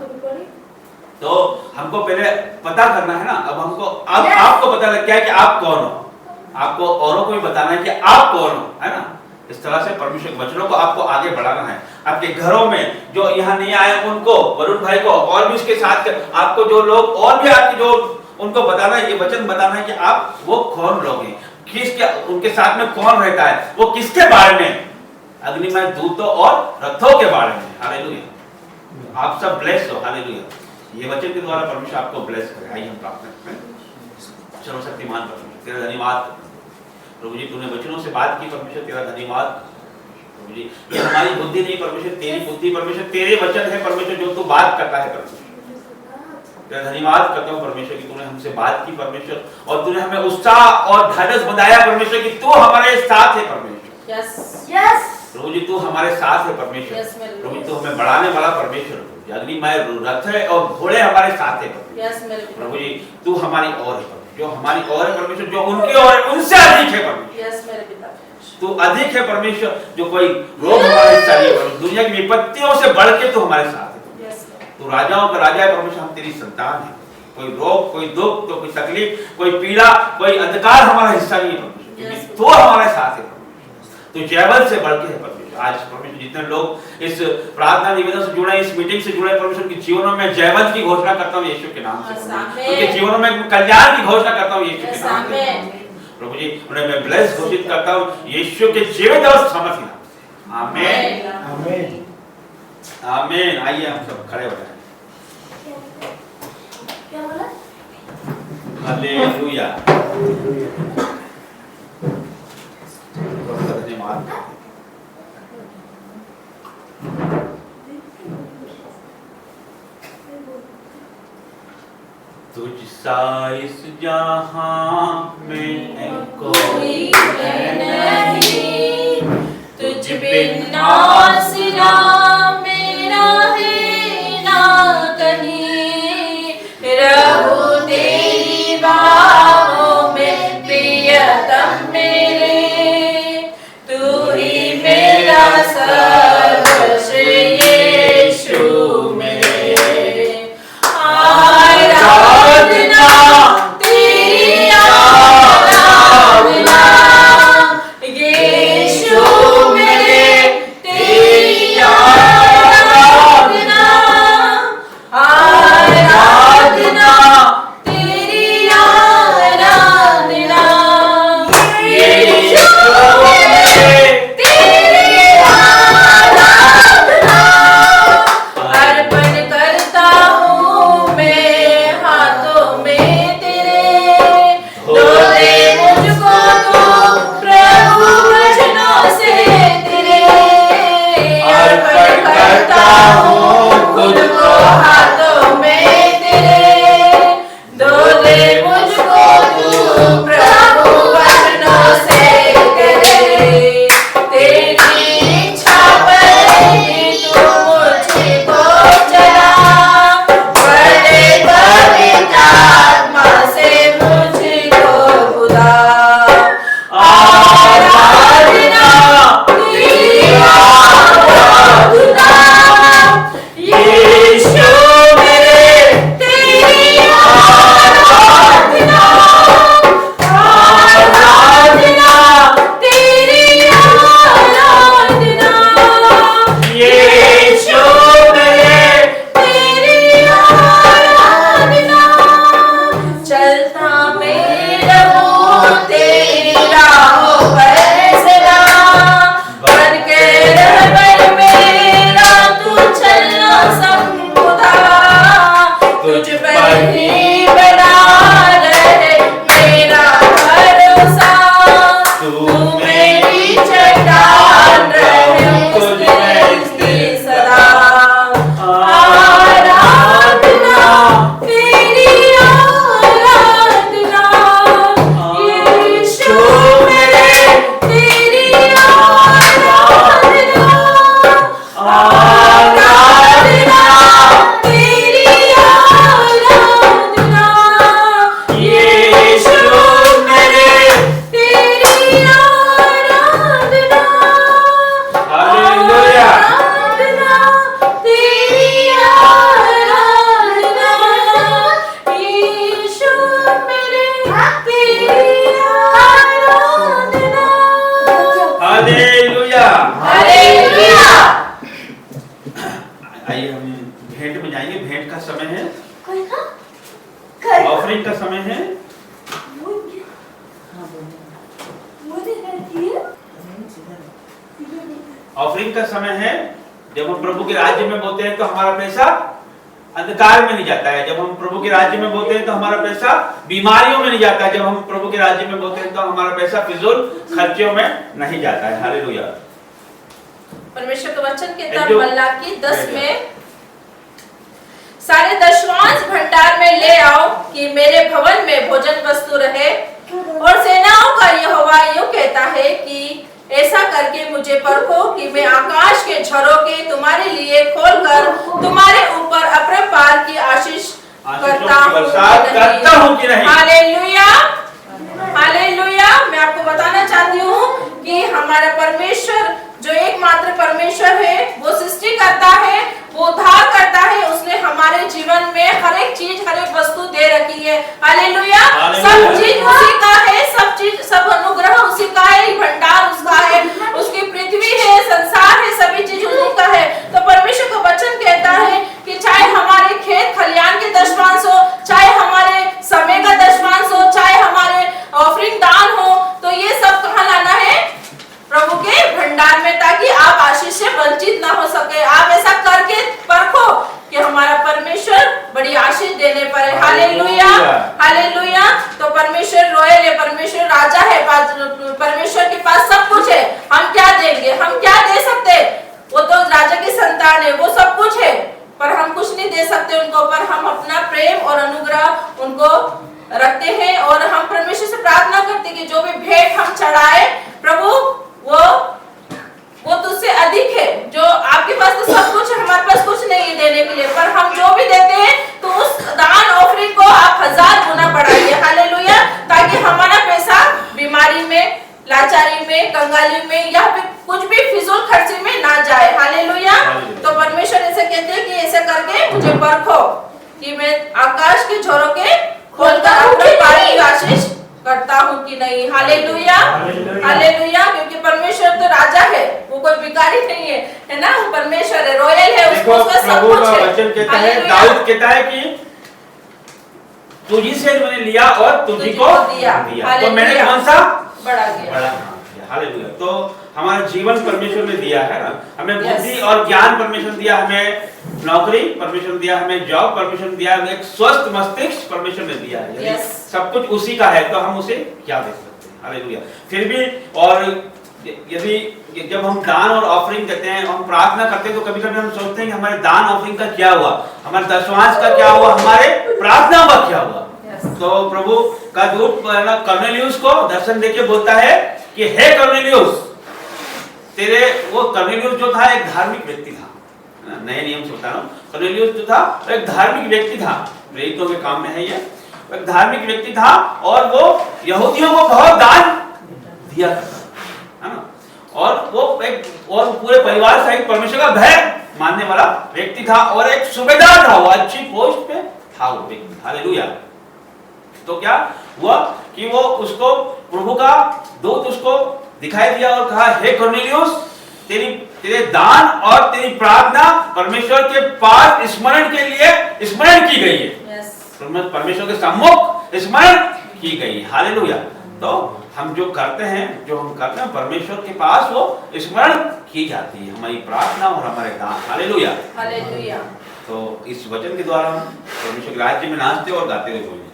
तो हमको पहले पता करना है ना। अब हमको अब आपको पता लग गया है कि आप कौन हो, आपको औरों को भी बताना है कि आप कौन हो, है ना। इस तरह से परमेश्वर के वचनों को आपको आगे बढ़ाना है। आपके घरों में जो यहाँ नहीं आए उनको, वरुण भाई को, और भी उसके साथ आपको जो लोग और भी आपके जो, उनको बताना है, ये वचन बताना है कि आप वो कौन लोग हैं, किसके, उनके साथ में कौन रहता है, वो किसके बारे में, अग्निमय दूतों और रथों के बारे में। हालेलुया। आप सब ब्लेस हो। हालेलुया। ये वचन के द्वारा परमेश्वर आपको ब्लेस करे। आइए हम प्रार्थना करें। सर्वशक्तिमान परमेश्वर, तेरा धन्यवाद प्रभु जी, तूने वचनों से बात की परमेश्वर, तेरा धन्यवाद प्रभु जी। ये हमारी बुद्धि नहीं परमेश्वर, तेरी बुद्धि परमेश्वर, तेरे वचन है परमेश्वर जो तू बात करता है परमेश्वर। तेरा धन्यवाद करता हूँ परमेश्वर कि तूने हमसे बात की परमेश्वर, और तूने हमें उत्साह और ढाढ़स बताया परमेश्वर कि तू हमारे साथ है परमेश्वर। यस यस प्रभु जी, तू हमारे साथ है परमेश्वर। प्रभु जी, तू हमें बढ़ाने वाला परमेश्वर, अग्निमय रथ है और घोड़े हमारे साथ है प्रभु जी। तू हमारी और है, जो हमारी और है परमेश्वर, जो उनकी और है उनसे अधिक है परमेश्वर। तू अधिक है परमेश्वर, जो कोई रोग हमारे हिस्सा नहीं है, दुनिया की विपत्तियों से बढ़ के तू हमारे साथ है। तू राजाओं का राजा है परमेश्वर, हम तेरी संतान है। कोई रोग, कोई दुख, तो कोई तकलीफ, कोई पीड़ा, कोई अंधकार हमारा हिस्सा नहीं है परमेश्वर, तू हमारे साथ है परमेश्वर। तू जयवंत से बढ़ के है परमेश्वर। आज परमेश्वर जितने लोग इस प्रार्थना निवेदन से जुड़े, इस मीटिंग से जुड़े परमेश्वर के जीवनों में जयवंत की घोषणा करता हूँ यीशु के नाम से। उनके जीवनों में कल्याण की घोषणा करता हूँ यीशु के नाम से प्रभु जी। उन्हें मैं ब्लेस घोषित करता हूँ यीशु के जीवित और सामर्थी नाम। आमीन आमीन आमीन। आइए हम सब खड़े हो जाएं। क्या बोला? हालेलुया। धन्यवाद। तुझ सा इस जहां में कोई नहीं, तुझ बिन आसरा मेरा है ना कहीं, रहूं तेरी बाहों में प्रियतम मेरे, तू ही मेरा सर्वस्व यीशु मेरे। आराधना तेरी आराधना यीशु मेरे, तेरी आराधना, आराधना तेरी आराधना यीशु मेरे, तेरी आराधना अर्पण करता हूँ मैं हाथों में तेरे, धो दे मुझको तू प्रभु वचनों से तेरे, अर्पण करता हूँ खुद को हाथों में तेरे, धो दे मुझको तू प्रभु वचनों से तेरे, तेरी इच्छा पर ही तू मुझको चला, बड़े पवित्र आत्मा से मुझको खुदा। आराधना तेरी आराधना यीशु मुझे कहती है ऑफरिंग का समय है जब हम प्रभु के राज्य में बोते हैं तो हमारा पैसा अंधकार में नहीं जाता है। जब हम प्रभु के राज्य में बोते हैं तो हमारा पैसा बीमारियों में नहीं जाता है। जब हम प्रभु के राज्य में बोते हैं तो हमारा पैसा फिजूल खर्चों में नहीं जाता है। हालेलुया। परमेश्वर का वचन कहता है मलाकी 10 में, सारे दशवांश भंडार में ले आओ कि मेरे भवन में भोजन वस्तु रहे। और सेनाओं का यहोवा यूं कहता है कि ऐसा करके मुझे परखो कि मैं आकाश के झरोखे तुम्हारे लिए खोलकर तुम्हारे ऊपर अपरंपार की आशीष करता हूं कि नहीं। Hallelujah, hallelujah. मैं आपको बताना चाहती हूँ कि हमारा परमेश्वर जो एकमात्र परमेश्वर है, वो सृष्टि करता है, वो उद्धार करता है। उसने हमारे जीवन में हर एक चीज, हर एक वस्तु दे रखी है। हालेलुया। सब चीज उसी का है, सब चीज, सब अनुग्रह उसी का है, भंडार उसका है, उसकी पृथ्वी है, संसार है, सभी चीज उसी का है। तो परमेश्वर का वचन कहता है कि चाहे हमारे खेत खलियान के दशवांश हो, चाहे हमारे समय का दशवांश हो, चाहे हमारे ऑफरिंग दान हो, तो ये सब कहाँ लाना है? प्रभु के भंडार में, ताकि आप आशीष से वंचित ना हो सके। आप ऐसा करके परखो कि हमारा परमेश्वर बड़ी आशीष देने पर है। Hallelujah, hallelujah. तो परमेश्वर रॉयल है, परमेश्वर राजा है, परमेश्वर के पास सब कुछ है। हम क्या देंगे? हम क्या दे सकते? वो तो राजा की संतान है, वो सब कुछ है, पर हम कुछ नहीं दे सकते उनको। पर हम अपना प्रेम और अनुग्रह उनको रखते हैं और हम परमेश्वर से प्रार्थना करते हैं कि जो भी भेंट हम चढ़ाए, प्रभु वो तुझसे अधिक है। जो आपके पास तो सब कुछ है, हमारे पास कुछ नहीं है देने के लिए, पर हम जो भी देते हैं तो उस दान ऑफरिंग को आप 1000 गुना बढ़ाइए। हालेलुया। ताकि हमारा पैसा बीमारी में, लाचारी में, कंगाली में या फिर कुछ भी फिजूल खर्ची में ना जाए। हालेलुया। तो परमेश्वर ऐसे कहते हैं कि ऐसे करके मुझे परखो कि मैं आकाश के झरोखे खोलकर अपने पानी की आशीष करता हूँ कि नहीं। Hallelujah, hallelujah. क्योंकि परमेश्वर तो राजा है, वो कोई भिखारी नहीं है, है ना? वो परमेश्वर है, रॉयल है, उसको सब कुछ है। वचन कहता है, दाऊद कहता है कि तुझी से मैंने लिया और तुझी को दिया। तो मैंने कौन सा बड़ा किया। हालेलुया। तो हमारा जीवन परमेश्वर ने दिया है ना, हमें बुद्धि और ज्ञान परमेश्वर दिया, हमें नौकरी परमेश्वर दिया, हमें जॉब परमेश्वर दिया, एक स्वस्थ मस्तिष्क परमेश्वर ने दिया है। यदि सब कुछ उसी का है तो हम उसे क्या दे सकते हैं? हालेलुया। फिर भी और यदि जब हम दान और ऑफरिंग देते हैं, हम प्रार्थना करते हैं, तो कभी कभी हम सोचते हैं कि हमारे दान ऑफरिंग का क्या हुआ, हमारे दशवांश का क्या हुआ, हमारे प्रार्थना का क्या हुआ। तो प्रभु का दूत कर्नेलियुस को दर्शन देके बोलता है कि हे कर्नेलियुस, तेरे, वो कर्नेलियुस जो था एक धार्मिक व्यक्ति था, नए नियम से बता रहा हूँ। कर्नेलियुस जो था एक धार्मिक व्यक्ति था, प्रेरितों के काम में है ये, एक धार्मिक व्यक्ति था और वो यहूदियों को बहुत दान दिया करता, है ना? और वो एक और पूरे परिवार सहित परमेश्वर का भय मानने वाला व्यक्ति था और एक सूबेदार था, वो अच्छी पोस्ट पे था वो व्यक्ति। हालेलुया। तो क्या हुआ कि वो उसको प्रभु का दूत उसको दिखाई दिया और कहा, हे कर्नेलियुस, तेरे दान और तेरी प्रार्थना परमेश्वर के पास स्मरण के लिए स्मरण की गई है। परमेश्वर के सम्मुख स्मरण की गई। हालेलुया। तो हम जो करते हैं, परमेश्वर के पास वो स्मरण की जाती है, हमारी प्रार्थना और हमारे दान। Hallelujah, hallelujah. तो इस वचन के द्वारा हम परमेश्वर के राज्य में नाचते और गाते हुए बोलिए,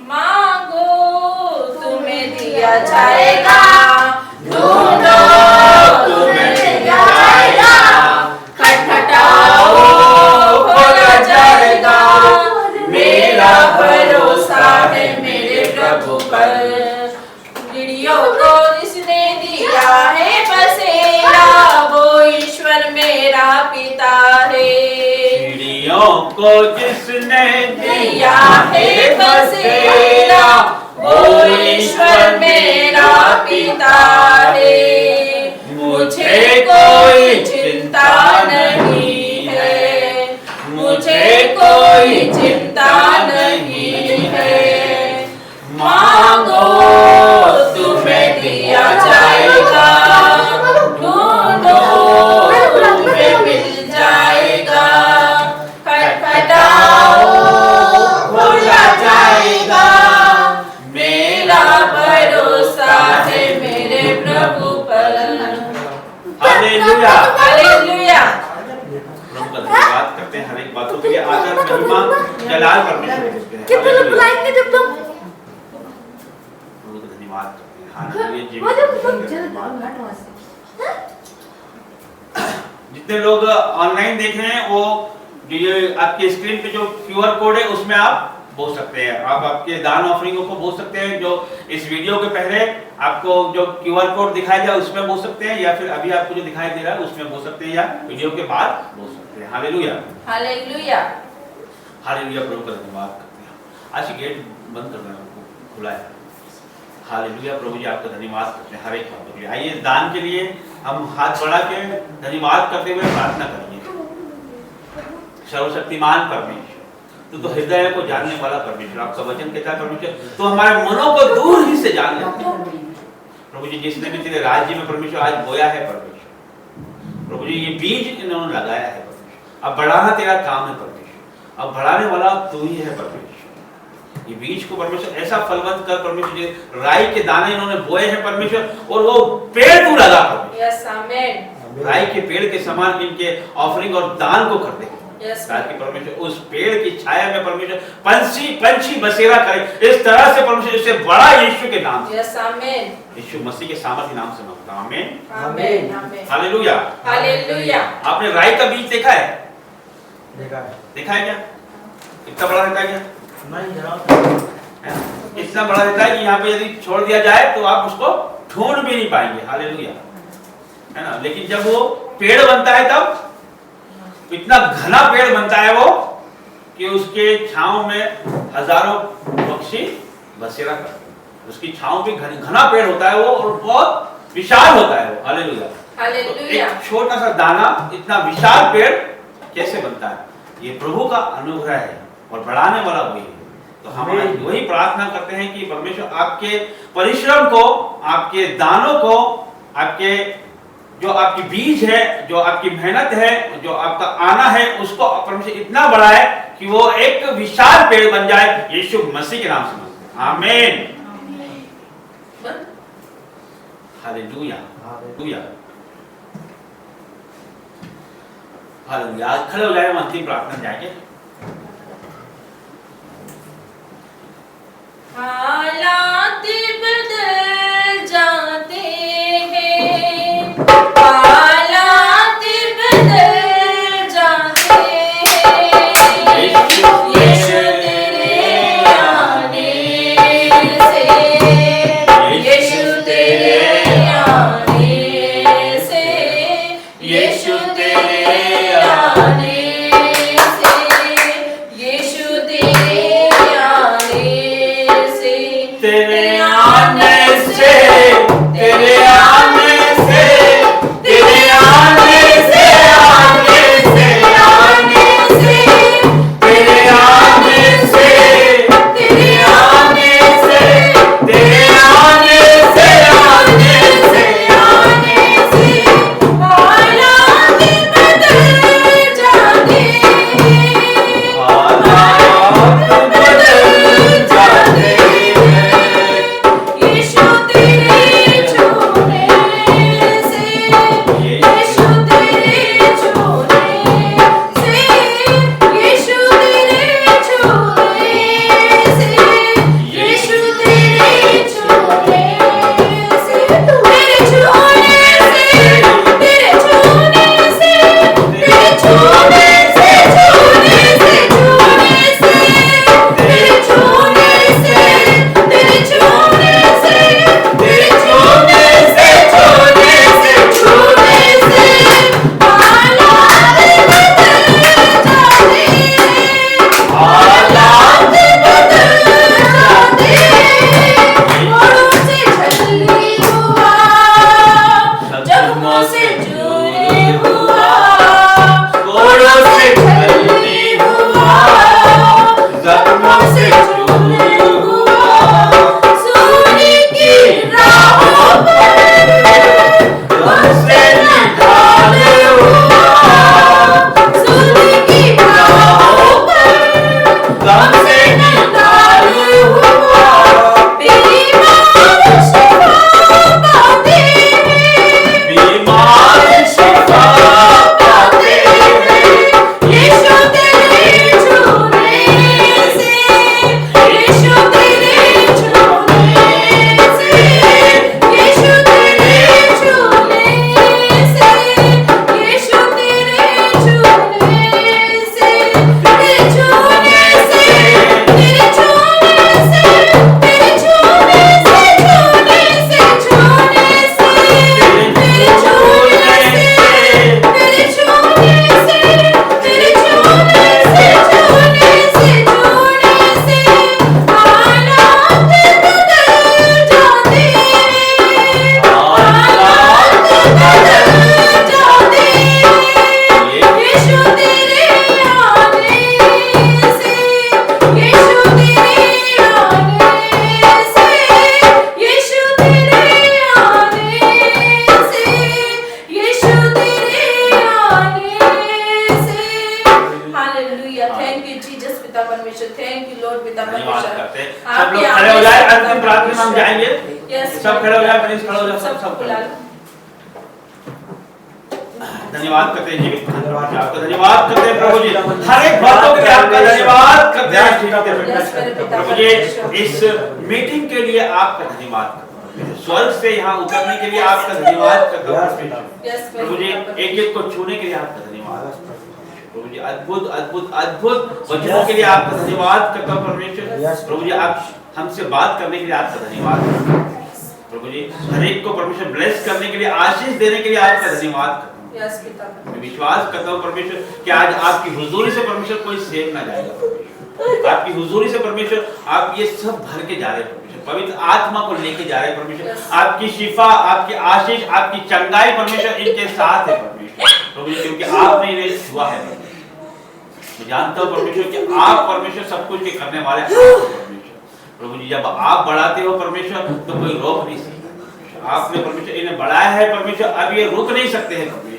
मांगो तुम्हें दिया जाएगा, ढूंढो तुम्हें दिया जाएगा, खटखटाओ खोला जाएगा। मेरा भरोसा है मेरे प्रभु पर, चिड़ियों को जिसने दिया है बसेरा, वो ईश्वर मेरा पिता है। चिड़ियों को जिसने दिया है बसेरा, वो ईश्वर मेरा पिता है। मुझे कोई चिंता नहीं है, मुझे कोई चिंता नहीं है। मांगो तुम्हें दिया जाएगा, ढूंढो तुम्हें मिल जाएगा, खटखटाओ खोला जाएगा। हालेलुया। हालेलुया। प्रभु का धन्यवाद करते हैं हर एक बातों के लिए। आदर महिमा जलाल परमेश्वर को देते हैं। कितने लोग हालेलुया। बुलाएंगे जब तुम प्रभु का धन्यवाद करते हैं। हालेलुया। जीवित वो जब तुम धन्यवाद। जितने लोग ऑनलाइन देख रहे हैं वो जो ये आपके स्क्रीन पे जो QR कोड है उसमें आप बोल सकते हैं। आप आपके दान ऑफरिंगों को बोल सकते हैं। जो इस वीडियो के पहले आपको जो QR कोड दिखाया जाए उसमें बोल सकते हैं, या फिर अभी आपको जो दिखाई दे रहा है उसमें बोल सकते हैं, या वीडियो के बाद बोल सकते हैं। हालेलुया। हालेलुया। हालेलुया। प्रभु का धन्यवाद करते हैं। आज गेट बंद करना है, खुला है। हालेलुया। प्रभु जी आपका धन्यवाद करते हैं हर एक बात के लिए। आइए दान के लिए हम हाथ बढ़ा के धन्यवाद करते हुए प्रार्थना करेंगे। सर्वशक्तिमान परमेश्वर, तू तो हृदय को जानने वाला परमेश्वर, आपका वचन कहता है परमेश्वर तो हमारे मनों को दूर ही से जान लेते हैं। प्रभु जी जिसने भी तेरे राज्य में परमेश्वर आज बोया है परमेश्वर, प्रभु जी ये बीज इन्होंने लगाया है परमेश्वर, अब बढ़ाना तेरा काम है परमेश्वर, अब बढ़ाने वाला तू ही है परमेश्वर। ये बीज को परमेश्वर ऐसा फलवंत कर परमेश्वर, राई के दाने इन्होंने बोए हैं परमेश्वर, और वो पेड़ तू लगा परमेश्वर। Yes amen. राई के पेड़ के समान इनके ऑफरिंग और दान को कर दे यस ताकि परमेश्वर उस पेड़ की छाया में परमेश्वर पंछी बसेरा करे। इस तरह से परमेश्वर इससे बड़ा यीशु के नाम से, यस आमेन। यीशु मसीह के सामर्थ्य नाम से मांगता हूं। आमीन। आमेन। आमेन। हालेलुया। हालेलुया। आपने राई का बीज देखा है? देखा है। देखा है क्या? इतना बड़ा रहता है क्या? नहीं जरा है? इतना बड़ा रहता है कि यहाँ पे यदि छोड़ दिया जाए तो आप उसको ढूंढ भी नहीं पाएंगे। हालेलुया, है ना। लेकिन जब वो पेड़ बनता है तब इतना घना पेड़ बनता है वो कि उसके छांव में हजारों पक्षी बसेरा करते हैं। उसकी छांव भी घना पेड़ होता है वो, और बहुत विशाल होता है वो। हालेलुया। हालेलुया। एक छोटा सा दाना इतना विशाल पेड़ कैसे बनता है? ये प्रभु का अनुग्रह है और बढ़ाने वाला वही है। तो हम आज वही प्रार्थना करते हैं कि परमेश्वर आपके परिश्रम को, आपके दानों को, आपके जो आपकी बीज है, जो आपकी मेहनत है, जो आपका आना है, उसको परमेश्वर इतना बढ़ाए कि वो एक विशाल पेड़ बन जाए। यीशु मसीह के नाम से मांगते हैं। आमीन। हालेलुया। हालेलुया। हालेलुया। खड़े हो जाए, हम अंतिम प्रार्थना जाएंगे। हालात बदल जाते हैं, हालात बदल जाते हैं, यीशु तेरे आने से, यीशु तेरे आने से, यीशु तेरे आने से, यीशु तेरे आने से यू लॉर्ड पिता धन्यवाद परमेश्वर। करते हैं। सब आपकी लोग खड़े हो जाए, आशीष अंतिम प्रार्थना में हम जाएंगे। यस सब खड़े हो जाए, प्लीज खड़े हो जाए, सब सबको खड़े बुला हो लो। जाए। धन्यवाद करते हैं जीवित धन्यवाद आपका धन्यवाद करते हैं प्रभु जी, हर एक बातों के लिए आपका धन्यवाद करते हैं यस मेरे पिता प्रभु जी। परमेश्वर। इस मीटिंग के लिए आपका धन्यवाद करते हैं, स्वर्ग से यहाँ उतरने के लिए आपका धन्यवाद करता हूँ यस मेरे प्रभु जी। पिता परमेश्वर। एक एक को छूने के लिए आपका धन्यवाद प्रभु जी। अद्भुत अद्भुत अद्भुत वचनों के लिए आपका धन्यवाद करता हूँ परमेश्वर। प्रभु जी आप हमसे बात करने के लिए आपका धन्यवाद प्रभु जी। हर एक को परमेश्वर ब्लेस करने के लिए, आशीष देने के लिए आपका धन्यवाद करता हूँ। यस पिता मैं विश्वास करता हूँ परमेश्वर कि आज आपकी हुजूरी से परमेश्वर कोई सेव ना जाएगा परमेश्वर। आपकी हुजूरी से परमेश्वर आप ये सब भर के जा रहे हैं परमेश्वर, पवित्र आत्मा को लेके जा रहे हैं परमेश्वर। आपकी शिफा, आपकी आशीष, आपकी चंगाई परमेश्वर इनके साथ है परमेश्वर प्रभु जी, क्योंकि आपने इन्हें छुआ है। मैं जानता हूँ परमेश्वर कि आप परमेश्वर सब कुछ के करने वाले परमेश्वर प्रभु जी। जब आप बढ़ाते हो परमेश्वर तो कोई रोक नहीं सकता। आपने परमेश्वर इन्हें बढ़ाया है परमेश्वर, अब ये रुक नहीं सकते हैं परमेश्वर।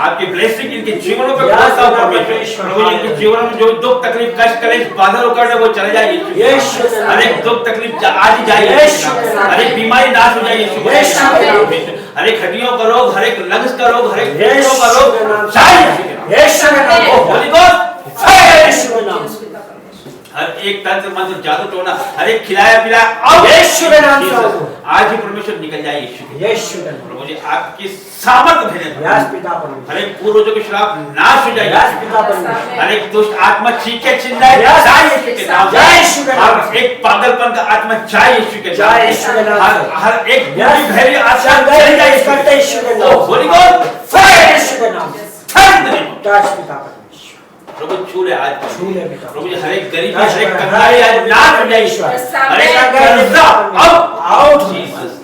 आपकी ब्लेसिंग इनके जीवनों पे बरसता हो परमेश्वर प्रभु जी। इनके जीवन में जो दुख तकलीफ कष्ट कलेश बाधा रुकावट है वो चले जाए यीशु। हर एक दुख तकलीफ आज ही जाए यीशु। हर एक बीमारी नाश हो जाए यीशु। हर एक हड्डियों का रोग, हर एक लंग्स का रोग, हर एक फेफड़ों का रोग जाए यीशु के नाम। होली गॉड फायर यीशु के नाम। हर एक तंत्र मंत्र जादू टोना, हर एक खिलाया पिलाया यीशु के नाम से आज ही परमेश्वर निकल जाए यीशु के नाम। प्रभु जी आपकी सामर्थ भेजे यस पिता परमेश्वर। हर एक पूर्वजों के श्राप नाश हो जाए यस पिता परमेश्वर। हर एक दुष्ट आत्मा चीखे चिल्लाए जाए यीशु के नाम। जय यीशु के नाम। हर एक पागलपन का आत्मा जाए यीशु के जय यीशु के नाम। हर एक यस भैरी आत्मा जय चली जाए करते यीशु के नाम। होली गॉड फायर यीशु के नाम। थैंक यू यस पिता परमेश्वर। प्रभु छू ले आज छू ले पिता। प्रभु जी। हर एक गरीब, हर एक कंगाली आज नाश हो जाए ईश्वर। हर एक आमेन। कर्जा अब आउट जीसस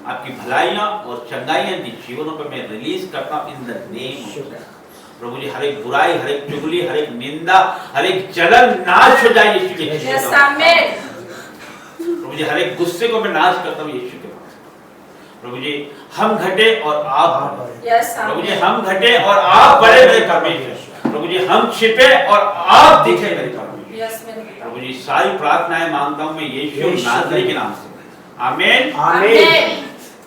आपकी भलाइयां और चंगाइयां इन जीवनों पर मैं रिलीज करता हूं इन द नेम प्रभु जी। हर एक बुराई, हर एक चुगली, हर एक निंदा, हर एक जलन नाश हो जाए यीशु के यस नाम। आमेन। प्रभु जी हर एक गुस्से को मैं नाश करता हूं यीशु के नाम। प्रभु जी हम घटे और आप बढ़े। यस प्रभु जी आमेन। हम घटे और आप बड़े मेरे परमेश्वर। प्रभु जी हम छिपे और आप दिखे मेरे परमेश्वर। यस मेरे पिता। प्रभु जी सारी प्रार्थनाएं मांगता हूं मैं यीशु नासरी के नाम से, आमीन आमीन।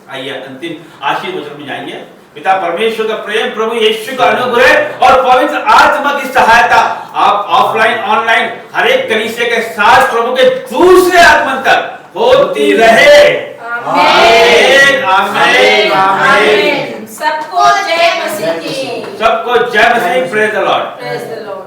आइए अंतिम आशीष वचन में जाएंगे। पिता परमेश्वर का प्रेम, प्रभु यीशु का अनुग्रह और पवित्र आत्मा की सहायता आप ऑफलाइन ऑनलाइन हर एक कलीसिया के साथ प्रभु के दूसरे आगमन तक होती रहे। आमीन आमीन आमीन। सबको जय मसीह की। सबको जय मसीह। Praise the Lord. Praise the Lord.